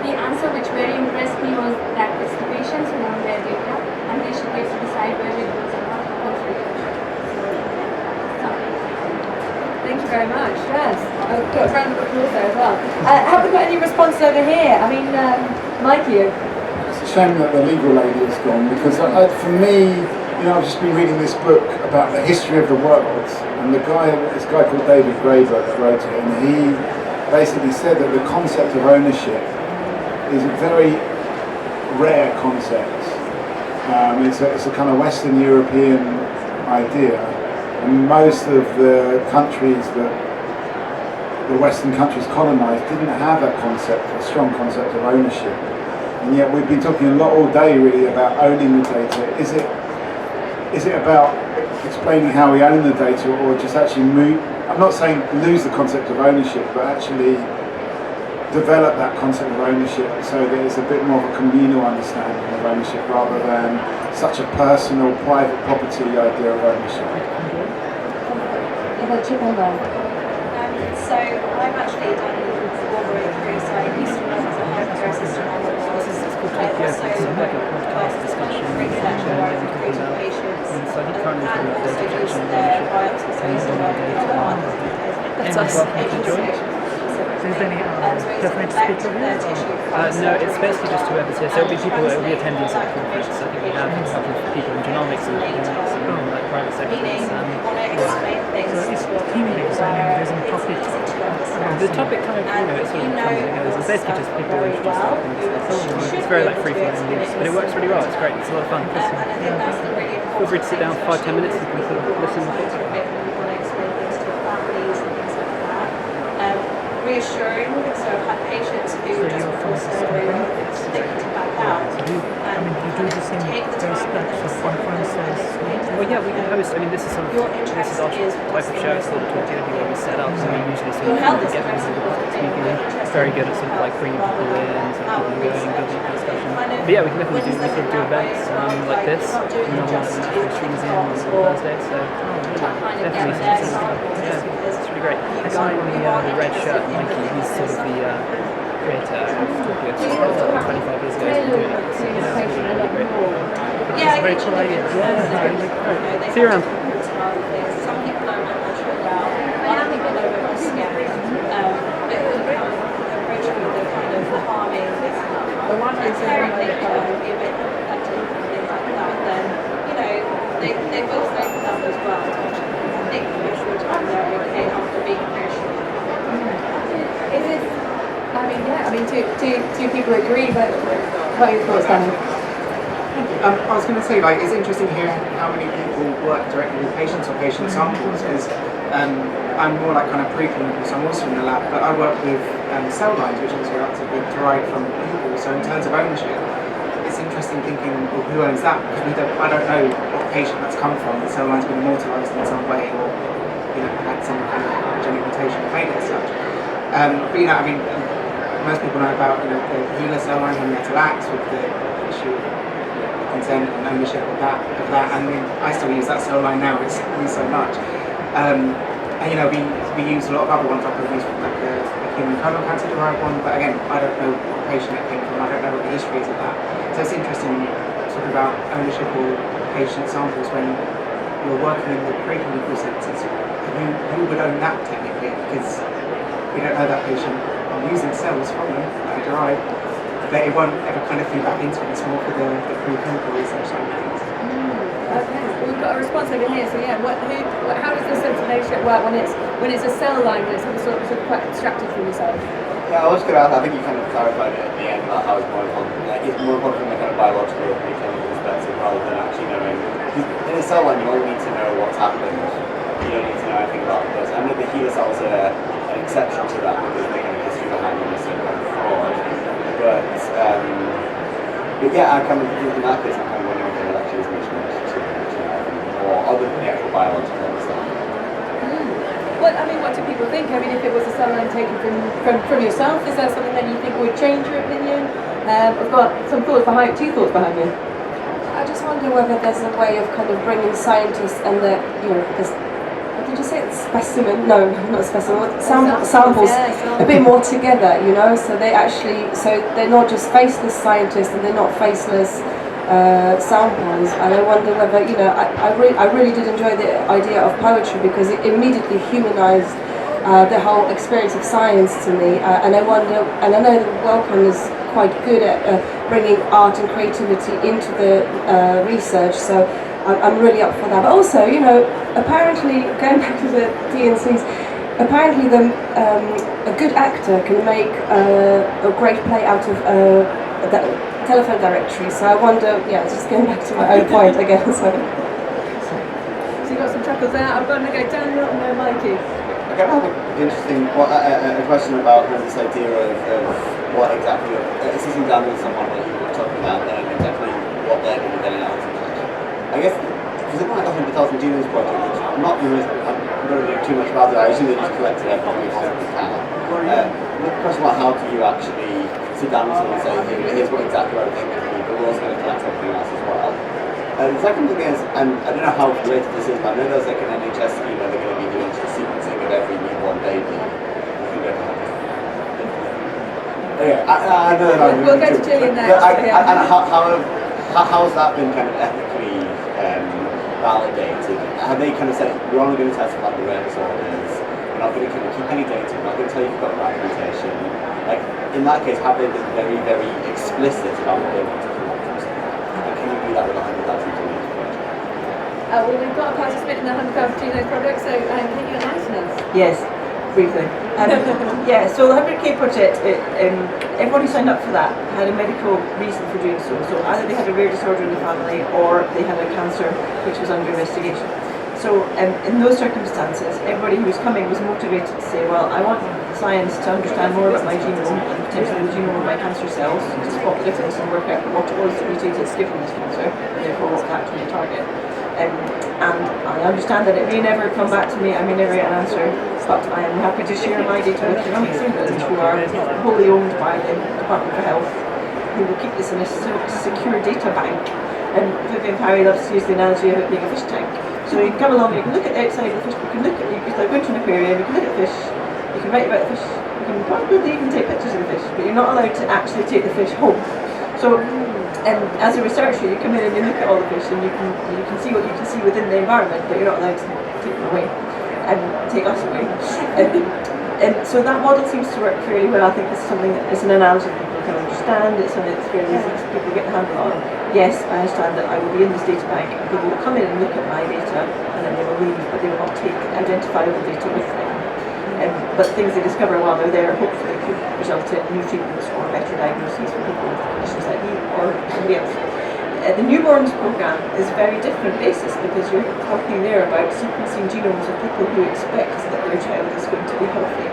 Q: the answer which very impressed me was that it's the patients who own their data, and they should get to decide where it goes and what happens with it.
X: Thank you very much. Yes, I've got a round of applause there as well. Have we got any responses over here? I mean, Mikey.
U: It's a shame that the legal lady is gone, because for me, I've just been reading this book about the history of the world, and this guy called David Graeber that wrote it, and he basically said that the concept of ownership is a very rare concept. It's a kind of Western European idea, and most of the countries that the Western countries colonized didn't have a strong concept of ownership. And yet we've been talking a lot all day really about owning the data. Is it about explaining how we own the data, or just actually I'm not saying lose the concept of ownership, but actually develop that concept of ownership so that it's a bit more of a communal understanding of ownership rather than such a personal, private property idea of ownership.
E: So I've actually done all the way through, so I used to work as a healthcare assistant on the wards. I also research and work with recruiting patients, and also use their biopsies, so I used to work with the one.
H: That's us. So is there any definite speaker here? No, it's basically just whoever's here. So it'll be attendees at the conference. I think we have a couple of people in genomics and like private sectors. So it's team-based, so there's a topic. The topic kind of, it sort of comes and goes. It's basically just people introduce themselves. It's very like free-flowing news, but it works really well. It's great. It's a lot of fun. Feel free to sit down for 5-10 minutes and you can sort of listen.
E: reassuring. So I've had patients who just also thinking to back out.
H: I mean, you do the same those types of conferences. Well, yeah, we can host. I mean, this is our type of show. It's sort of talking where we set up. So we usually sort of get people speaking. Very good at sort of like bringing people in, sort of keeping going, building up discussion. But yeah, we can definitely do events like this. Another one at the National History Museum on Thursday. So definitely something. Yeah, it's really great. The guy in the red shirt, Mikey, he's sort of the creator of Talkaoke. 25 years ago, he's been doing it. So yeah, it's really great.
E: Yeah,
H: He's very polite. Yeah, see you around.
E: Some people I'm not sure about. Other people are a bit more scared. But approaching with the kind of harming, apparently be a bit protective and things like that, then, you know, they both open up as well. I think most of the time they're okay after being reassured.
I: Is it, I mean, two people agree, but what are your thoughts, Danny?
B: I was going to say, like, it's interesting to hear how many people work directly with patients or patient samples, because I'm more like kind of preclinical, so I'm also in the lab, but I work with cell lines, which obviously are derived from people. So in terms of ownership, it's interesting thinking, well, who owns that? Because I don't know what patient that's come from. The cell line's been immortalised in some way, or had some kind of genetic mutation that made it as such. But I mean, most people know about the HeLa cell line having metal acts with the issue of consent and ownership of that. And I still use that cell line now. It's used so much. And we use a lot of other ones. Like we use like a human colon cancer derived one, but again, I don't know what patient it came from. I don't know what the history is of that. So it's interesting talking about ownership or patient samples when you're working in the preclinical senses. Who would own that technically? Because we don't know that patient. I'm using cells from them that are derived, but it won't ever kind of feed back into it. It's more for the preclinical research side of things.
A: Okay, we've got a response over here. So yeah, how does this relationship work when it's a cell line, but it's sort of quite abstracted from yourself?
O: Yeah, I was going to ask, I think you kind of clarified it at the end about how it's more important. It's more important from a kind of biological or preclinical perspective rather than actually knowing. In a cell line, you only need to know what's happened. You don't need to know anything about the person. I mean, the HeLa cells are an exception to that because they kind of history behind them is so kind of fraud. But yeah, I kind of in that case, I'm kind of wondering if there actually is much more other than the actual biological stuff.
A: What do people think? I mean, if it was a cell line taken from yourself, is that something that you think would change your opinion? I've got two thoughts behind you.
N: I just wonder whether there's a way of kind of bringing scientists and because did you say it's specimen? No, not specimen. Samples a bit more together, So they're not just faceless scientists and they're not faceless samples. And I wonder whether I really did enjoy the idea of poetry because it immediately humanized the whole experience of science to me. And I wonder, and I know that Wellcome is quite good at bringing art and creativity into the research. So I'm really up for that. But also, apparently, going back to the DNCs, apparently a good actor can make a great play out of a telephone directory. So I wonder, just going back to my own point again. So
A: you got some chuckles there. I'm going to go Daniel and then Mikey.
O: Okay, I think interesting. A question about this idea of what exactly, sitting down with someone like you were talking about, then exactly what they're going to be getting out of it. I guess, for something like the 100,000 Genomes project, which I'm not really know too much about it, I assume that you've collected everything you possibly can. The question about how do you actually sit down with someone and say, here's what exactly what I think of you, but we're also going to collect everything else as well. The second thing is, and I don't know how related this is, but I know there's like an NHS scheme where they're going to be doing sequencing of every newborn baby.
A: We'll go to Julian next.
O: How has that been kind of ethically validated? Have they kind of said, we're only going to test for like the rare disorders, we're not going to kind of keep any data, we're not going to tell you if you've got the right mutation? Like, in that case, have they been very, very explicit about what they want to collect from something? And can you do that with 100,000 Genomes project?
A: Well, we've got a participant in the 100,000 Genomes project, so can you enlighten us?
R: Yes, briefly. So the 100K project, everybody who signed up for that had a medical reason for doing so. So either they had a rare disorder in the family or they had a cancer which was under investigation. So in those circumstances, everybody who was coming was motivated to say, well, I want science to understand more about my genome and potentially the genome of my cancer cells to spot the difference and work out what it was that mutated to give them this cancer, and therefore what to actually target. And I understand that it may never come back to me, I may never get an answer, but I am happy to share my data with Genomics and Biodata, who are wholly owned by the Department for Health, who will keep this in a secure data bank. And Vivian Parry loves to use the analogy of it being a fish tank. So you can come along, you can look at the outside of the fish, you can look at, it's like going to an aquarium, you can look at the fish, you can write about the fish, you can probably even take pictures of the fish, but you're not allowed to actually take the fish home. So, as a researcher, you come in and you look at all the fish and you can see what you can see within the environment, but you're not allowed to take them away and take us away. And so that model seems to work fairly well. I think this is something that is an analogy that people can understand. It's something that's fairly easy for people to get a handle on. Yes, I understand that I will be in this data bank and people will come in and look at my data and then they will leave, but they will not take identifiable data with them. But things they discover while they're there hopefully could result in new treatments or better diagnoses for people with conditions like me or somebody else. The newborns program is a very different basis because you're talking there about sequencing genomes of people who expect that their child is going to be healthy.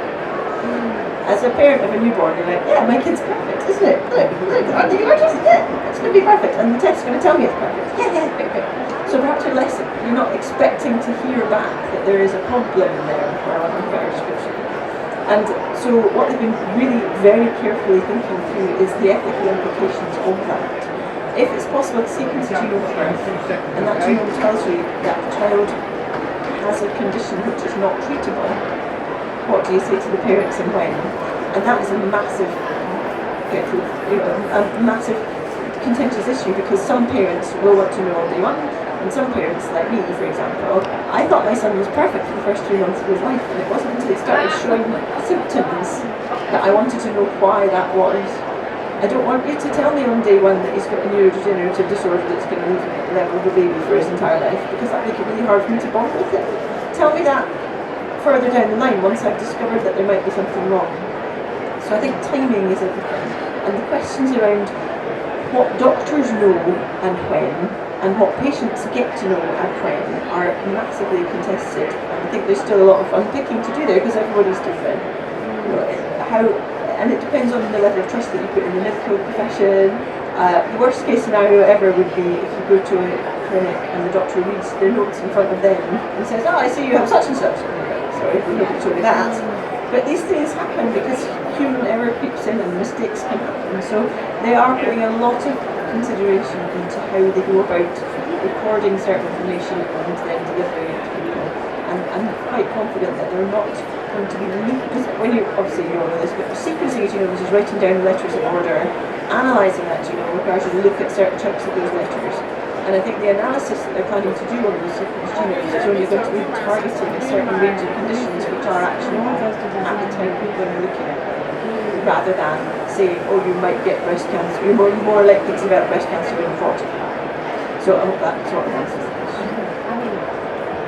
R: As a parent of a newborn, you're like, yeah, my kid's perfect, isn't it? Look, aren't they gorgeous? Yeah, it's going to be perfect. And the test's going to tell me it's perfect. Yeah, great. So perhaps you're not expecting to hear back that there is a problem there, for a better description. And so what they've been really very carefully thinking through is the ethical implications of that. If it's possible to sequence a genome at birth, and that genome tells you that the child has a condition which is not treatable, what do you say to the parents and when? And that is a massive contentious issue because some parents will want to know on day one, and some parents, like me for example, I thought my son was perfect for the first 3 months of his life, and it wasn't until he started showing symptoms that I wanted to know why that was. I don't want you to tell me on day one that he's got a neurodegenerative disorder that's going to leave him at the level of a baby for his entire life, because that makes it really hard for me to bond with him. Tell me that further down the line once I've discovered that there might be something wrong. So I think timing is everything. And the questions around what doctors know and when, and what patients get to know and when, are massively contested. And I think there's still a lot of unpicking to do there because everybody's different. And it depends on the level of trust that you put in the medical profession. The worst case scenario ever would be if you go to a clinic and the doctor reads their notes in front of them and says, oh, I see you have such and such. Sorry, nobody told me that. But these things happen because human error creeps in and mistakes can happen. So they are putting a lot of consideration into how they go about recording certain information and then delivering it to people. And I'm quite confident that they're not going to be because when you obviously you all know this, but sequencing a genome is writing down the letters in order, analysing that genome requires you to look at certain chunks of those letters. And I think the analysis that they're planning to do on those sequenced genomes is only going to be targeting a certain range of conditions which are actionable at the time when they're looking at it, rather than saying, oh, you might get breast cancer, you're more likely to develop breast cancer in 40. So I hope that sort of answers the question.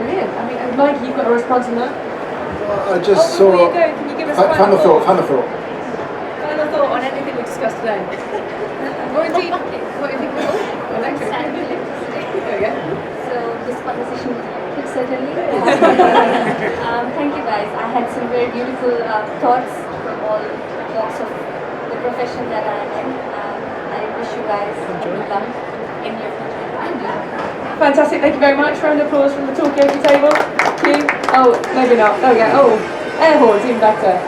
A: Brilliant. Mike, you've got a response on that?
U: I just saw.
A: Before you go, can you give us a
U: final thought.
A: Final thought on anything we discussed today. What do you think?
C: So this conversation certainly. Thank you guys. I had some very beautiful thoughts from all walks of the profession that I am in. I wish you guys good luck in your future.
A: Fantastic, thank you very much. Round of applause from the Talkaoke table. Thank you. Oh, maybe not. There we go. Oh, air horns, even better.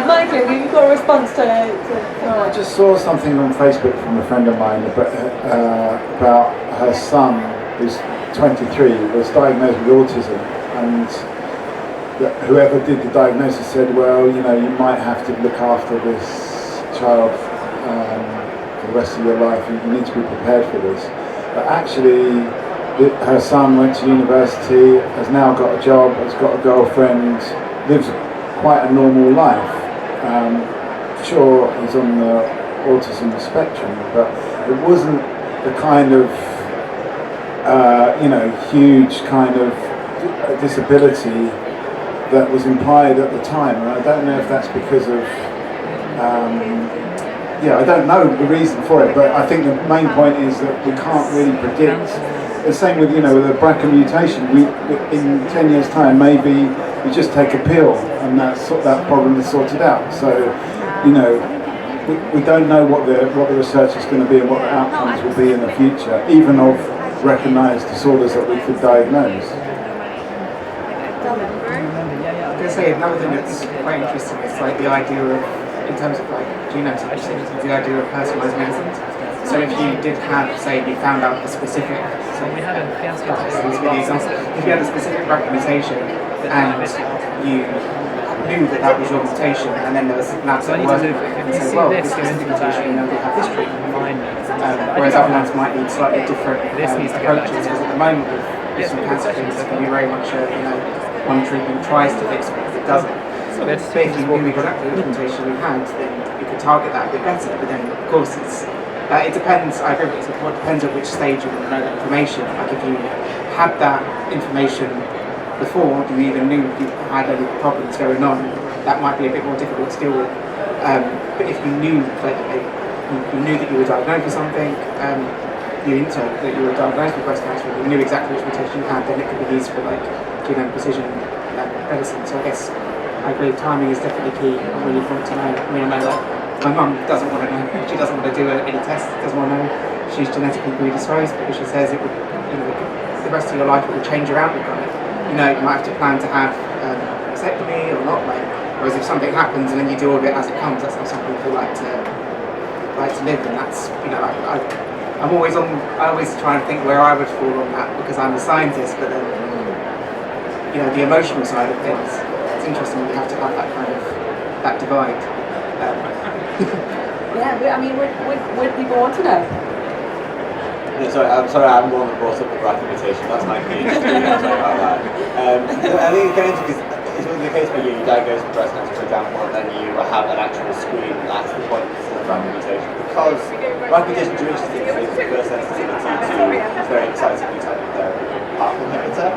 A: Michael, you've got a response to
U: I just saw something on Facebook from a friend of mine about her son, who's 23, was diagnosed with autism, and whoever did the diagnosis said, well, you might have to look after this child for the rest of your life, and you need to be prepared for this. But actually, her son went to university, has now got a job, has got a girlfriend, lives quite a normal life. Sure, he's on the autism spectrum, but it wasn't the kind of, huge kind of disability that was implied at the time. And I don't know if that's because of, I don't know the reason for it, but I think the main point is that we can't really predict. The same with, with a BRCA mutation. In 10 years' time, maybe you just take a pill and that problem is sorted out. So, you know, we don't know what the research is going to be and what the outcomes will be in the future, even of recognised disorders that we could diagnose.
B: I was going to say another thing that's quite interesting is like the idea of, in terms of like genome sequencing, the idea of personalised medicine. So if you did have, say, you found out a specific, so we had a fiasco. If you had a specific representation and you knew that that was your mutation, and then there was labs that worked and say, well, this specific mutation, you know, they have this treatment. Whereas other ones might need slightly different approaches, because at the moment with some cancer treatments, it can be very much you know, one treatment tries to fix it, it doesn't. But if you knew exactly which mutation you had, then you could target that a bit better. But then, of course, it depends. I agree with you. It depends at which stage you want to know that information. Like if you had that information before you even knew you had any problems going on, that might be a bit more difficult to deal with. But if you knew that you knew that you were diagnosed with something, you interned that you were diagnosed with breast cancer, and you knew exactly which mutation you had, then it could be used for like genome precision medicine. So I guess I agree. Timing is definitely key when you want to know. I mean, I know like my mum doesn't want to know. She doesn't want to do any tests. Doesn't want to know she's genetically predisposed because she says it would, you know, the rest of your life it will change your outlook on it. You know, you might have to plan to have a vasectomy or not. Like, whereas if something happens and then you deal with it as it comes, that's how some people like to live. And that's, you know, I always try and think where I would fall on that because I'm a scientist, but then, you know, the emotional side of things. It's interesting that you have to have that kind of that divide.
J: Yeah, I mean, would people want to know?
O: Yeah, sorry, I'm sorry, I'm the one that brought up the BRCA mutation. That's my PhD. I'm sorry about that. I think it's going to it's the case where you diagnose with breast cancer, for example, and then you have an actual screen. That's the point of the BRCA mutation, because BRCA mutation is interesting. It's the first sensitivity to very excitingly type of therapy, PARP inhibitor.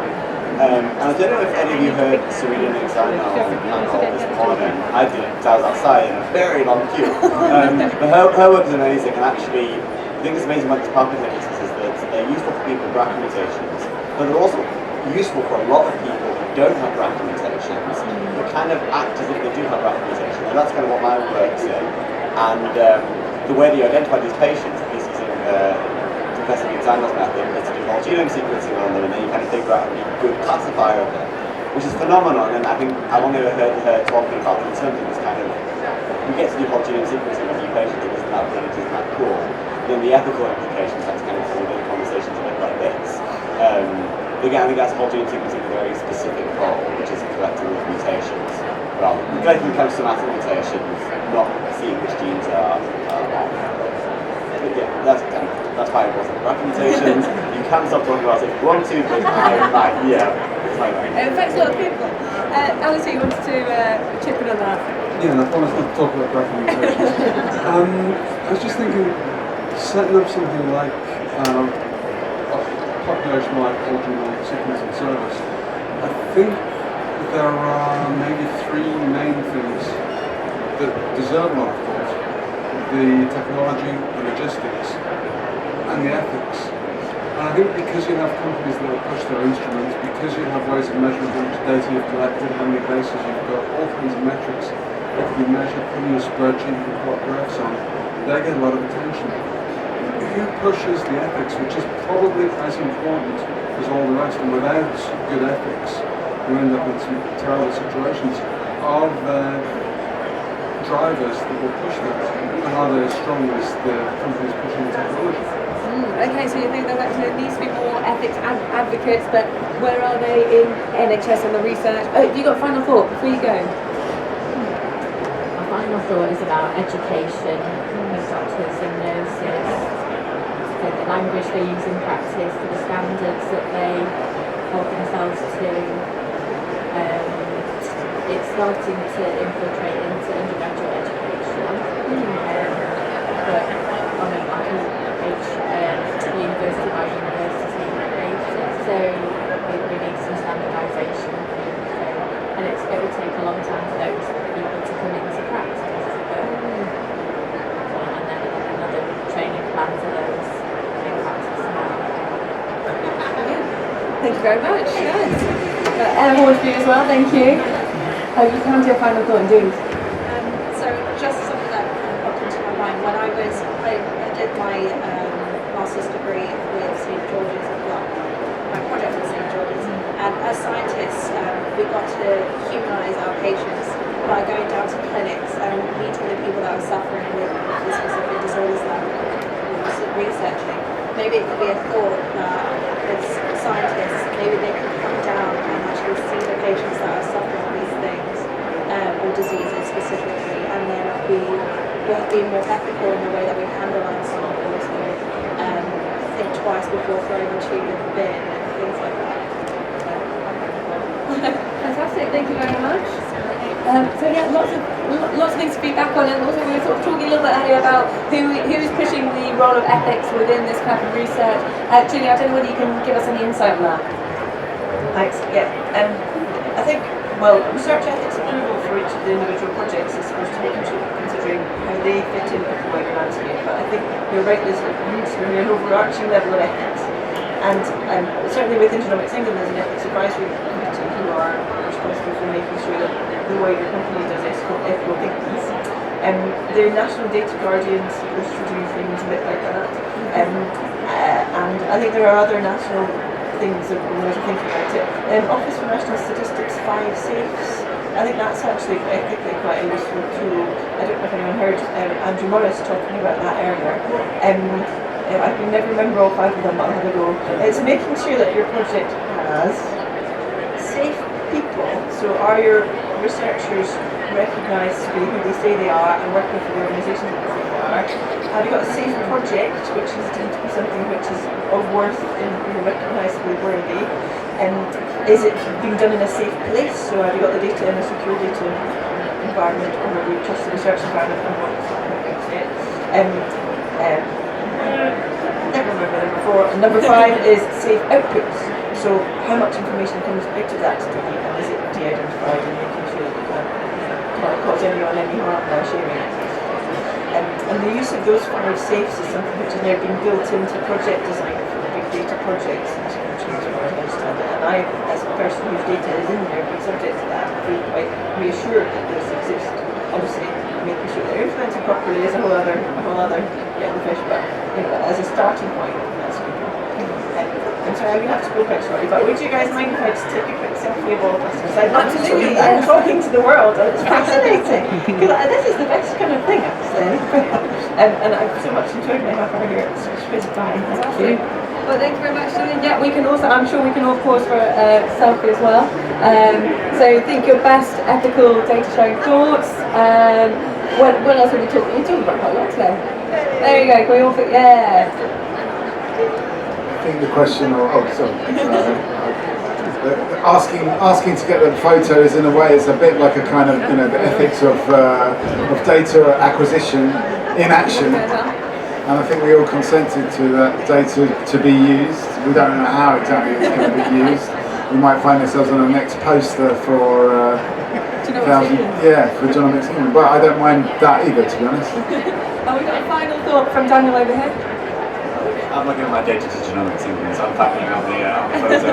O: And I don't know if any of you heard Serena Nixon's panel this morning. I did, because I was outside in a very long queue. But her work is amazing, and actually, I think it's amazing about these PARP inhibitors is that they're useful for people with BRCA mutations, but they're also useful for a lot of people who don't have BRCA mutations, but kind of act as if they do have BRCA mutations, and that's kind of what my work's in. And the way that you identify these patients is using Professor Nixon's method is to do whole genome sequencing on them, and then you kind of figure out a good classifier of them, which is phenomenal. And I think I've only ever heard her talking about it in terms of this kind of, we get to do whole genome sequencing with new patients, and isn't that brilliant, isn't that cool? Then the ethical implications have to kind of fall within conversations a bit like this. Again, I think that's whole genome sequencing a very specific goal, which is collecting those mutations. Well, collecting kind of somatic mutations, not seeing which genes are on. But yeah, that's why it wasn't BRCA mutations. You can stop talking about it if you want to, but
J: It affects a lot of people. Alice, you wanted to chip in on that?
S: Yeah, and I promised not to talk about BRCA mutations. I was just thinking, setting up something like a population-wide whole genome sequencing service, I think there are maybe three main things that deserve a lot of thought: the technology, the logistics, and the ethics. And I think because you have companies that will push their instruments, because you have ways of measuring how much data you've collected, how many bases you've got, all kinds of metrics that can be measured, put in a spreadsheet, you can plot graphs on, they get a lot of attention. Who pushes the ethics, which is probably as important as all the rest, and without good ethics, you end up in some terrible situations, are the drivers that will push that, and are they as strong as the companies pushing the technology?
J: Okay, so you think there actually needs to be more ethics advocates, but where are they in NHS and the research? Oh, have you got a final thought before you go?
Q: My final thought is about education of doctors and nurses, so the language they use in practice, to the standards that they hold themselves to. It's starting to infiltrate into undergraduate education, but on a university by university basis, so we need some standardisation. And it will take a long time for those people to come into practice, and then another training plan for those in practice now.
J: Thank you very much. Yes.
A: air horn for you as well, thank you. You can do a final thought indeed.
J: So just something that popped into my mind when I did my master's degree with St George's, my project with St George's, and as scientists we got to humanise our patients by going down to clinics and meeting the people that are suffering with the specific disorders that we're researching. Maybe it could be a thought that as scientists, maybe they could come down and actually see the patients that are suffering these things or diseases specifically, and then be more ethical in the way that we handle our samples, or think twice before throwing the tube in the bin and things like that.
A: Fantastic, thank you very much. So yeah, lots of things to feedback on, and also we were sort of talking a little bit earlier about who is pushing the role of ethics within this type of research. Julie, I don't know whether you can give us any insight on that.
R: Thanks. Yeah. I think, well, research ethics approval for each of the individual projects is supposed to be considering how they fit in with the wider landscape. But I think you're right, there needs to be an overarching level of ethics. And certainly within Genomics England, there's an ethics advisory committee who are responsible for making sure that the wider company does ethical things. The national data guardians are supposed to do things a bit like that. And I think there are other national things that we were thinking about it. Office for National Statistics 5 safes. I think that's actually ethically quite a useful tool. I don't know if anyone heard Andrew Morris talking about that earlier. I can never remember all 5 of them, but I'll have a go. It's making sure that your project has safe people. So are your researchers recognised to be who they say they are and working for the organisation that they say they are? Have you got a safe project which is deemed to be something which is of worth and recognisably worthy? Is it being done in a safe place? So have you got the data in a secure data environment, or do you trust the research environment and what's it? Never remember number 4. And number 5 is safe outputs. So how much information comes out of that study, and is it de-identified, and making sure that that cannot cause anyone any harm by sharing it. And the use of those 5 safes is something which has now been built into project design for big data projects in this country, as far as I understand it. And I, as a person whose data is in there, being subject to that, feel quite reassured that this exists. Obviously, making sure they're implemented properly is a whole other kettle of fish, but as a starting point, that's good. I'm sorry, I'm going to have to go quite shortly, but would you guys mind if I just take a quick selfie of all of us?
A: Absolutely,
R: I'm talking to the world, and it's fascinating. This is the best kind of thing, actually. And I've so much enjoyed my half hour here. It's been fine. Thank you.
A: Well, thank you very much, Julie. Yeah, we can also, I'm sure we can all pause for a selfie as well. So think your best ethical data sharing thoughts. What else are we talking? We're talking about quite a lot today. There you go. Can we all fit? Yeah.
U: I think the question, asking to get the photo is in a way, it's a bit like a kind of, the ethics of data acquisition in action. And I think we all consented to that data to be used. We don't know how exactly it's going to be used. We might find ourselves on the next poster for for Genomics England. But I don't mind that either, to be honest.
A: And we've got a final thought from Daniel over here.
O: I'm looking at my data to Genomics England, so I'm typing on the photo.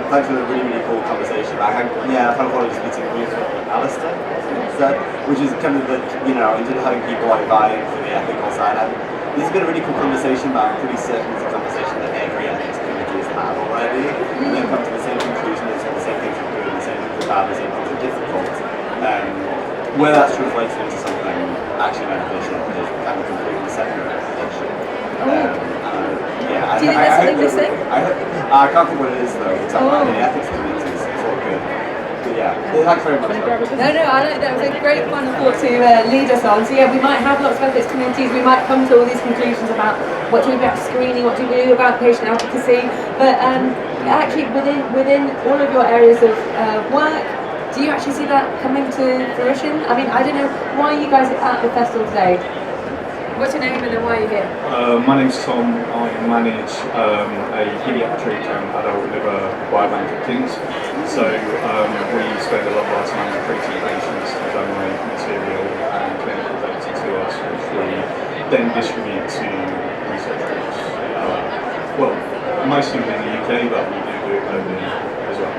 O: Thanks for the really, really cool conversation. I had a lot of meeting with Alistair, which is kind of instead of having people like vying for the ethical side, this has been a really cool conversation, but I'm pretty certain it's a conversation that every ethics committee has had already, and they've come to the same conclusion that the same things are good, the same things are bad, the same things are difficult. Where that's translated into something actually beneficial is kind of completely separate issue.
A: Do you think there's something missing?
O: I can't think what it is though. It's the ethics committee is all good. But thanks very much.
A: No, I like that. Was a great final thought to lead us on. So we might have lots of ethics communities. We might come to all these conclusions about what do we do about screening, what do we do about patient advocacy. But actually, within all of your areas of work, do you actually see that coming to fruition? I mean, I don't know why you guys are at the festival today. What's your name and then why are you here?
D: My name's Tom. I manage a paediatric and adult liver biobank at King's. So we spend a lot of our time recruiting patients to donate material and clinical data to us, which we then distribute to research groups. Mostly within the UK, but we do it globally as well.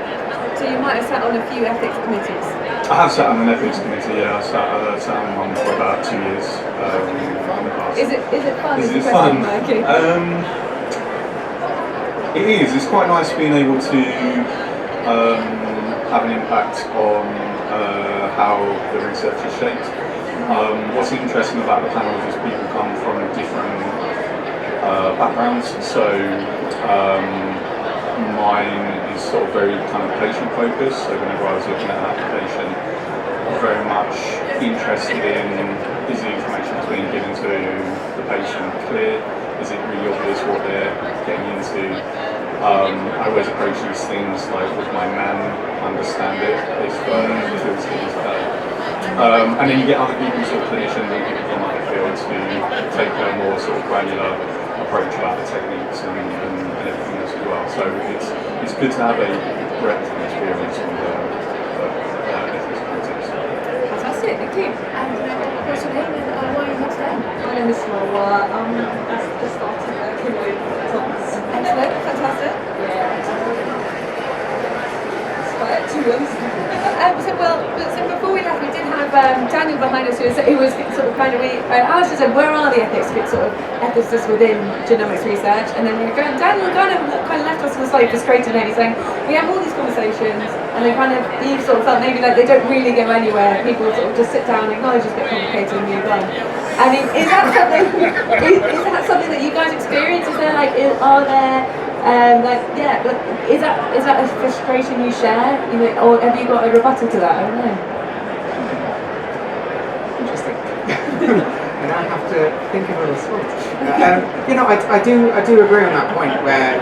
A: So you might have sat on a few ethics committees.
D: I have sat on an ethics committee, yeah. I sat on one for about 2 years in the past.
A: Is it fun?
D: Is
A: the
D: it fun?
A: question
D: It is. It's quite nice being able to have an impact on how the research is shaped. What's interesting about the panels is people come from different backgrounds. So mine is sort of very kind of patient focused. So whenever I was looking at an application, I was very much interested in, is the information that's being given to the patient clear? Is it really obvious what they're getting into? I always approach these things like, would my man understand it if it was his and then you get other people, sort of clinicians and people from other fields who take a more sort of granular approach about the techniques and everything else as well. So it's good to have a breadth of experience on the ethics politics.
A: Fantastic, thank you. And what's your name and why are you here today?
J: My name is Marwa. I just started working with Thomas.
A: Excellent, fantastic. So before we left, we did have Daniel behind us, who was sort of kind of, Alice said, where are the ethics ethicists within genomics research? And then Daniel kind of left us on a slightly frustrated note. He's saying, we have all these conversations, and they you sort of felt maybe like they don't really go anywhere. People sort of just sit down, acknowledge it's a bit complicated, and move on. I mean, is that something that you guys experience? Is there are there is that a frustration you share? Or have you got a rebuttal to that? I don't know.
B: Interesting. And I have to think of a response. I do agree on that point where,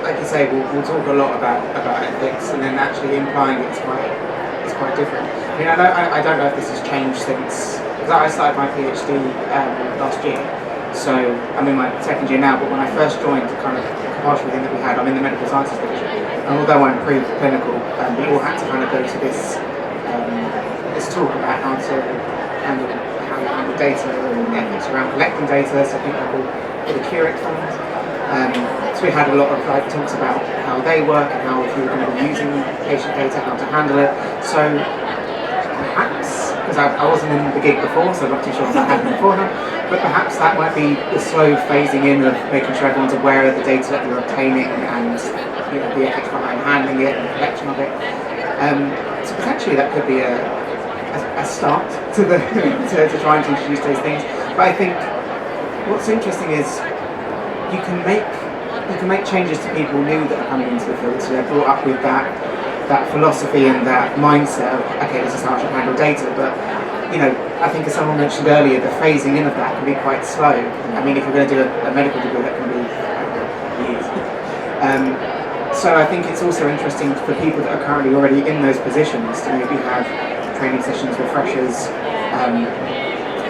B: like you say, we'll talk a lot about ethics, and then actually implying it's quite different. I mean, I don't know if this has changed since, because I started my PhD last year. So I'm in my second year now, but when I first joined, kind of partial thing that we had, I'm in the medical sciences division, and although I'm pre-clinical, we all had to kind of go to this talk about how you handle data and ethics around collecting data. So I think they're called the Curate Fund. So we had a lot of talks about how they work and how if you're going to be using patient data, how to handle it. So perhaps, because I wasn't in the gig before, so I'm not too sure if that happened beforehand, but perhaps that might be the slow phasing in of making sure everyone's aware of the data that you're obtaining and the ethics behind handling it and the collection of it. So potentially that could be a start to trying to introduce those things. But I think what's interesting is you can make changes to people new that are coming into the field, so they're brought up with that philosophy and that mindset of, okay, this is how I should handle data, but I think as someone mentioned earlier, the phasing in of that can be quite slow. I mean, if you're going to do a medical degree, that can be years. So I think it's also interesting for people that are currently already in those positions to maybe have training sessions with freshers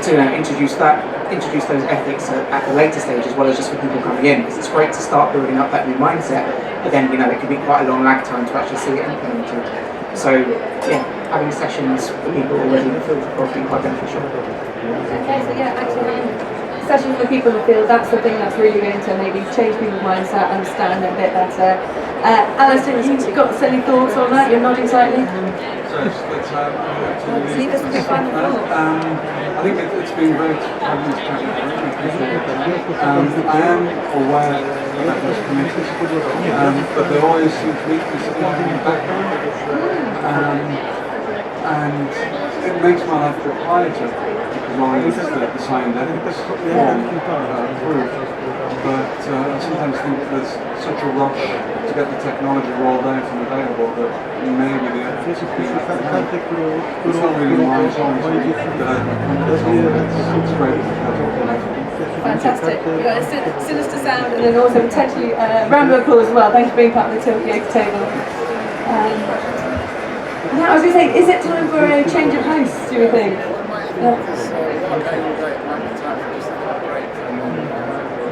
B: to introduce those ethics at the later stage, as well as just for people coming in, because it's great to start building up that new mindset, but then it can be quite a long lag time to actually see it implemented. So yeah, having sessions for people already in the field would probably be quite beneficial.
A: Okay, so yeah, actually having sessions with people in the field, that's the thing that's really going to maybe change people's mindset, understand it a bit better. Alice, you've got any thoughts on that? You're nodding slightly. Leave us with your final thought.
S: I think it's been very fabulous chatting. I am aware that there's committees, but they always seem to be sitting in the background. And it makes my life a bit quieter because I use the signed ethics approved. But I sometimes think there's such a rush to get the technology rolled out and available that maybe the ethics would be it's not really my song, but it's great.
A: Fantastic. We've got a sinister sound and then also potentially a round of applause as well. Thanks for being part of the Talkaoke table. Now, I was going to say, is it time for a change of hosts, do you think?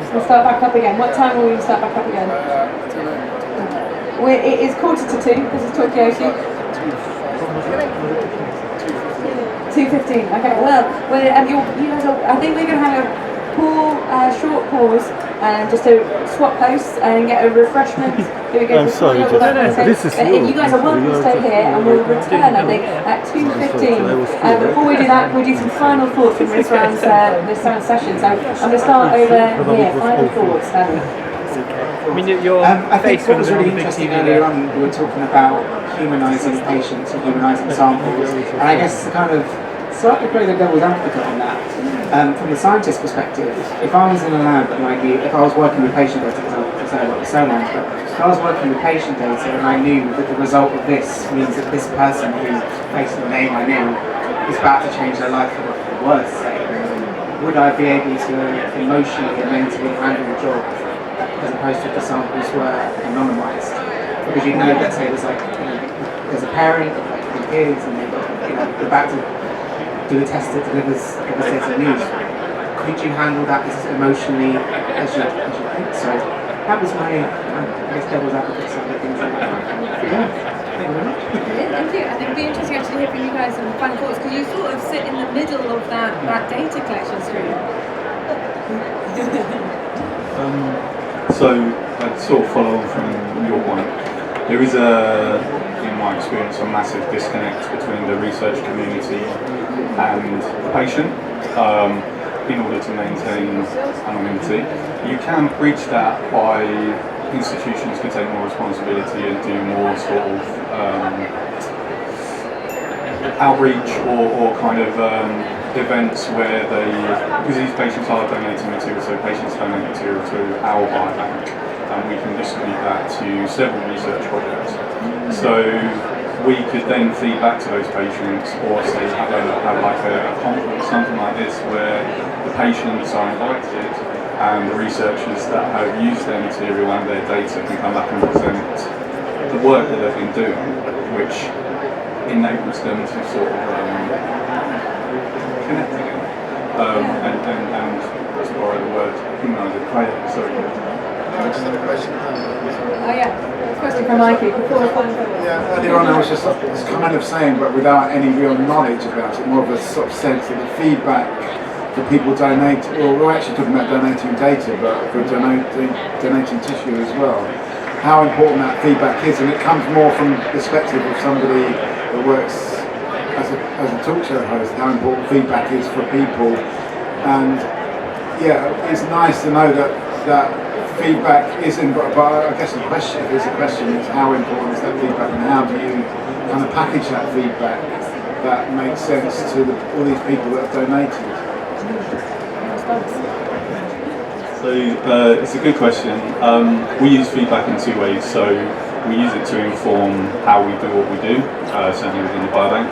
A: We'll start back up again. What time will we start back up again? It is 1:45. This is Talkaoke. 2:15. Okay. Well, you guys I think we're going to have a short pause
N: just to swap posts and get a refreshment. Here we go.
K: I'm sorry, this is
N: you guys are welcome to stay here, and we'll return, I think, at 2:15. Before we do that, we'll do some final thoughts from this round's session. So I'm going to start over here. Final thoughts, Danny.
H: I mean, your
B: I think
H: face
B: what was really
H: on the big
B: interesting
H: TV
B: earlier
H: there.
B: on, we were talking about humanising patients and humanising samples, and I guess the kind of slightly play the devil's advocate on that. From the scientist's perspective, if I was in a lab and I knew, if I was working with patient data, because I say about the sonar, but if I was working with patient data and I knew that the result of this means that this person who faced the name I knew is about to change their life for the worse, say, would I be able to emotionally and mentally handle the job as opposed to if the samples were anonymised? Because you know, let's say there's like, there's a parent of like 3 kids and they're about to do a test that delivers devastating news. Could you handle that as emotionally as you think? So that was my, I guess, devil's advocate side of things. Yeah. Thank you very much.
A: Thank you. And it'd be interesting actually to hear from you guys on the final thoughts, because you sort of sit in the middle of that data collection stream.
D: So I'd sort of follow on from your point. There is in my experience, a massive disconnect between the research community and the patient. In order to maintain anonymity, you can bridge that by institutions can take more responsibility and do more sort of outreach or kind of events where they, because these patients are donating material, so patients donate material to our biobank, and we can distribute that to several research projects. So we could then feed back to those patients, or say have like a conference, something like this, where the patients are invited and the researchers that have used their material and their data can come back and present the work that they've been doing, which enables them to sort of connect again. And to borrow the word, humanise it. Sorry.
N: Oh yeah, question from Mikey.
U: Yeah, earlier on I was just kind of saying, but without any real knowledge about it, more of a sort of sense that the feedback for people donate, well, we're actually talking about donating data, but for donating tissue as well. How important that feedback is, and it comes more from the perspective of somebody that works as a talk show host, how important feedback is for people. And yeah, it's nice to know that feedback isn't, but I guess the question, if there's a question, is how important is that feedback, and how do you kind of package that feedback that makes sense to all these people that have donated?
D: So it's a good question. We use feedback in 2 ways. So we use it to inform how we do what we do, certainly within the biobank.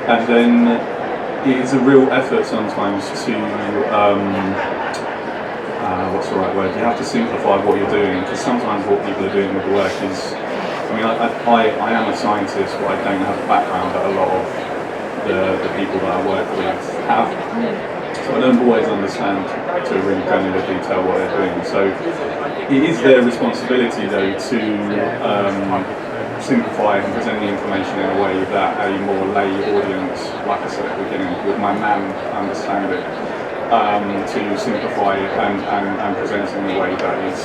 D: And then it's a real effort sometimes to, what's the right word? You have to simplify what you're doing, because sometimes what people are doing with the work is, I mean, I am a scientist, but I don't have the background that a lot of the people that I work with have. So I don't always understand to a really granular detail what they're doing. So it is their responsibility though to simplify and present the information in a way that a more lay audience, like I said at the beginning, would my man understand it, to simplify it and present it in a way that is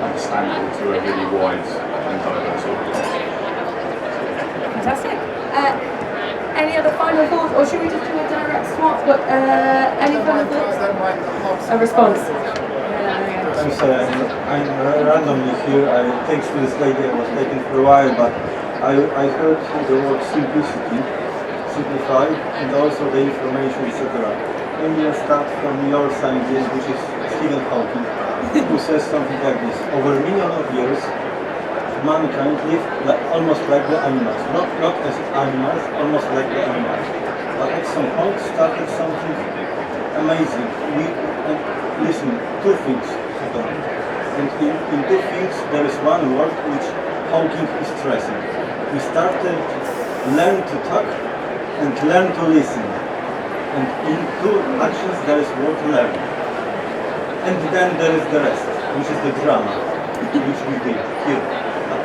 D: understandable to a really wide and diverse audience.
A: Fantastic. Any other final thoughts, or should we just do a direct swap? But any final thoughts? A response.
K: I'm sorry, I'm randomly here. Thanks to this lady, I was taken for a while, but I heard the word simplicity, simplify, and also the information, etc. Maybe I'll start from your scientist, which is Stephen Hawking, who says something like this: over a million of years, mankind lived almost like the animals, not as animals, almost like the animals. But at some point started something amazing. Listen, 2 things happened. And in 2 things there is one word which Hawking is stressing. We started learn to talk and learn to listen. And in 2 actions there is word learn. And then there is the rest, which is the drama, which we did here.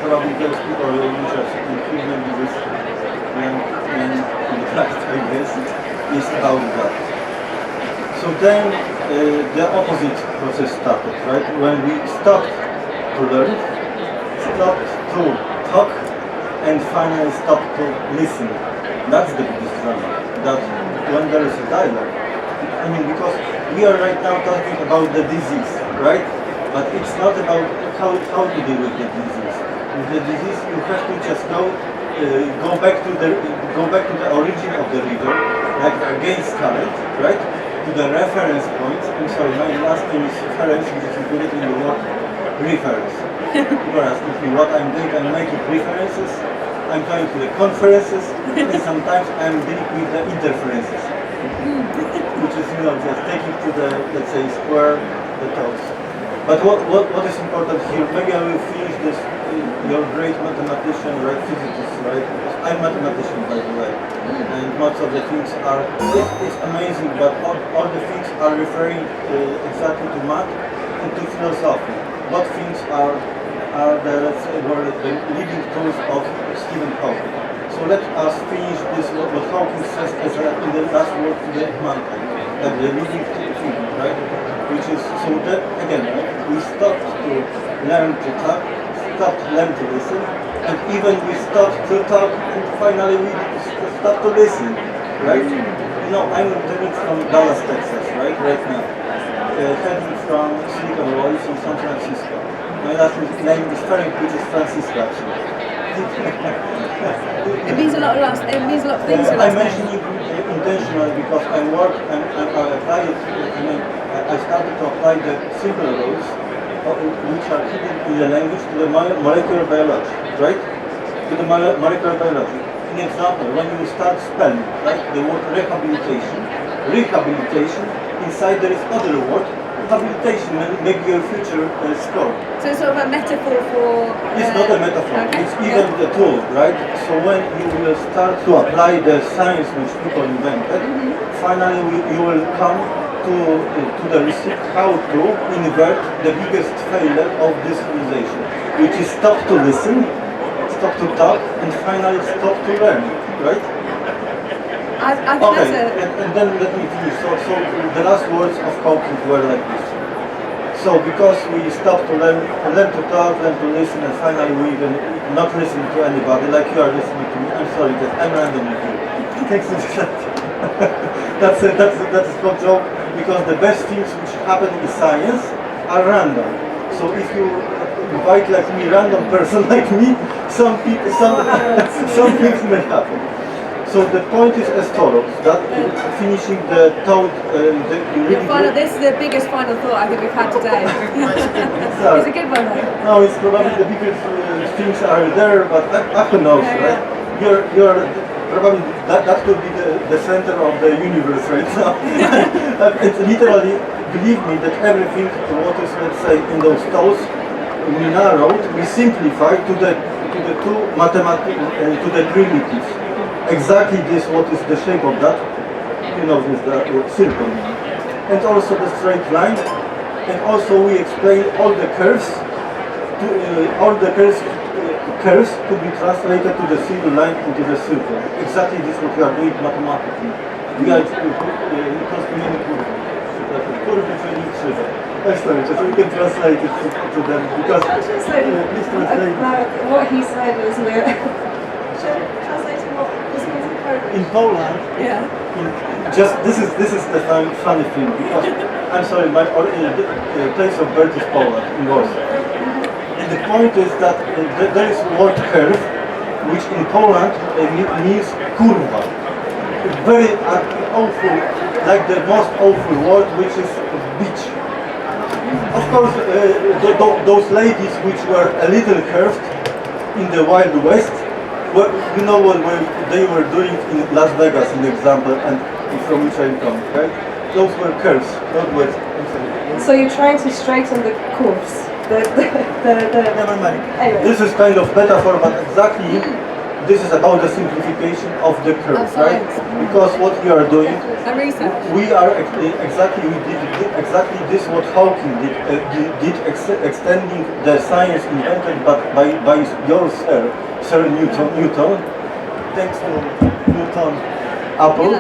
K: Probably those people are interested in human this and in the past, I guess, is about that. So then the opposite process started, right? When we stopped to learn, stopped to talk, and finally stopped to listen. That's the biggest drama. That when there is a dialogue, I mean, because we are right now talking about the disease, right? But it's not about how to deal with the disease. With the disease, you have to just go back to the origin of the river, like against current, right? To the reference point. I'm sorry, my last name is reference, which is included in the word reference. People are asking me what I'm doing. I'm making references. I'm going to the conferences, and sometimes I'm dealing with the interferences, which is just taking to the, let's say, square the toes. But what is important here? Maybe I will finish this. You're a great mathematician, right? Physicist, right? Because I'm a mathematician, by the way, and most of the things are. It's amazing, but all the things are referring exactly to math and to philosophy. What things are the, let's say, were the leading tools of Stephen Hawking. So let us finish this. What Hawking says as in the last word to the mankind, like the leading thing, right? Which is, so that, again, we stopped to learn to talk, stopped to learn to listen, and even we stopped to talk, and finally we stopped to listen, right? You know, I'm living from Dallas, Texas, right now. Heading from Silicon Valley in San Francisco. My last name is Ferenc, which is Francisco, actually.
A: It means a lot of things to
K: I'm mentioning it intentionally because I work and I apply it, I started to apply the simple rules which are hidden in the language to the molecular biology, right? To the molecular biology. An example, when you start spelling, right, the word rehabilitation, inside there is other word, rehabilitation, maybe your future score.
A: So it's sort of a metaphor for...
K: It's not a metaphor, it's even the tool, right? So when you will start to apply the science which people invented, finally you will come to the receipt how to invert the biggest failure of this civilization, which is stop to listen, stop to talk, and finally stop to learn, right?
A: I think
K: okay,
A: that's
K: and then let me finish. So the last words of Hawking were like this. So because we stopped to learn to talk, learn to listen, and finally we even not listen to anybody, like you are listening to me. I'm sorry that I'm random with you. Thanks to that. That's a small joke, because the best things which happen in science are random. So if you invite like me, random person like me, some things may happen. So the point is as follows, that finishing the thought,
A: this is the biggest final thought I think we've had today. It's a good one though.
K: No, it's probably the biggest things are there, but who knows, right? You're probably, that could be the center of the universe right now. It's literally, believe me, that everything, what is, let's say, in those thoughts, we narrowed, we simplified to the two mathematics, to the primitives. Exactly this, what is the shape of that, this the circle, and also the straight line, and also we explain all the curves, curves to be translated to the single line into the circle. Exactly this what we are doing mathematically. We are construing curve training krzywe. Sorry, just we can translate it to them because please translate.
N: What he said was translating what this means in Polish.
K: In Poland, this is the funny thing, because I'm sorry, my place of birth is Poland, in Warsaw. And the point is that there is word curve, which in Poland means kurwa. Very awful, like the most awful word, which is bitch. Of course, those ladies which were a little curved in the Wild West, well, you know what they were doing in Las Vegas, in example, and from which I come, right? Those were curves, not words.
N: So you're trying to straighten the curves.
K: Never mind.
N: Anyway.
K: This is kind of metaphor, but exactly this is about the simplification of the curve, right? Because what we are doing, we are exactly this what Hawking did extending the science invented by your Sir Newton, thanks to Newton, Apple.